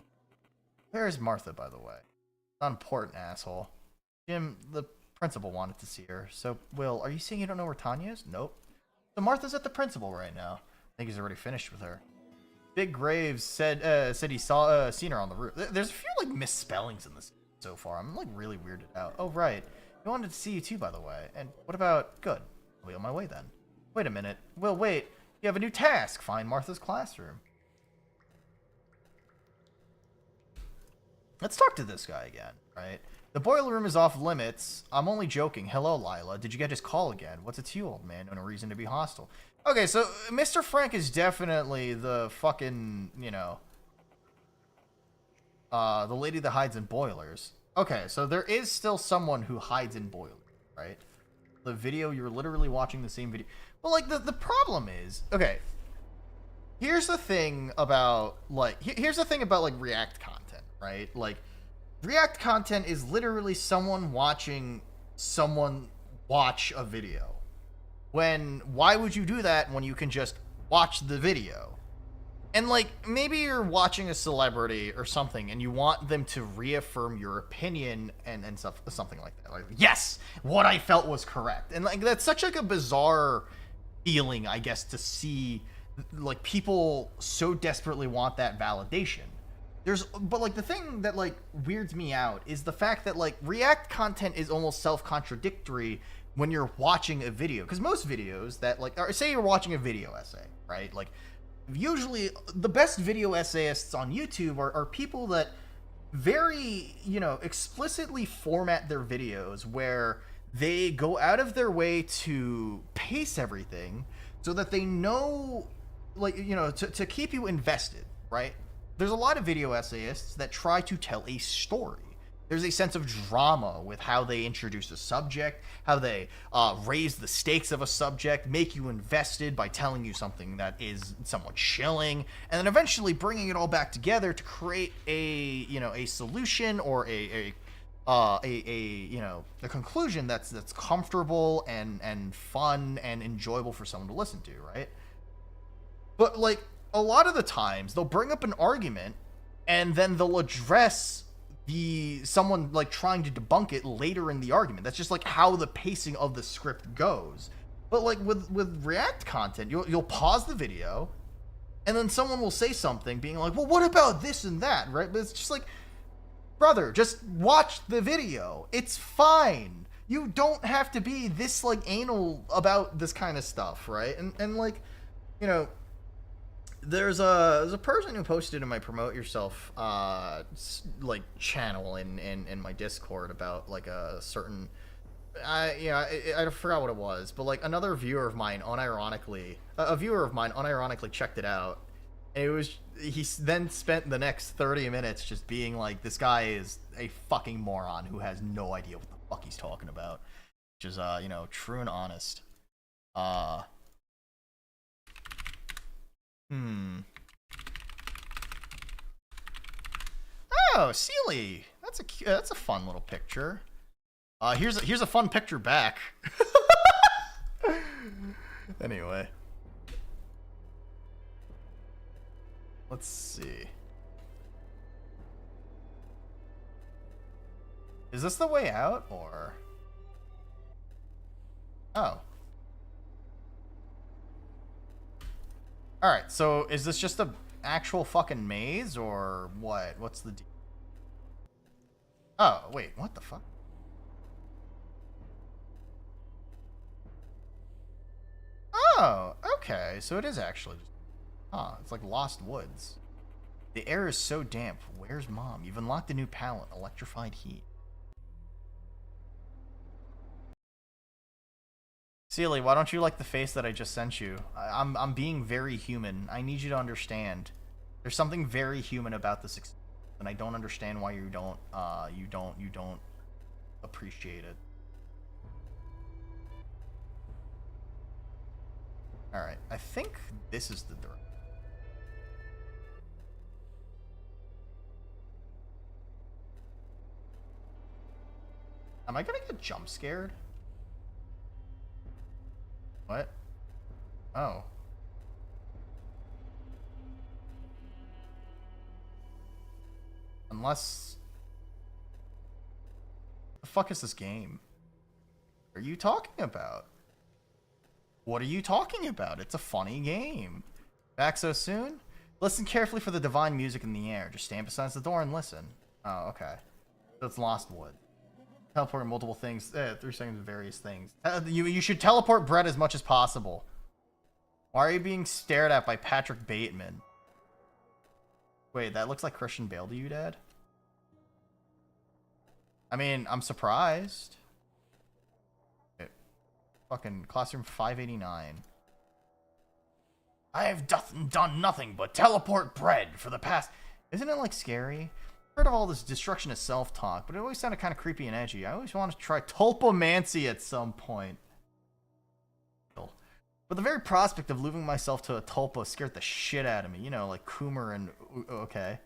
Where is Martha, by the way? Not important, asshole. Jim, the principal wanted to see her. So, Will, are you saying you don't know where Tanya is? Nope. So Martha's at the principal right now. I think he's already finished with her. Big Graves said he saw seen her on the roof. There's a few like misspellings in this so far. I'm like really weirded out. Oh right, he wanted to see you too, by the way. And what about good? I'll be on my way then. Wait a minute. Will, wait. You have a new task. Find Martha's classroom. Let's talk to this guy again, right? The boiler room is off limits. I'm only joking. Hello, Lila. Did you get his call again? What's it to you, old man? No reason to be hostile. Okay, so Mr. Frank is definitely the fucking, you know, the lady that hides in boilers. Okay, so there is still someone who hides in boilers, right? The video, you're literally watching the same video. Well, like, the problem is, okay, here's the thing about, like, React content, right? Like, React content is literally someone watching someone watch a video. Why would you do that when you can just watch the video? And like, maybe you're watching a celebrity or something and you want them to reaffirm your opinion and stuff, something like that. Like, yes, what I felt was correct. And like, that's such like a bizarre feeling, I guess, to see like people so desperately want that validation. But like the thing that like weirds me out is the fact that like React content is almost self-contradictory when you're watching a video. Because most videos that like, or say you're watching a video essay, right? Like usually the best video essayists on YouTube are people that very, you know, explicitly format their videos where they go out of their way to pace everything so that they know, like, you know, to keep you invested, right? There's a lot of video essayists that try to tell a story. There's a sense of drama with how they introduce a subject, how they raise the stakes of a subject, make you invested by telling you something that is somewhat chilling, and then eventually bringing it all back together to create a, you know, a solution or a conclusion that's comfortable and fun and enjoyable for someone to listen to, right? But like, a lot of the times they'll bring up an argument and then they'll address someone like trying to debunk it later in the argument. That's just like how the pacing of the script goes. But like with React content, you'll pause the video and then someone will say something being like, well, what about this and that, right? But it's just like, brother, just watch the video. It's fine. You don't have to be this like anal about this kind of stuff, right? And like, you know, there's a person who posted in my promote yourself like channel in my Discord about like a certain I forgot what it was, but like another viewer of mine unironically checked it out, and he then spent the next 30 minutes just being like, this guy is a fucking moron who has no idea what the fuck he's talking about, which is you know, true and honest. Oh, Sealy. That's a fun little picture. Here's a fun picture back. Anyway. Let's see. Is this the way out or? Oh. Alright, so is this just a actual fucking maze, or what? What's the deal? Oh, wait, what the fuck? Oh, okay, so it is actually just... Huh, it's like Lost Woods. The air is so damp. Where's Mom? You've unlocked a new palette, Electrified Heat. Sealy, why don't you like the face that I just sent you? I'm being very human. I need you to understand. There's something very human about this experience, and I don't understand why you don't appreciate it. All right, I think this is the door. Am I gonna get jump scared? What? Oh. Unless... The fuck is this game? What are you talking about? What are you talking about? It's a funny game. Back so soon? Listen carefully for the divine music in the air. Just stand beside the door and listen. Oh, okay. So it's Lost Wood. Teleporting multiple things. 3 seconds of various things. You should teleport bread as much as possible. Why are you being stared at by Patrick Bateman? Wait, that looks like Christian Bale to you, Dad? I mean, I'm surprised. Okay. Fucking classroom 589. I have done nothing but teleport bread for the past... Isn't it, like, scary? I've heard of all this destruction of self-talk, but it always sounded kind of creepy and edgy. I always wanted to try tulpomancy at some point. But the very prospect of losing myself to a tulpa scared the shit out of me. You know, like Coomer and... Okay.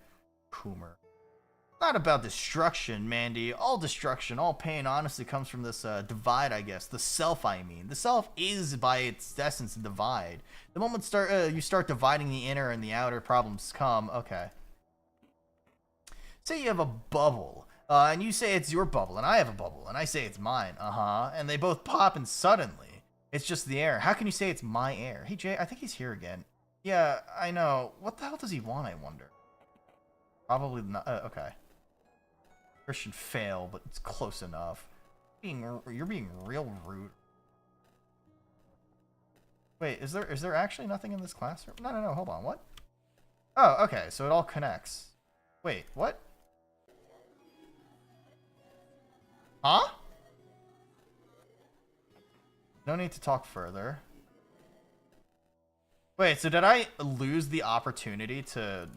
Coomer. Not about destruction, Mandy. All destruction, all pain honestly comes from this divide, I guess. The self, I mean. The self is, by its essence, a divide. The moment you start dividing the inner and the outer, problems come. Okay. Say you have a bubble, and you say it's your bubble, and I have a bubble, and I say it's mine. And they both pop, and suddenly... It's just the air. How can you say it's my air? Hey, Jay, I think he's here again. Yeah, I know. What the hell does he want, I wonder? Probably not. Okay. Christian fail, but it's close enough. You're being real rude. Wait, is there actually nothing in this classroom? No, hold on. What? Oh, okay, so it all connects. Wait, what? Huh? No need to talk further. Wait, so did I lose the opportunity to...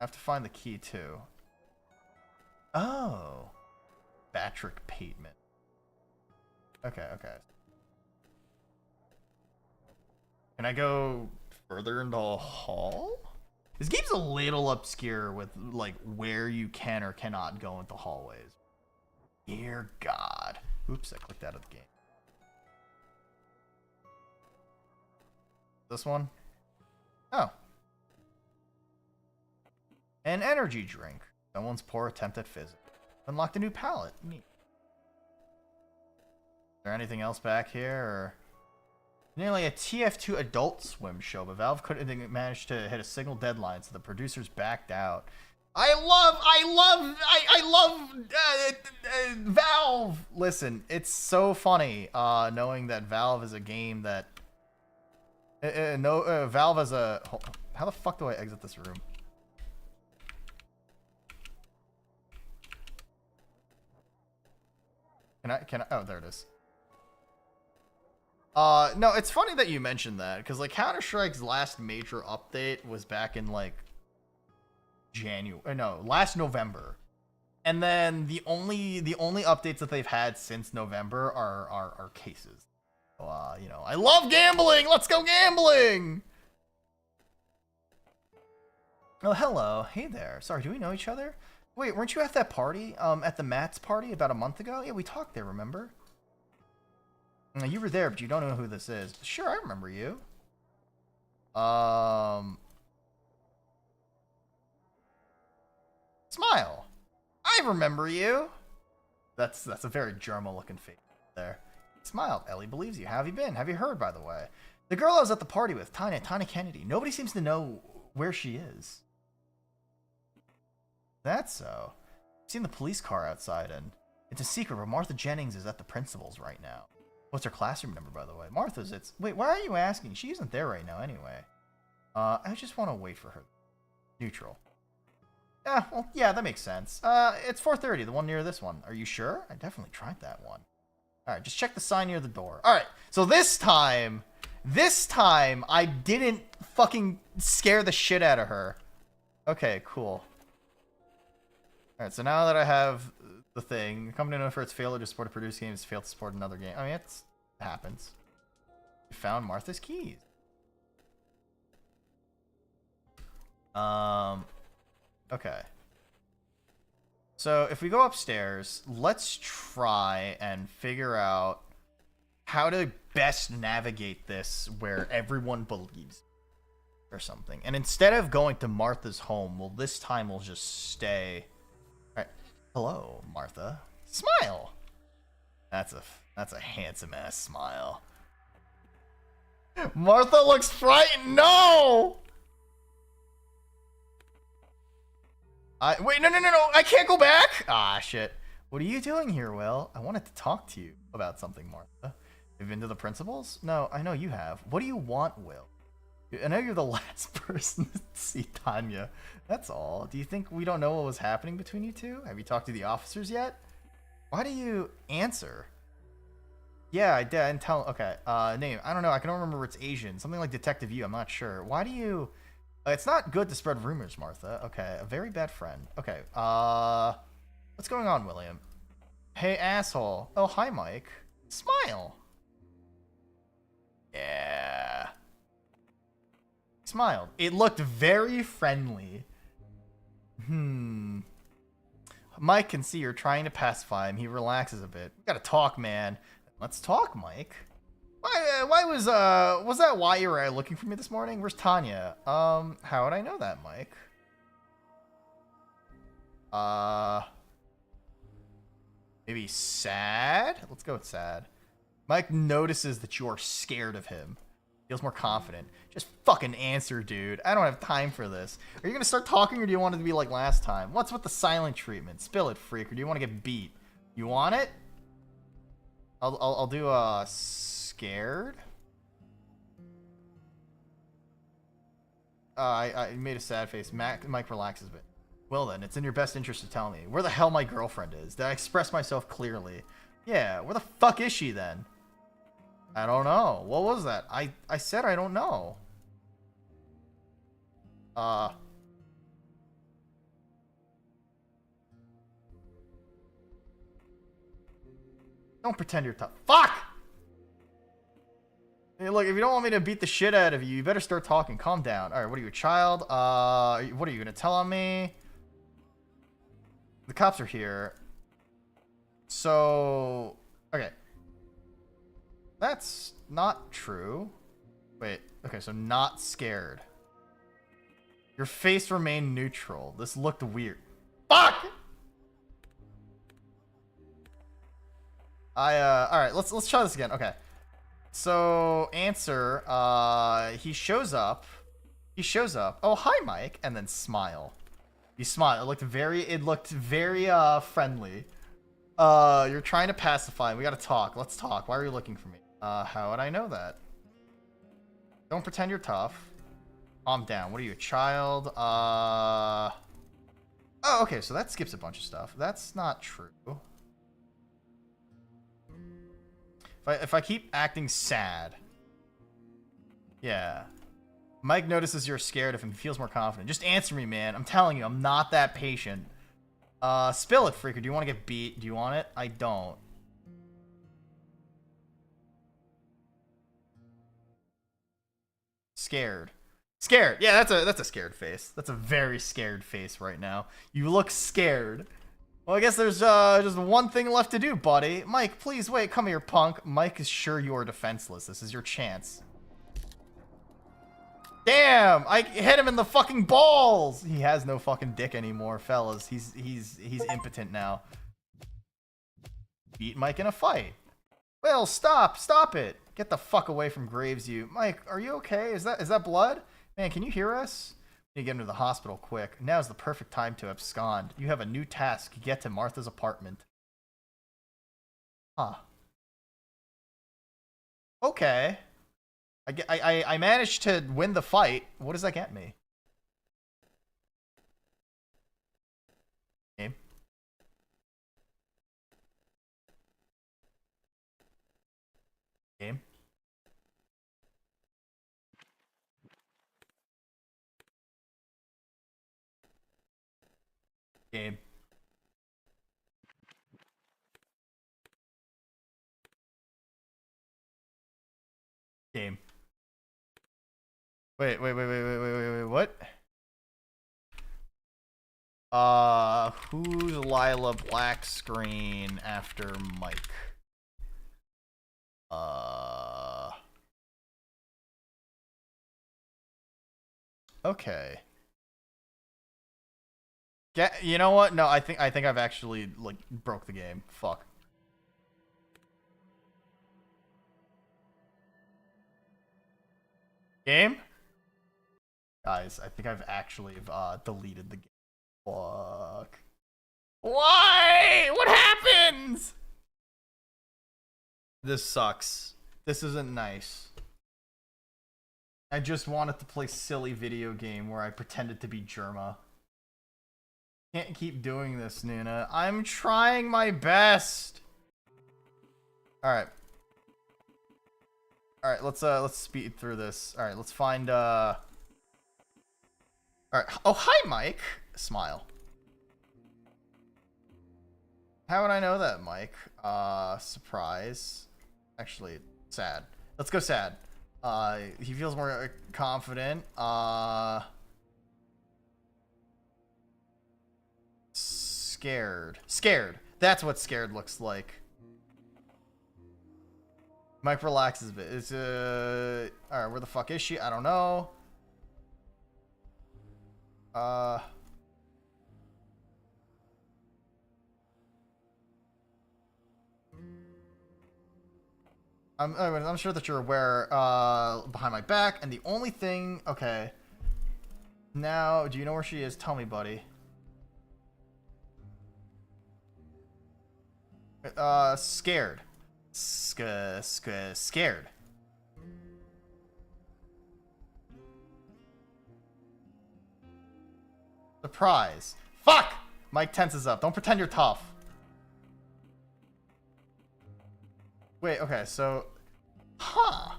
I have to find the key, too. Oh. Patrick Bateman. Okay. Can I go further into the hall? This game's a little obscure with, like, where you can or cannot go into hallways. Dear God. Oops, I clicked out of the game. This one? Oh. An energy drink. Someone's poor attempt at physics. Unlocked a new palette. Neat. Is there anything else back here? Or... Nearly a TF2 Adult Swim show, but Valve couldn't manage to hit a single deadline, so the producers backed out. I love Valve! Listen, it's so funny knowing that Valve is a game that... Valve as a... How the fuck do I exit this room? Can I? Oh, there it is. No, it's funny that you mentioned that, because, like, Counter-Strike's last major update was back in, like, last November. And then the only updates that they've had since November are cases. You know, I love gambling! Let's go gambling! Oh, hello. Hey there. Sorry, do we know each other? Wait, weren't you at that party? At the Matt's party about a month ago? Yeah, we talked there, remember? You were there, but you don't know who this is. Sure, I remember you. Smile. I remember you. That's a very German-looking face there. Smiled. Ellie believes you. How have you been? Have you heard, by the way? The girl I was at the party with, Tanya Kennedy. Nobody seems to know where she is. That's so. I've seen the police car outside, and it's a secret, but Martha Jennings is at the principal's right now. What's her classroom number, by the way? Martha's, Wait, why are you asking? She isn't there right now, anyway. I just want to wait for her. Neutral. Yeah, well, yeah, that makes sense. It's 4:30, the one near this one. Are you sure? I definitely tried that one. Alright, just check the sign near the door. Alright, so this time, I didn't fucking scare the shit out of her. Okay, cool. Alright, so now that I have the thing, the company known for its failure to support a produced game has failed to support another game. I mean, it happens. You found Martha's keys. Okay. So if we go upstairs, let's try and figure out how to best navigate this where everyone believes or something. And instead of going to Martha's home, well, this time we'll just stay. All right. Hello, Martha. Smile. That's a handsome ass smile. Martha looks frightened. No. Wait, no. I can't go back. Ah, shit. What are you doing here, Will? I wanted to talk to you about something, Martha. You've been to the principal's? No, I know you have. What do you want, Will? I know you're the last person to see Tanya. That's all. Do you think we don't know what was happening between you two? Have you talked to the officers yet? Why do you answer? Yeah, I did. I didn't tell. Okay. Name. I don't know. I can remember it's Asian. Something like Detective U. I'm not sure. Why do you... it's not good to spread rumors, Martha. Okay. A very bad friend. Okay. What's going on, William? Hey, asshole. Oh, hi, Mike. Smile. Yeah. Smiled. It looked very friendly. Mike can see you're trying to pacify him. He relaxes a bit. We gotta talk, man. Let's talk, Mike. Why was that why you were looking for me this morning? Where's Tanya? How would I know that, Mike? Maybe sad? Let's go with sad. Mike notices that you're scared of him. Feels more confident. Just fucking answer, dude. I don't have time for this. Are you gonna start talking, or do you want it to be like last time? What's with the silent treatment? Spill it, freak, or do you want to get beat? You want it? I'll do scared. I made a sad face. Mike relaxes a bit. Well then, it's in your best interest to tell me where the hell my girlfriend is. Did I express myself clearly? Yeah. Where the fuck is she then? I don't know. What was that? I said I don't know. Don't pretend you're tough. Fuck! Hey, look, if you don't want me to beat the shit out of you, you better start talking. Calm down. Alright, what are you, a child? What are you gonna tell on me? The cops are here. So... Okay. That's not true. Wait, okay, so not scared. Your face remained neutral. This looked weird. Fuck! Alright, let's try this again. Okay. So, answer, he shows up. Oh, hi, Mike. And then smile. You smile. It looked very friendly. You're trying to pacify. We gotta talk. Let's talk. Why are you looking for me? How would I know that? Don't pretend you're tough. Calm down. What are you, a child? Oh, okay, so that skips a bunch of stuff. That's not true. If I keep acting sad. Yeah. Mike notices you're scared of him. He feels more confident. Just answer me, man. I'm telling you, I'm not that patient. Spill it, freaker. Do you want to get beat? Do you want it? I don't. Scared. Scared. Yeah, that's a scared face. That's a very scared face right now. You look scared. Well, I guess there's just one thing left to do, buddy. Mike, please wait. Come here, punk. Mike is sure you are defenseless. This is your chance. Damn! I hit him in the fucking balls! He has no fucking dick anymore, fellas. He's impotent now. Beat Mike in a fight. Well, stop it. Get the fuck away from Graves, you. Mike, are you okay? Is that blood? Man, can you hear us? We need to get him to the hospital quick. Now's the perfect time to abscond. You have a new task. Get to Martha's apartment. Huh. Okay. I managed to win the fight. What does that get me? Game. Game. Game. Game. Wait, what? Who's LILA black screen after Mike? Okay. You know what? No, I think I've actually like broke the game. Fuck. Game? Guys, I think I've actually deleted the game. Fuck. Why? What happens? This sucks. This isn't nice. I just wanted to play silly video game where I pretended to be Germa. Can't keep doing this, Nuna. I'm trying my best. Alright. Alright, let's speed through this. Alright, let's find Alright. Oh, hi, Mike. Smile. How would I know that, Mike? Surprise. Actually, sad. Let's go sad. He feels more confident. Scared. Scared. That's what scared looks like. Mike relaxes a bit. It's alright, where the fuck is she? I don't know. I'm sure that you're aware, behind my back, and the only thing, okay. Now, do you know where she is? Tell me, buddy. Scared. Scared. Surprise. Fuck! Mike tenses up. Don't pretend you're tough. Wait, okay, so... Huh.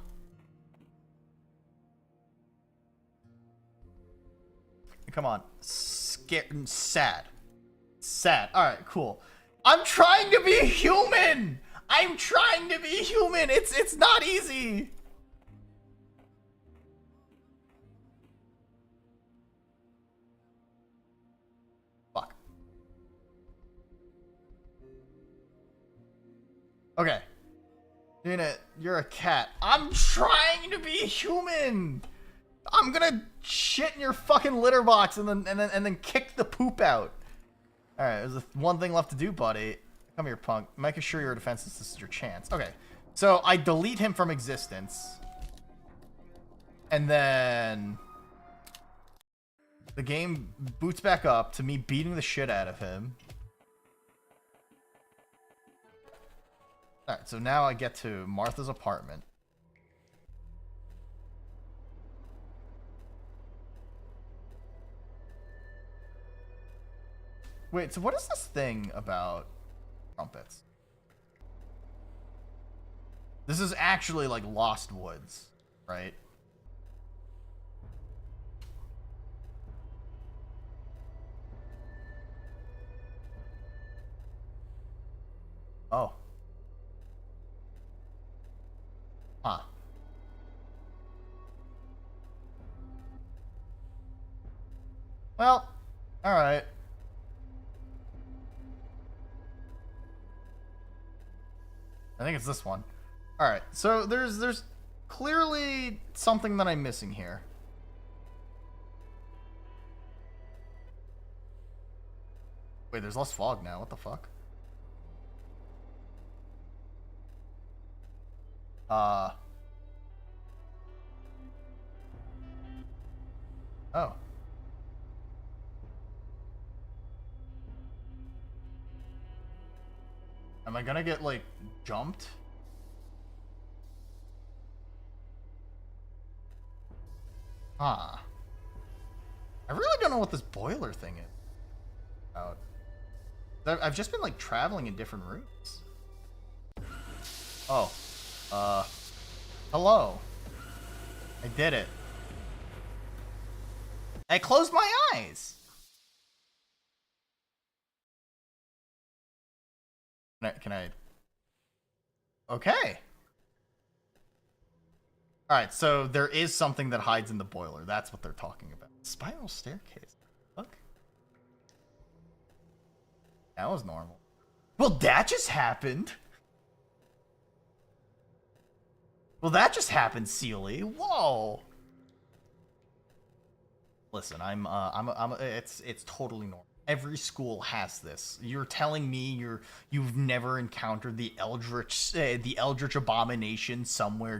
Come on. Scared. Sad. Sad. Alright, cool. I'm trying to be human! I'm trying to be human! It's not easy! Fuck. Okay. Nuna, you're a cat. I'm trying to be human! I'm gonna shit in your fucking litter box and then kick the poop out. Alright, there's one thing left to do, buddy. Come here, punk. Make sure your defenses. This is your chance. Okay. So I delete him from existence. And then the game boots back up to me beating the shit out of him. Alright, so now I get to Martha's apartment. Wait, so what is this thing about trumpets? This is actually like Lost Woods, right? Oh. Huh. Well, alright. I think it's this one. Alright, so there's clearly something that I'm missing here. Wait, there's less fog now. What the fuck? Oh. Am I gonna get, like, jumped? Huh. I really don't know what this boiler thing is about. I've just been, like, traveling in different routes. Oh. Hello. I did it. I closed my eyes. Can I? Okay. Alright, so there is something that hides in the boiler. That's what they're talking about. Spiral staircase. Look. That was normal. Well, that just happened. Well, that just happened, Sealy. Whoa. Listen, it's totally normal. Every school has this. You're telling me you've never encountered the eldritch abomination somewhere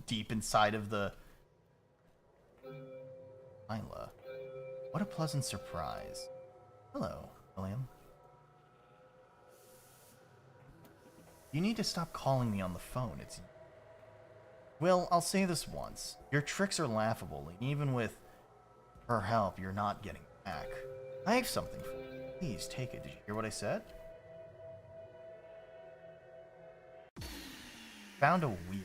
deep inside of the LILA. What a pleasant surprise. Hello, William. You need to stop calling me on the phone. Will, I'll say this once. Your tricks are laughable, and even with her help, you're not getting back. I have something for you. Please take it. Did you hear what I said? Found a wheel.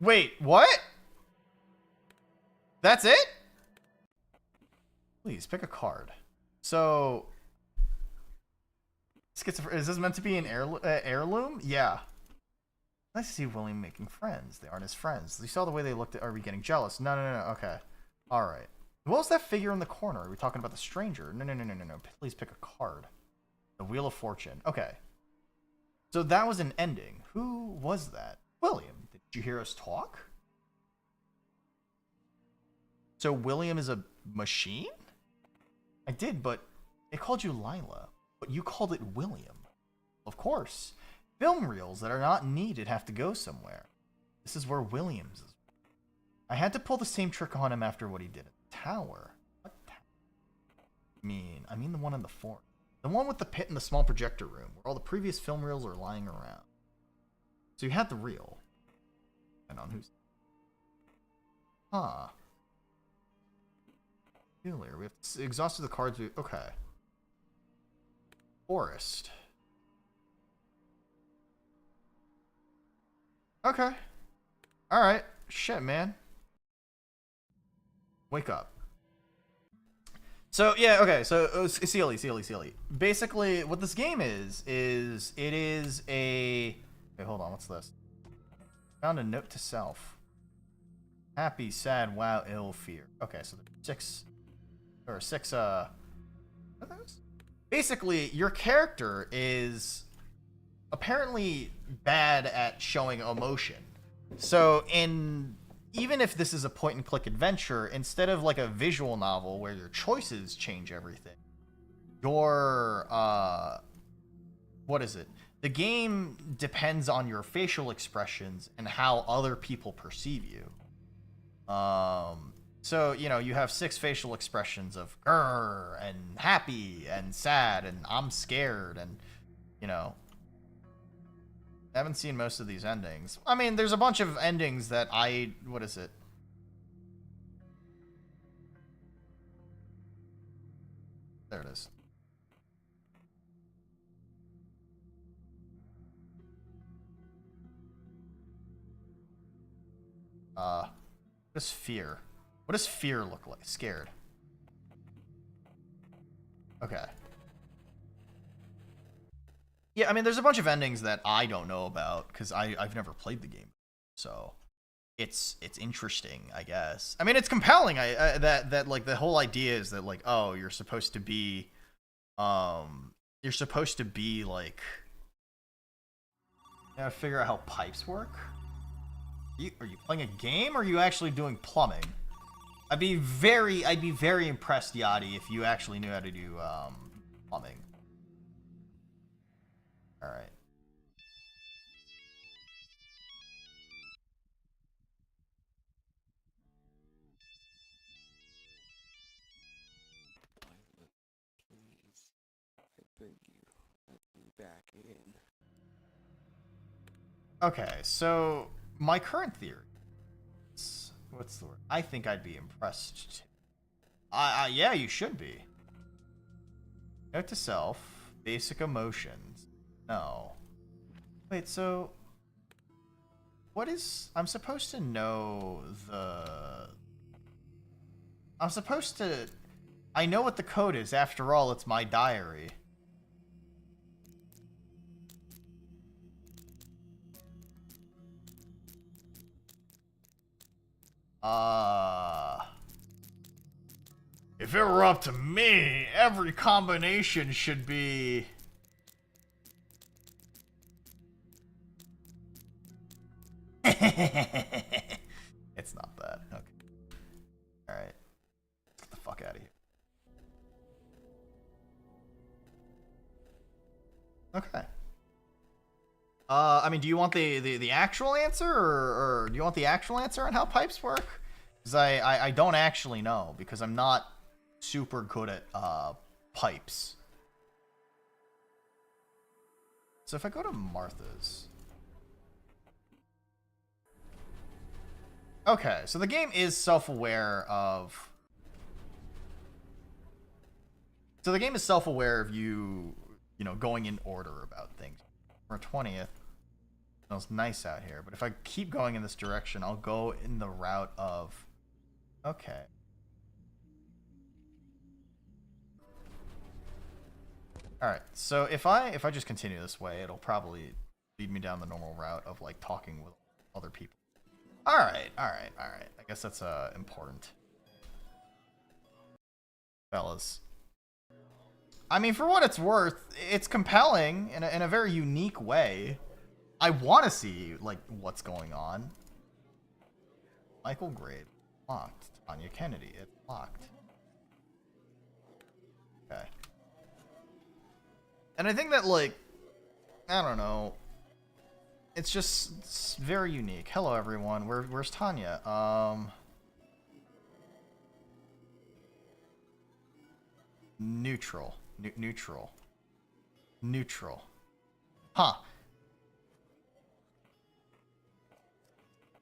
Wait, what? That's it? Please, pick a card. So... is this meant to be an heirloom? Yeah. Nice to see William making friends. They aren't his friends. You saw the way they looked at... Are we getting jealous? No. Okay. Alright. What was that figure in the corner? Are we talking about the stranger? No. Please pick a card. The Wheel of Fortune. Okay. So that was an ending. Who was that? William. Did you hear us talk? So William is a machine? I did, but it called you Lila. But you called it William. Of course. Film reels that are not needed have to go somewhere. This is where Williams is. I had to pull the same trick on him after what he did at the tower. What tower? I mean the one in the fort. The one with the pit and the small projector room, where all the previous film reels are lying around. So you had the reel. And on who's... Huh. Peculiar. We have exhausted the cards. Okay. Forest. Okay. Alright. Shit, man. Wake up. So, yeah, okay. So, Sealy. Basically, what this game is it is a... Wait, hold on. What's this? Found a note to self. Happy, sad, wow, ill, fear. Okay, so there's six, what are those? Basically, your character is apparently bad at showing emotion. So even if this is a point and click adventure, instead of like a visual novel where your choices change everything, your what is it? The game depends on your facial expressions and how other people perceive you. So, you know, you have 6 facial expressions of grrr and happy and sad and I'm scared and, you know, I haven't seen most of these endings. I mean, there's a bunch of endings that what is it? There it is. What is fear? What does fear look like? Scared. Okay. Yeah, I mean, there's a bunch of endings that I don't know about because I've never played the game, so it's interesting, I guess. I mean, it's compelling. That like the whole idea is that like, oh, you're supposed to be like, you gotta figure out how pipes work. Are you playing a game or are you actually doing plumbing? I'd be very impressed, Yachty, if you actually knew how to do plumbing. All right. Please, I beg you, let me back in. Okay, so my current theory. What's the word? I think I'd be impressed. Yeah, you should be. Note to self. Basic emotions. No. Wait, so... What is... I'm supposed to know the... I'm supposed to... I know what the code is. After all, it's my diary. If it were up to me, every combination should be... It's not that. Okay. Alright. Get the fuck out of here. Okay. I mean, do you want the actual answer, or do you want the actual answer on how pipes work? Because I don't actually know, because I'm not super good at pipes. So if I go to Martha's... Okay, so the game is self-aware of... So the game is self-aware of you know, going in order about things. For 20th, it smells nice out here, but if I keep going in this direction, I'll go in the route of... Okay. Alright, so if I just continue this way, it'll probably lead me down the normal route of, like, talking with other people. Alright. I guess that's important. Fellas. I mean, for what it's worth, it's compelling in a very unique way. I want to see, like, what's going on. Michael Grade. Locked. Tanya Kennedy. It's locked. Okay. And I think that, like, I don't know. It's just very unique. Hello, everyone. Where's Tanya? Neutral. Neutral. Huh.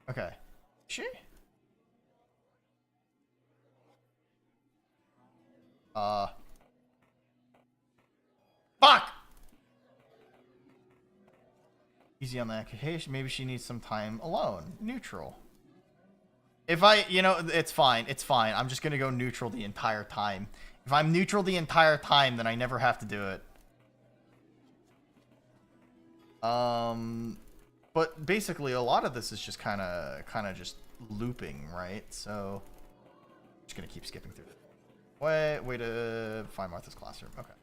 Okay. She? Fuck! Easy on that. Hey, maybe she needs some time alone. Neutral. If I, you know, it's fine. It's fine. I'm just gonna go neutral the entire time. If I'm neutral the entire time, then I never have to do it. But basically, a lot of this is just kind of just looping, right? So, I'm just gonna keep skipping through it. Way to find Martha's classroom. Okay.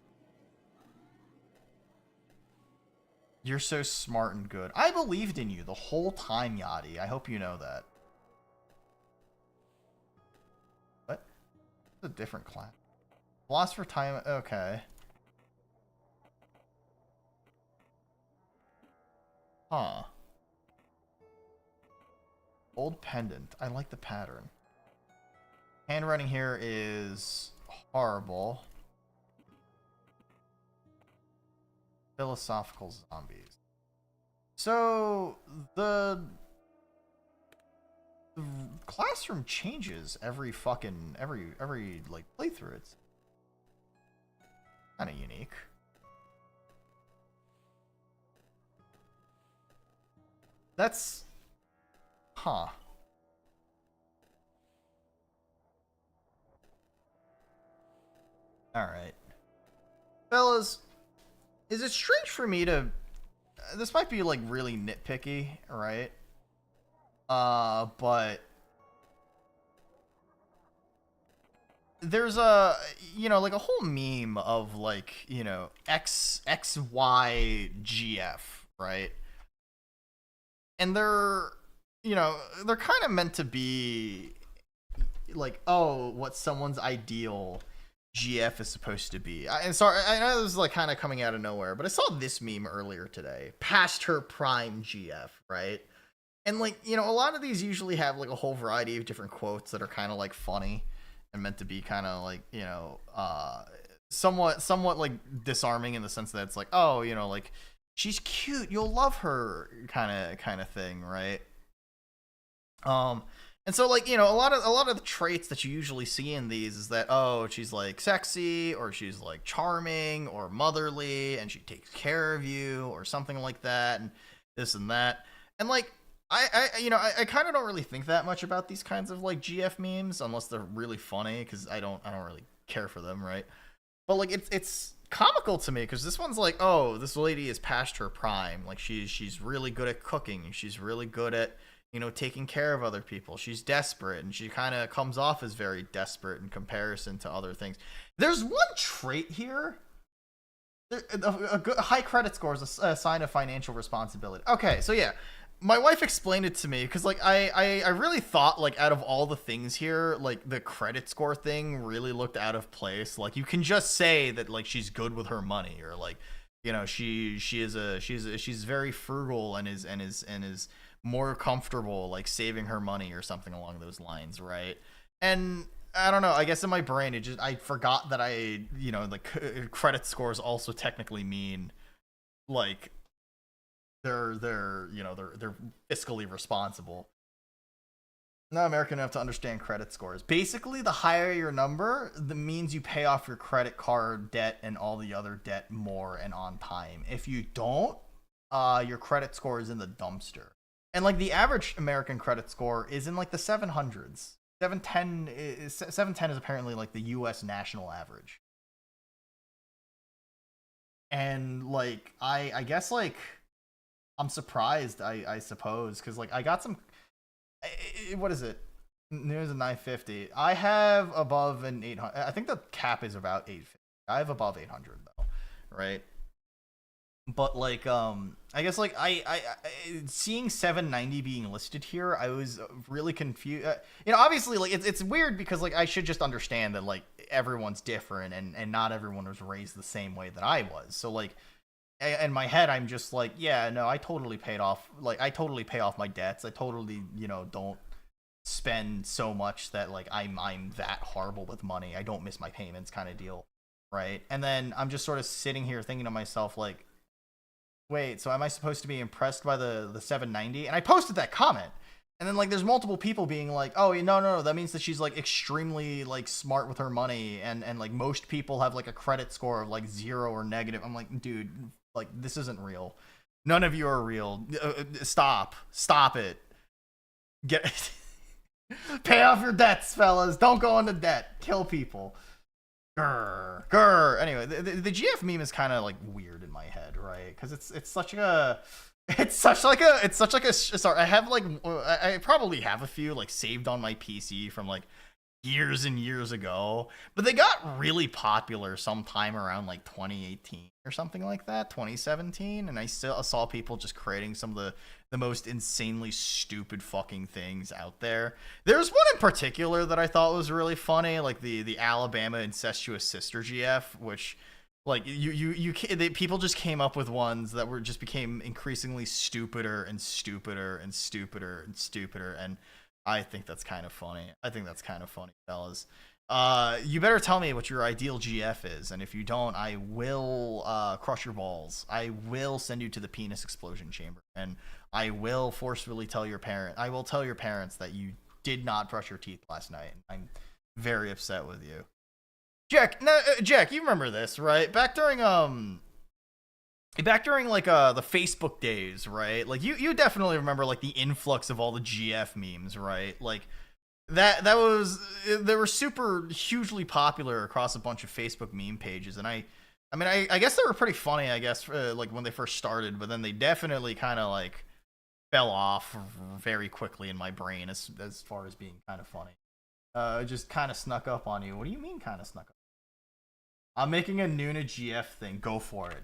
You're so smart and good. I believed in you the whole time, Yachty. I hope you know that. What? It's a different class. Philosopher time. Okay. Huh. Old pendant. I like the pattern. Handwriting here is horrible. Philosophical zombies. So the classroom changes every like playthrough. It's kind of unique. That's... Huh. Alright. Fellas, is it strange for me to... This might be, like, really nitpicky, right? But... There's a, you know, like a whole meme of, like, you know, XYGF, right? And they're, you know, they're kind of meant to be like, oh, what someone's ideal GF is supposed to be. And sorry, I know this is like kind of coming out of nowhere, but I saw this meme earlier today. Past her prime GF, right? And like, you know, a lot of these usually have like a whole variety of different quotes that are kind of like funny and meant to be kind of like, you know, somewhat like disarming in the sense that it's like, oh, you know, like, she's cute, you'll love her kind of thing, right? And so, like, you know, a lot of the traits that you usually see in these is that, oh, she's like sexy, or she's like charming or motherly, and she takes care of you or something like that, and this and that. And like, I kind of don't really think that much about these kinds of like GF memes unless they're really funny because I don't really care for them, right? But like it's comical to me because this one's like, oh, this lady is past her prime. Like she's really good at cooking. She's really good at taking care of other people. She's desperate, and she kind of comes off as very desperate in comparison to other things. There's one trait here. A good high credit score is a sign of financial responsibility. Okay, so yeah, my wife explained it to me because like I really thought like out of all the things here, like the credit score thing really looked out of place. Like you can just say that like she's good with her money, or like she's very frugal and is more comfortable like saving her money or something along those lines, right? And I don't know, I guess in my brain I forgot that like credit scores also technically mean like they're fiscally responsible. Not American enough to understand credit scores. Basically, the higher your number, that means you pay off your credit card debt and all the other debt more and on time. If you don't, your credit score is in the dumpster. And like the average American credit score is in like the 700s. 710 is apparently like the US national average. And like I guess like I'm surprised, I suppose, because like I got some. What is it? There's a 950. I have above an 800. I think the cap is about 850. I have above 800 though, right? But like I guess like I seeing 790 being listed here, I was really confused. Obviously like it's weird because like I should just understand that like everyone's different and not everyone was raised the same way that I was. So like in my head I'm just like, yeah, no, I totally pay off my debts. I totally don't spend so much that like I'm that horrible with money. I don't miss my payments kind of deal, right? And then I'm just sort of sitting here thinking to myself like, wait, so am I supposed to be impressed by the 790? And I posted that comment, and then like there's multiple people being like, oh no, that means that she's like extremely like smart with her money, and like most people have like a credit score of like 0 or negative. I'm like, dude, like this isn't real. None of you are real. Stop it. Get pay off your debts, fellas. Don't go into debt. Kill people. Grr. Anyway, the GF meme is kind of like weird in my head, right? Because it's such like a sorry. I probably have a few like saved on my PC from like years and years ago, but they got really popular sometime around like 2018 or something like that, 2017, and I still saw people just creating some of the most insanely stupid fucking things out there. There's one in particular that I thought was really funny, like the Alabama incestuous sister GF, which like people just came up with ones that were just became increasingly stupider and stupider and stupider and stupider, and I think that's kind of funny. Fellas. You better tell me what your ideal GF is, and if you don't, I will crush your balls. I will send you to the penis explosion chamber, and I will forcefully tell your parents that you did not brush your teeth last night. I'm very upset with you. Jack, you remember this, right? Back during like the Facebook days, right? Like you definitely remember like the influx of all the GF memes, right? Like they were super hugely popular across a bunch of Facebook meme pages, and I guess they were pretty funny, I guess, like when they first started, but then they definitely kind of like fell off very quickly in my brain as far as being kind of funny. Just kind of snuck up on you. What do you mean kind of snuck up? I'm making a Nuna GF thing. Go for it.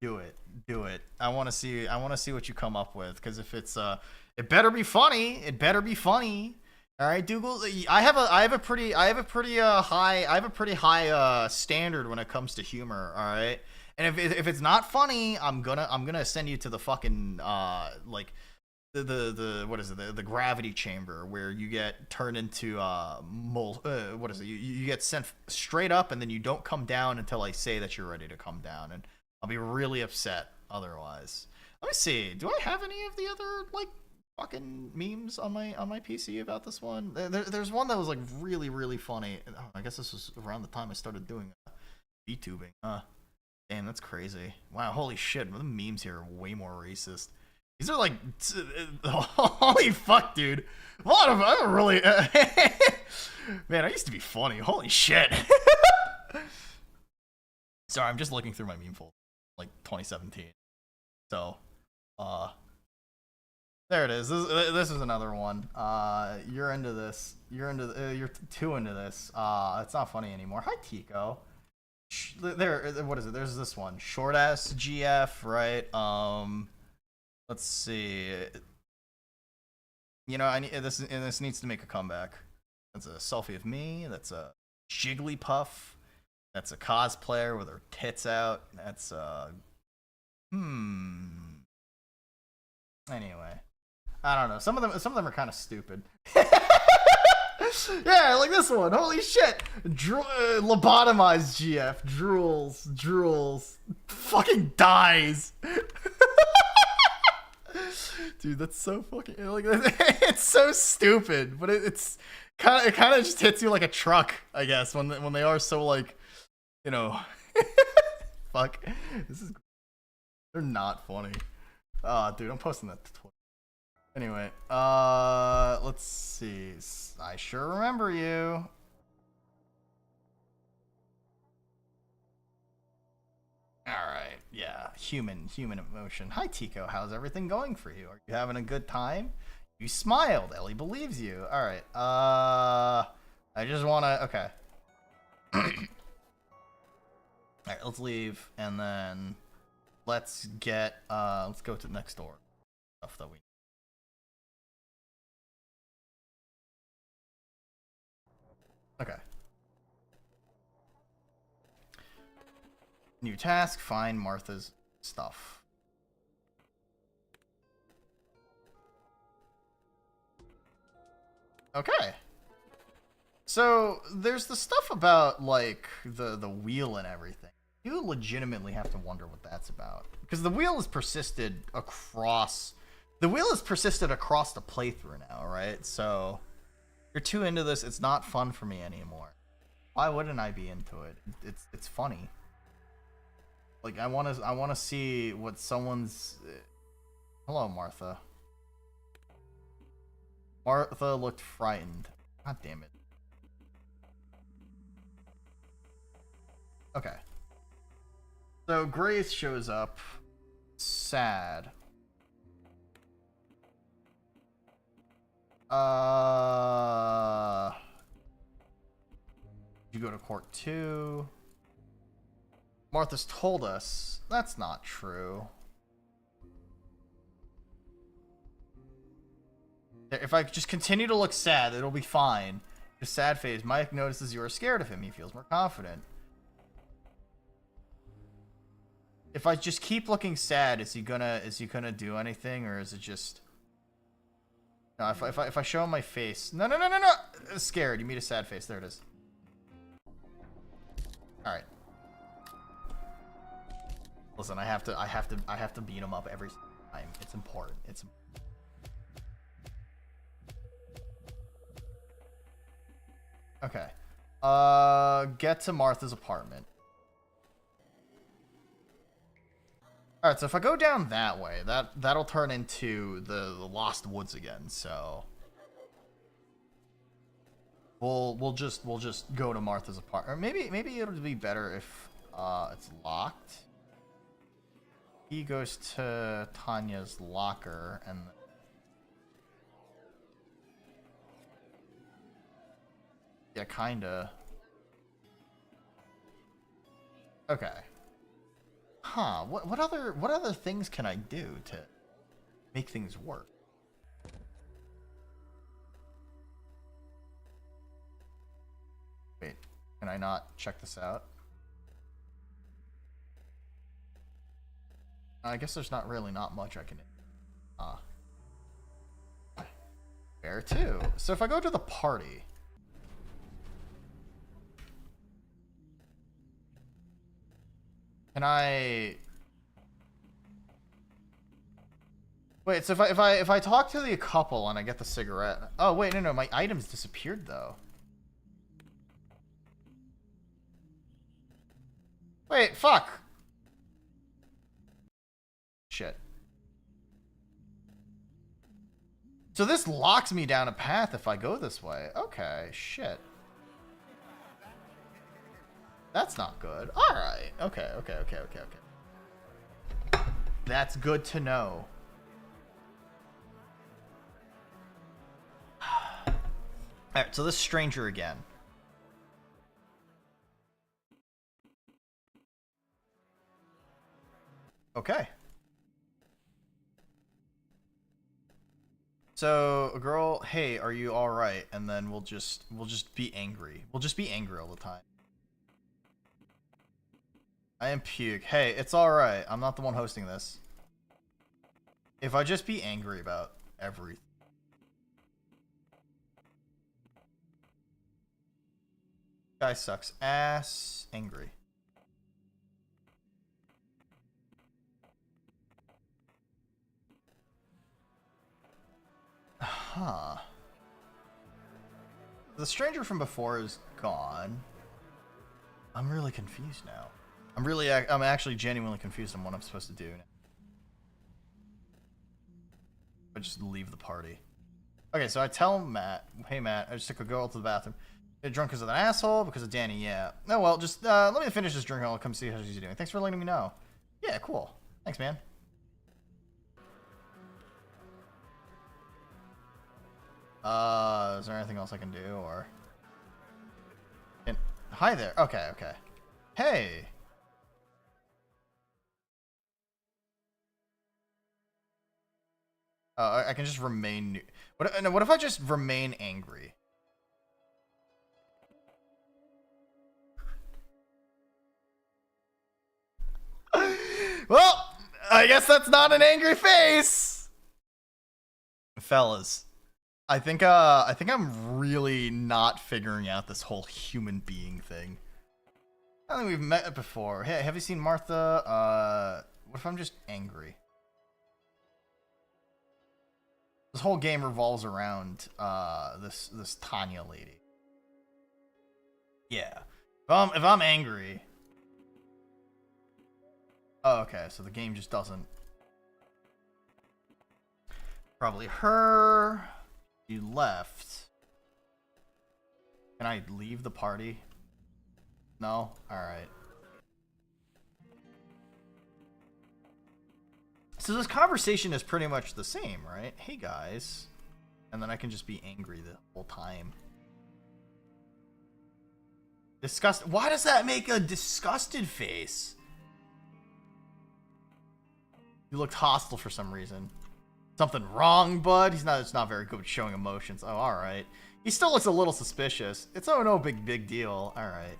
Do it. I want to see what you come up with, because if it's it better be funny. All right, Dougal. I have a pretty high standard when it comes to humor. All right, and if it's not funny, I'm gonna send you to the fucking like the what is it, the gravity chamber, where you get turned into what is it, you get sent straight up, and then you don't come down until I say that you're ready to come down, and I'll be really upset otherwise. Let me see, do I have any of the other like fucking memes on my PC about this one? There's one that was like really, really funny. Oh, I guess this was around the time I started doing VTubing. Damn, that's crazy. Wow, holy shit, the memes here are way more racist. These are like, holy fuck, dude. A lot of, I'm really, man, I used to be funny. Holy shit. Sorry, I'm just looking through my meme folder, like 2017. So, there it is. This is another one. You're into this. You're too into this. It's not funny anymore. Hi, Tico. There. What is it? There's this one. Short ass GF, right? Let's see. You know, I need this. And this needs to make a comeback. That's a selfie of me. That's a Jigglypuff. That's a cosplayer with her tits out. That's Anyway, I don't know. Some of them are kind of stupid. Yeah, like this one. Holy shit! Lobotomized GF drools, fucking dies. Dude, that's so fucking like it's so stupid, but it's kind of just hits you like a truck, I guess, when they are so like, you know, fuck. They're not funny. Dude, I'm posting that to Twitter. Anyway, let's see. I sure remember you. Alright, yeah. Human emotion. Hi, Tico. How's everything going for you? Are you having a good time? You smiled. Ellie believes you. Alright, I just wanna... Okay. Alright, let's leave, and then... Let's get, let's go to the next door. Stuff that we... Okay. New task, find Martha's stuff. Okay. So, there's the stuff about, like, the wheel and everything. You legitimately have to wonder what that's about. Because the wheel has persisted across... The wheel has persisted across the playthrough now, right? So, you're too into this, it's not fun for me anymore. Why wouldn't I be into it? It's funny. Like, I wanna see what someone's... Hello, Martha. Martha looked frightened. God damn it. Okay. So Grace shows up. Sad. You go to court too. Martha's told us. That's not true. If I just continue to look sad, it'll be fine. The sad phase. Mike notices you are scared of him. He feels more confident. If I just keep looking sad, is he gonna do anything, or is it just... No, if I show him my face... No! Scared. You meet a sad face. There it is. Alright. Listen, I have to beat him up every time. It's important. It's... Okay. Get to Martha's apartment. Alright, so if I go down that way, that'll turn into the Lost Woods again, so... We'll just go to Martha's apartment. Or maybe it'll be better if it's locked. He goes to Tanya's locker and... Yeah, kinda. Okay. Huh, what other things can I do to make things work? Wait, can I not check this out? I guess there's not much I can do. Fair too. So if I go to the party... Can I... Wait, so if I talk to the couple and I get the cigarette... Oh, wait, no, my items disappeared, though. Wait, fuck! Shit. So this locks me down a path if I go this way. Okay, shit. That's not good. Alright. Okay. That's good to know. Alright, so this stranger again. Okay. So, a girl, hey, are you alright? And then we'll just be angry. We'll just be angry all the time. I am puke. Hey, it's alright. I'm not the one hosting this. If I just be angry about everything. Guy sucks ass. Angry. Huh. The stranger from before is gone. I'm really confused now. I'm actually genuinely confused on what I'm supposed to do now. I just leave the party. Okay, so I tell Matt, hey Matt, I just took a girl to the bathroom. Get drunk because of an asshole, because of Danny, yeah. Oh well, just let me finish this drink and I'll come see how she's doing. Thanks for letting me know. Yeah, cool. Thanks, man. Is there anything else I can do, or? Hi there. Okay. Hey. I can just remain. What if I just remain angry? Well, I guess that's not an angry face, fellas. I think I'm really not figuring out this whole human being thing. I think we've met before. Hey, have you seen Martha? What if I'm just angry? This whole game revolves around this Tanya lady. Yeah. If I'm angry. Oh, okay, so the game just doesn't. Probably her. You left. Can I leave the party? No? Alright. So this conversation is pretty much the same, right? Hey guys. And then I can just be angry the whole time. Disgust. Why does that make a disgusted face? You looked hostile for some reason. Something wrong, bud? It's not very good at showing emotions. Oh, alright. He still looks a little suspicious. It's no big deal. Alright.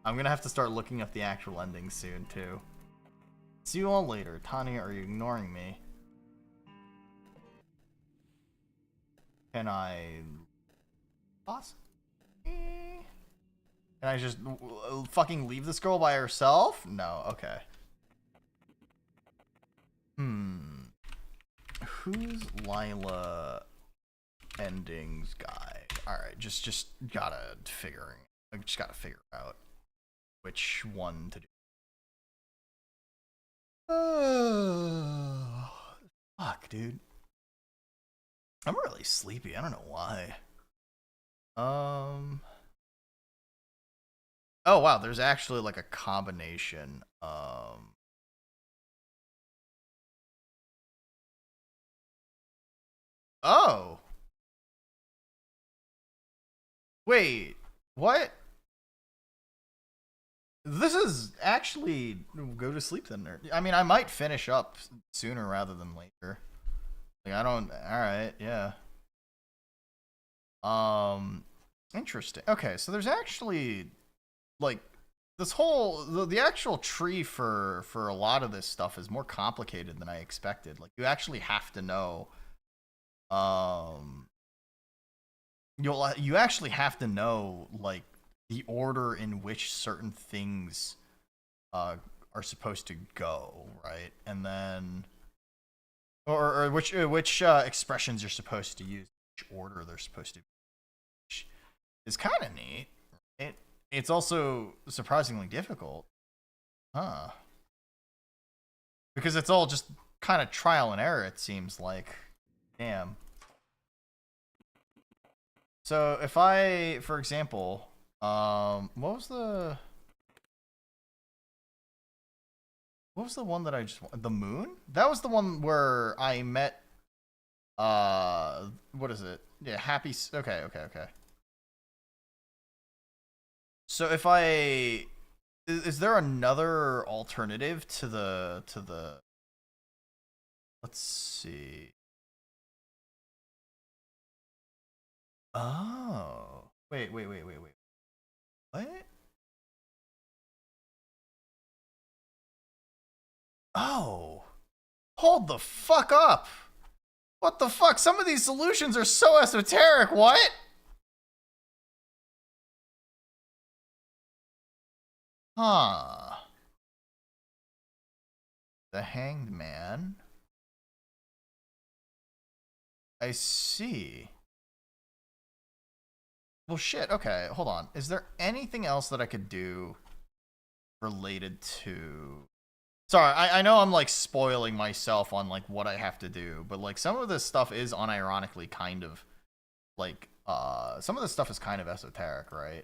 I'm gonna have to start looking up the actual ending soon, too. See you all later. Tanya, are you ignoring me? Can I... Boss? Can I just fucking leave this girl by herself? No, okay. Who's LILA endings guide? Alright, just gotta figure out which one to do. Fuck, dude. I'm really sleepy. I don't know why. Oh wow, there's actually like a combination. Oh. Wait, what? This is actually go to sleep then. I mean, I might finish up sooner rather than later. Like, I don't. All right, yeah. Interesting. Okay, so there's actually like this whole the actual tree for a lot of this stuff is more complicated than I expected. Like, you actually have to know. You actually have to know like the order in which certain things are supposed to go, right? And then or which expressions you're supposed to use, which order they're supposed to be, which is kind of neat. It's also surprisingly difficult, huh? Because it's all just kind of trial and error, it seems like. Damn. So if I, for example, what was the one that I just, the moon? That was the one where I met, what is it? Yeah, okay. So if is there another alternative to the, let's see. Oh, wait. What? Oh, hold the fuck up. What the fuck? Some of these solutions are so esoteric. What? Huh. The Hanged Man. I see. Well, shit. Okay, hold on. Is there anything else that I could do related to... Sorry, I know I'm, like, spoiling myself on, like, what I have to do, but, like, some of this stuff is unironically kind of, like, some of this stuff is kind of esoteric, right?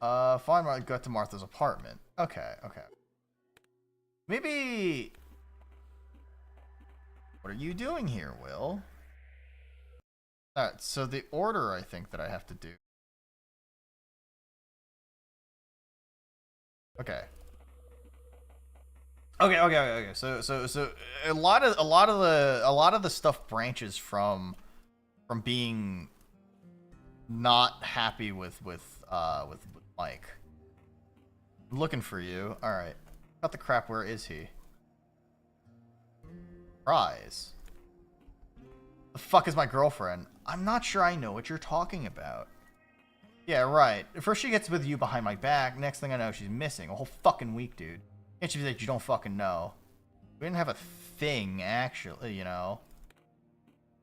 Find my gut to Martha's apartment. Okay. Maybe... What are you doing here, Will? Alright, so the order I think that I have to do. Okay. So a lot of the stuff branches from being not happy with Mike. I'm looking for you. All right. Got the crap. Where is he? Prize. The fuck is my girlfriend? I'm not sure I know what you're talking about. Yeah, right. First she gets with you behind my back. Next thing I know, she's missing. A whole fucking week, dude. Can't you be like, you don't fucking know? We didn't have a thing, actually, you know?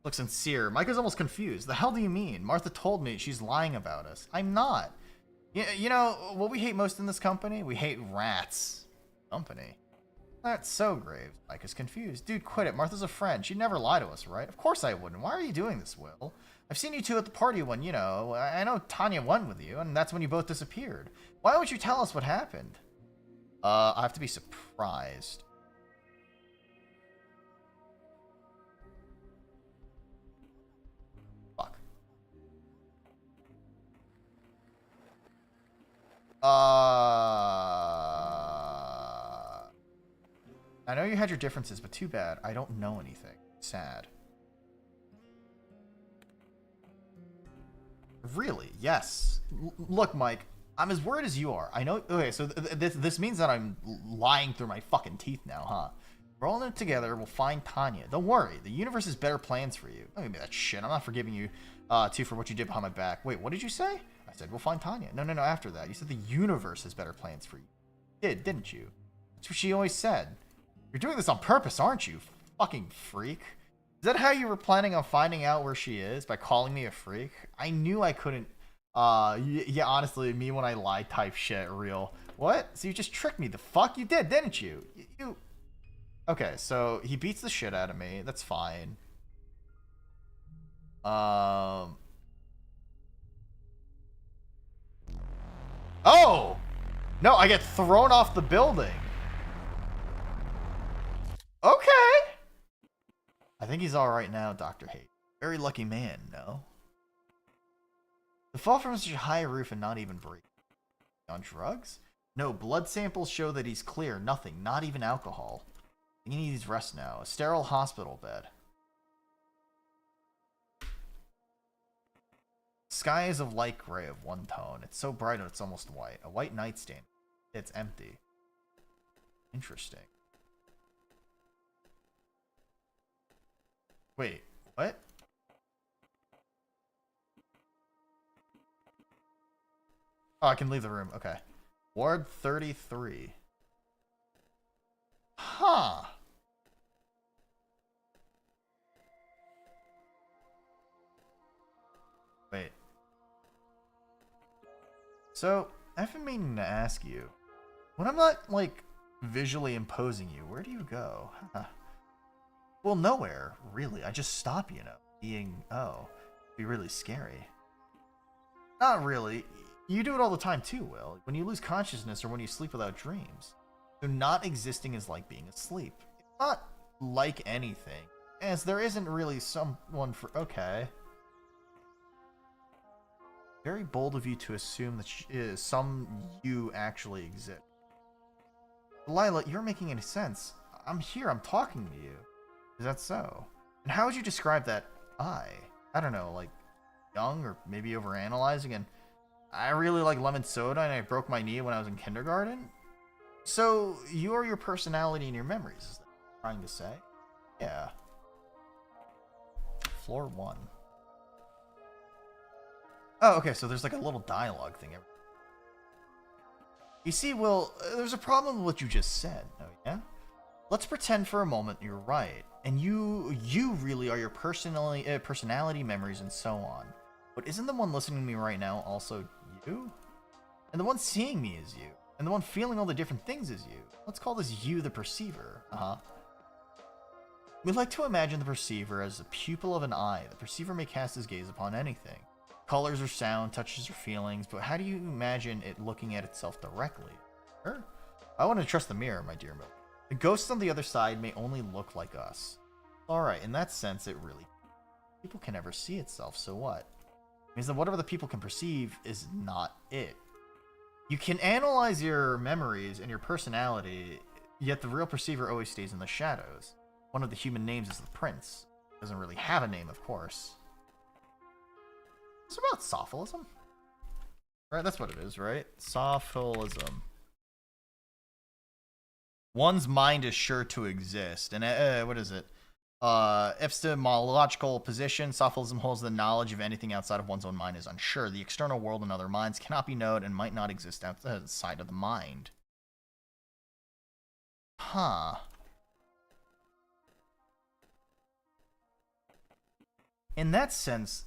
Look sincere. Mike is almost confused. The hell do you mean? Martha told me she's lying about us. I'm not. You know, what we hate most in this company? We hate rats. Company. That's so grave. Mike is confused. Dude, quit it. Martha's a friend. She'd never lie to us, right? Of course I wouldn't. Why are you doing this, Will? I've seen you two at the party when, you know, I know Tanya went with you, and that's when you both disappeared. Why don't you tell us what happened? I have to be surprised. Fuck. I know you had your differences, but too bad. I don't know anything. Sad. Really? Yes. Look, Mike, I'm as worried as you are. I know. Okay, so this means that I'm lying through my fucking teeth now, huh? We're all in it together. We'll find Tanya. Don't worry. The universe has better plans for you. Don't give me that shit. I'm not forgiving you, too, for what you did behind my back. Wait, what did you say? I said, we'll find Tanya. No, after that. You said the universe has better plans for you. You did, didn't you? That's what she always said. You're doing this on purpose, aren't you? Fucking freak. Is that how you were planning on finding out where she is? By calling me a freak? I knew I couldn't, yeah, honestly, me when I lie type shit, real. What? So you just tricked me the fuck? You did, didn't you? You... Okay, so he beats the shit out of me. That's fine. Oh! No, I get thrown off the building. Okay. I think he's alright now, Dr. Haight. Very lucky man, no? To fall from such a high roof and not even breathe. On drugs? No, blood samples show that he's clear. Nothing, not even alcohol. He needs rest now. A sterile hospital bed. Sky is of light gray of one tone. It's so bright it's almost white. A white nightstand. It's empty. Interesting. Wait, what? Oh, I can leave the room. Okay. Ward 33. Huh. Wait. So, I've been meaning to ask you. When I'm not, like, visually imposing you, where do you go? Huh. Well, nowhere, really. I just stop, you know. Being, be really scary. Not really. You do it all the time too, Will. When you lose consciousness or when you sleep without dreams. So not existing is like being asleep. It's not like anything, as there isn't really someone for... Okay. Very bold of you to assume that some you actually exist. Lila, you're making any sense. I'm here, I'm talking to you. Is that so? And how would you describe that I don't know, like young or maybe overanalyzing, and I really like lemon soda and I broke my knee when I was in kindergarten? So you are your personality and your memories, is that what you're trying to say? Yeah. Floor 1. Oh, okay, so there's like a little dialogue thing. You see, Will, there's a problem with what you just said. Oh, yeah? Let's pretend for a moment you're right, and you really are your personality, memories, and so on. But isn't the one listening to me right now also you? And the one seeing me is you, and the one feeling all the different things is you. Let's call this you the perceiver. We like to imagine the perceiver as the pupil of an eye. The perceiver may cast his gaze upon anything. Colors or sound, touches or feelings, but how do you imagine it looking at itself directly? Sure. I want to trust the mirror, my dear Milk. The ghosts on the other side may only look like us. Alright, in that sense, it really... People can never see itself, so what? It means that whatever the people can perceive is not it. You can analyze your memories and your personality, yet the real perceiver always stays in the shadows. One of the human names is the Prince. Doesn't really have a name, of course. It's about sophilism. Right, that's what it is, right? Sophilism. One's mind is sure to exist. And, what is it? Epistemological position. Sophilism holds the knowledge of anything outside of one's own mind is unsure. The external world and other minds cannot be known and might not exist outside of the mind. Huh. In that sense,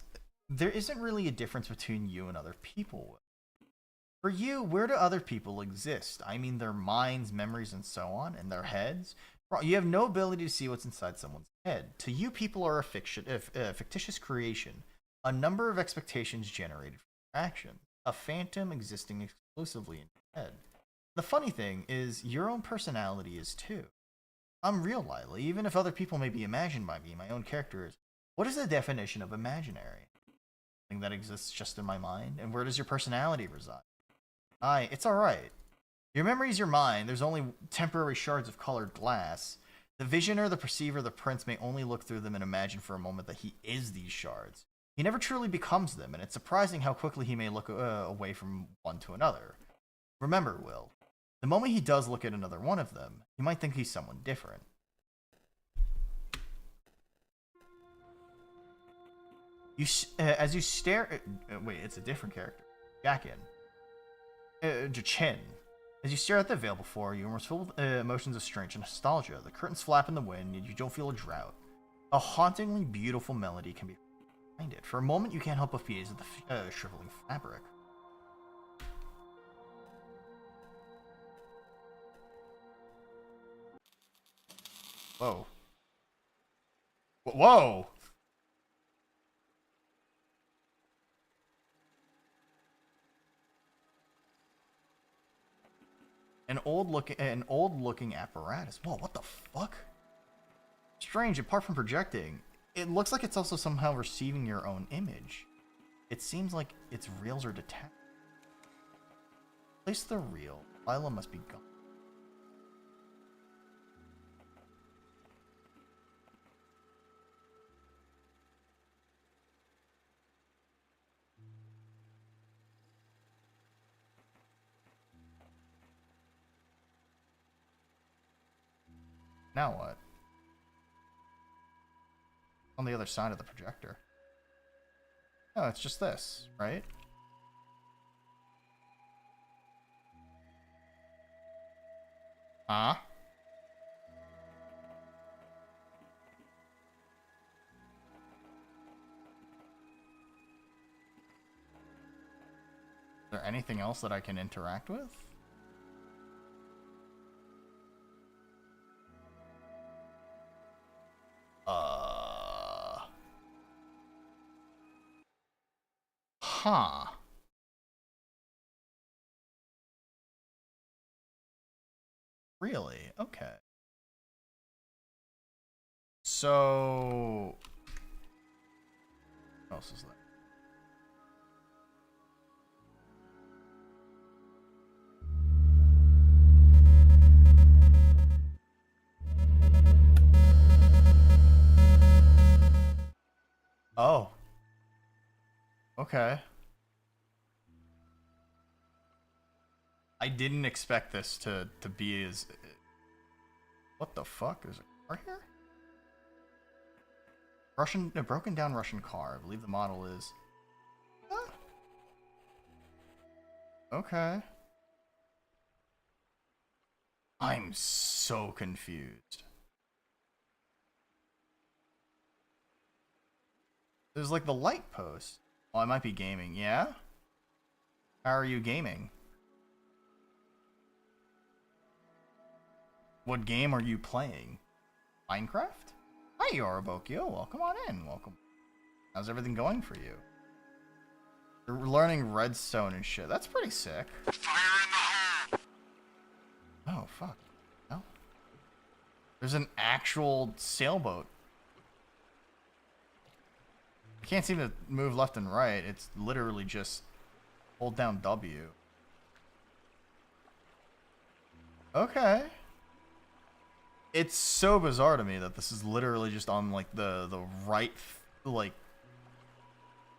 there isn't really a difference between you and other people. For you, where do other people exist? I mean, their minds, memories, and so on, and their heads. You have no ability to see what's inside someone's head. To you, people are a fictitious creation, a number of expectations generated from action, a phantom existing exclusively in your head. The funny thing is, your own personality is too. I'm real, Lila, even if other people may be imagined by me, my own character is. What is the definition of imaginary? Something that exists just in my mind? And where does your personality reside? It's alright. Your memory is your mind. There's only temporary shards of colored glass. The visioner, the perceiver, the prince may only look through them and imagine for a moment that he is these shards. He never truly becomes them, and it's surprising how quickly he may look away from one to another. Remember, Will, the moment he does look at another one of them, he might think he's someone different. As you stare... wait, it's a different character. Jackin. Jachin. As you stare at the veil before you, almost filled with emotions of strange and nostalgia. The curtains flap in the wind, and you don't feel a drought. A hauntingly beautiful melody can be behind it. For a moment, you can't help but gaze at the shriveling fabric. Whoa. Whoa! An old looking apparatus. Whoa, what the fuck? Strange, apart from projecting, it looks like it's also somehow receiving your own image. It seems like its reels are detached. Place the reel. Lila must be gone. Now what? On the other side of the projector. Oh, it's just this, right? Huh? Is there anything else that I can interact with? Really? Okay. So, what else is there? Oh. Okay. I didn't expect this to be as... What the fuck? There's a car here? A broken down Russian car. I believe the model is... Huh? Okay. I'm so confused. There's like the light post. Oh, I might be gaming. Yeah? How are you gaming? What game are you playing? Minecraft? Hi, Yorobokyo. Welcome on in. Welcome. How's everything going for you? You're learning redstone and shit. That's pretty sick. Fire in the hole! Oh, fuck. No. There's an actual sailboat. I can't seem to move left and right. It's literally just hold down W. Okay. It's so bizarre to me that this is literally just on like the right, like,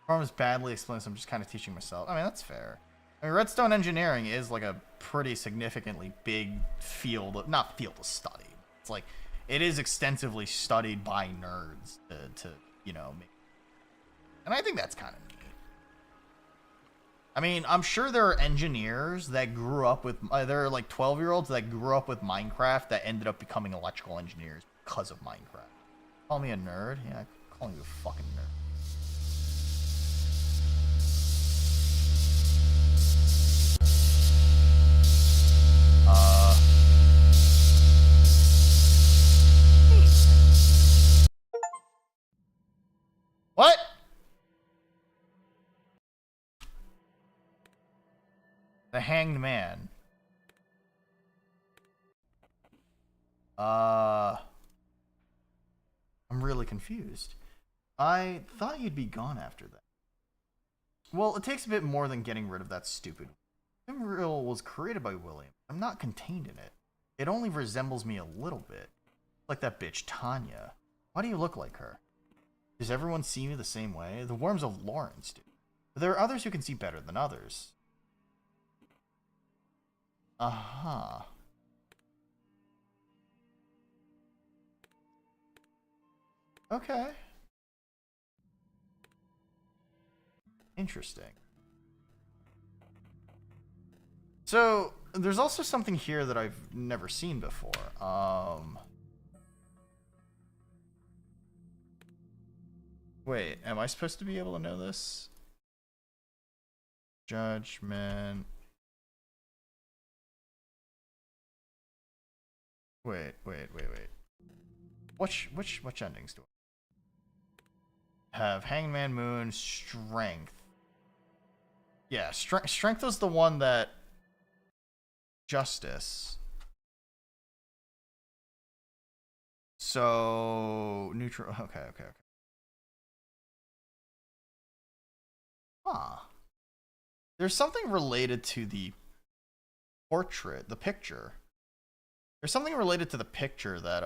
Farm is badly explained, so I'm just kind of teaching myself. I mean, that's fair. I mean, redstone engineering is like a pretty significantly big field of, not field of study. It's like, it is extensively studied by nerds to you know, make. And I think that's kind of neat. I mean, I'm sure there are engineers that grew up with, there are like 12-year-olds that grew up with Minecraft that ended up becoming electrical engineers because of Minecraft. Call me a nerd? Yeah, I'm calling you a fucking nerd. What? The Hanged Man. I'm really confused. I thought you'd be gone after that. Well, it takes a bit more than getting rid of that stupid. Emerald was created by William. I'm not contained in it. It only resembles me a little bit. Like that bitch Tanya. Why do you look like her? Does everyone see me the same way? The worms of Lawrence do. But there are others who can see better than others. Uh-huh. Okay. Interesting. So, there's also something here that I've never seen before. Wait, am I supposed to be able to know this? Judgment. Wait. Which endings do I have? Hangman Moon, Strength. Yeah, Strength was the one that... Justice. So... Neutral... Okay. Huh. There's something related to the portrait, the picture. There's something related to the picture that,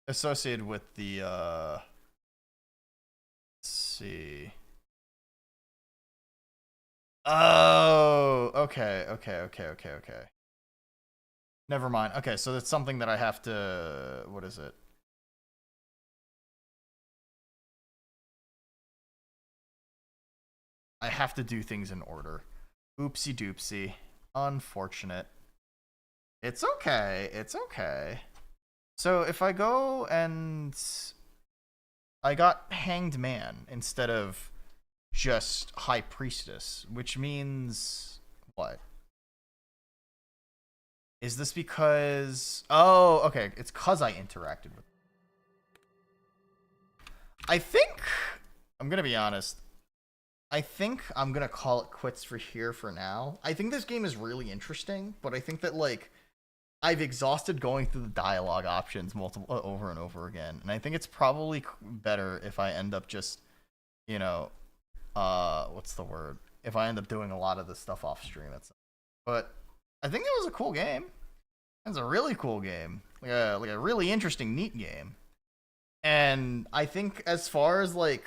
associated with the, let's see. Oh, okay. Never mind. Okay, so it's something that I have to, what is it? I have to do things in order. Oopsie doopsie. Unfortunate. It's okay. So if I go and... I got Hanged Man instead of just High Priestess, which means... What? Is this because... Oh, okay. It's because I interacted with... I think... I'm gonna be honest. I think I'm gonna call it quits for here for now. I think this game is really interesting, but I think that like I've exhausted going through the dialogue options multiple over and over again, and I think it's probably better if I end up just, you know, what's the word? If I end up doing a lot of this stuff off stream, but I think it was a cool game. It's a really cool game, like a really interesting, neat game. And I think as far as like,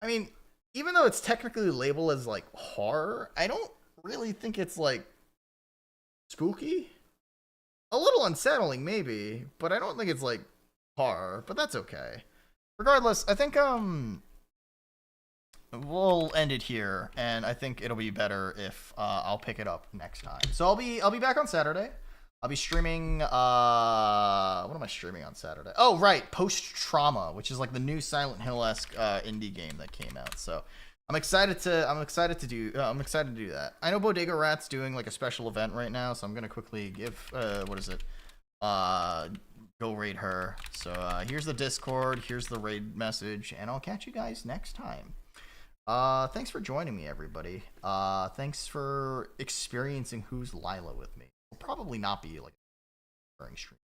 I mean, even though it's technically labeled as like horror, I don't really think it's like spooky. A little unsettling maybe, but I don't think it's like horror, but that's okay. Regardless, I think we'll end it here, and I think it'll be better if I'll pick it up next time. So I'll be back on Saturday. I'll be streaming what am I streaming on Saturday? Oh right, Post Trauma, which is like the new Silent Hill-esque indie game that came out. So I'm excited to do that. I know Bodega Rat's doing like a special event right now, so I'm gonna quickly give what is it? Go raid her. So here's the Discord, here's the raid message, and I'll catch you guys next time. Thanks for joining me, everybody. Thanks for experiencing Who's Lila with me. It'll probably not be like during stream.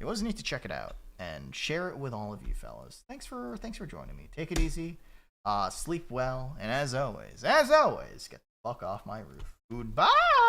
It was neat to check it out and share it with all of you fellas. Thanks for joining me. Take it easy. Sleep well, and as always, get the fuck off my roof. Goodbye.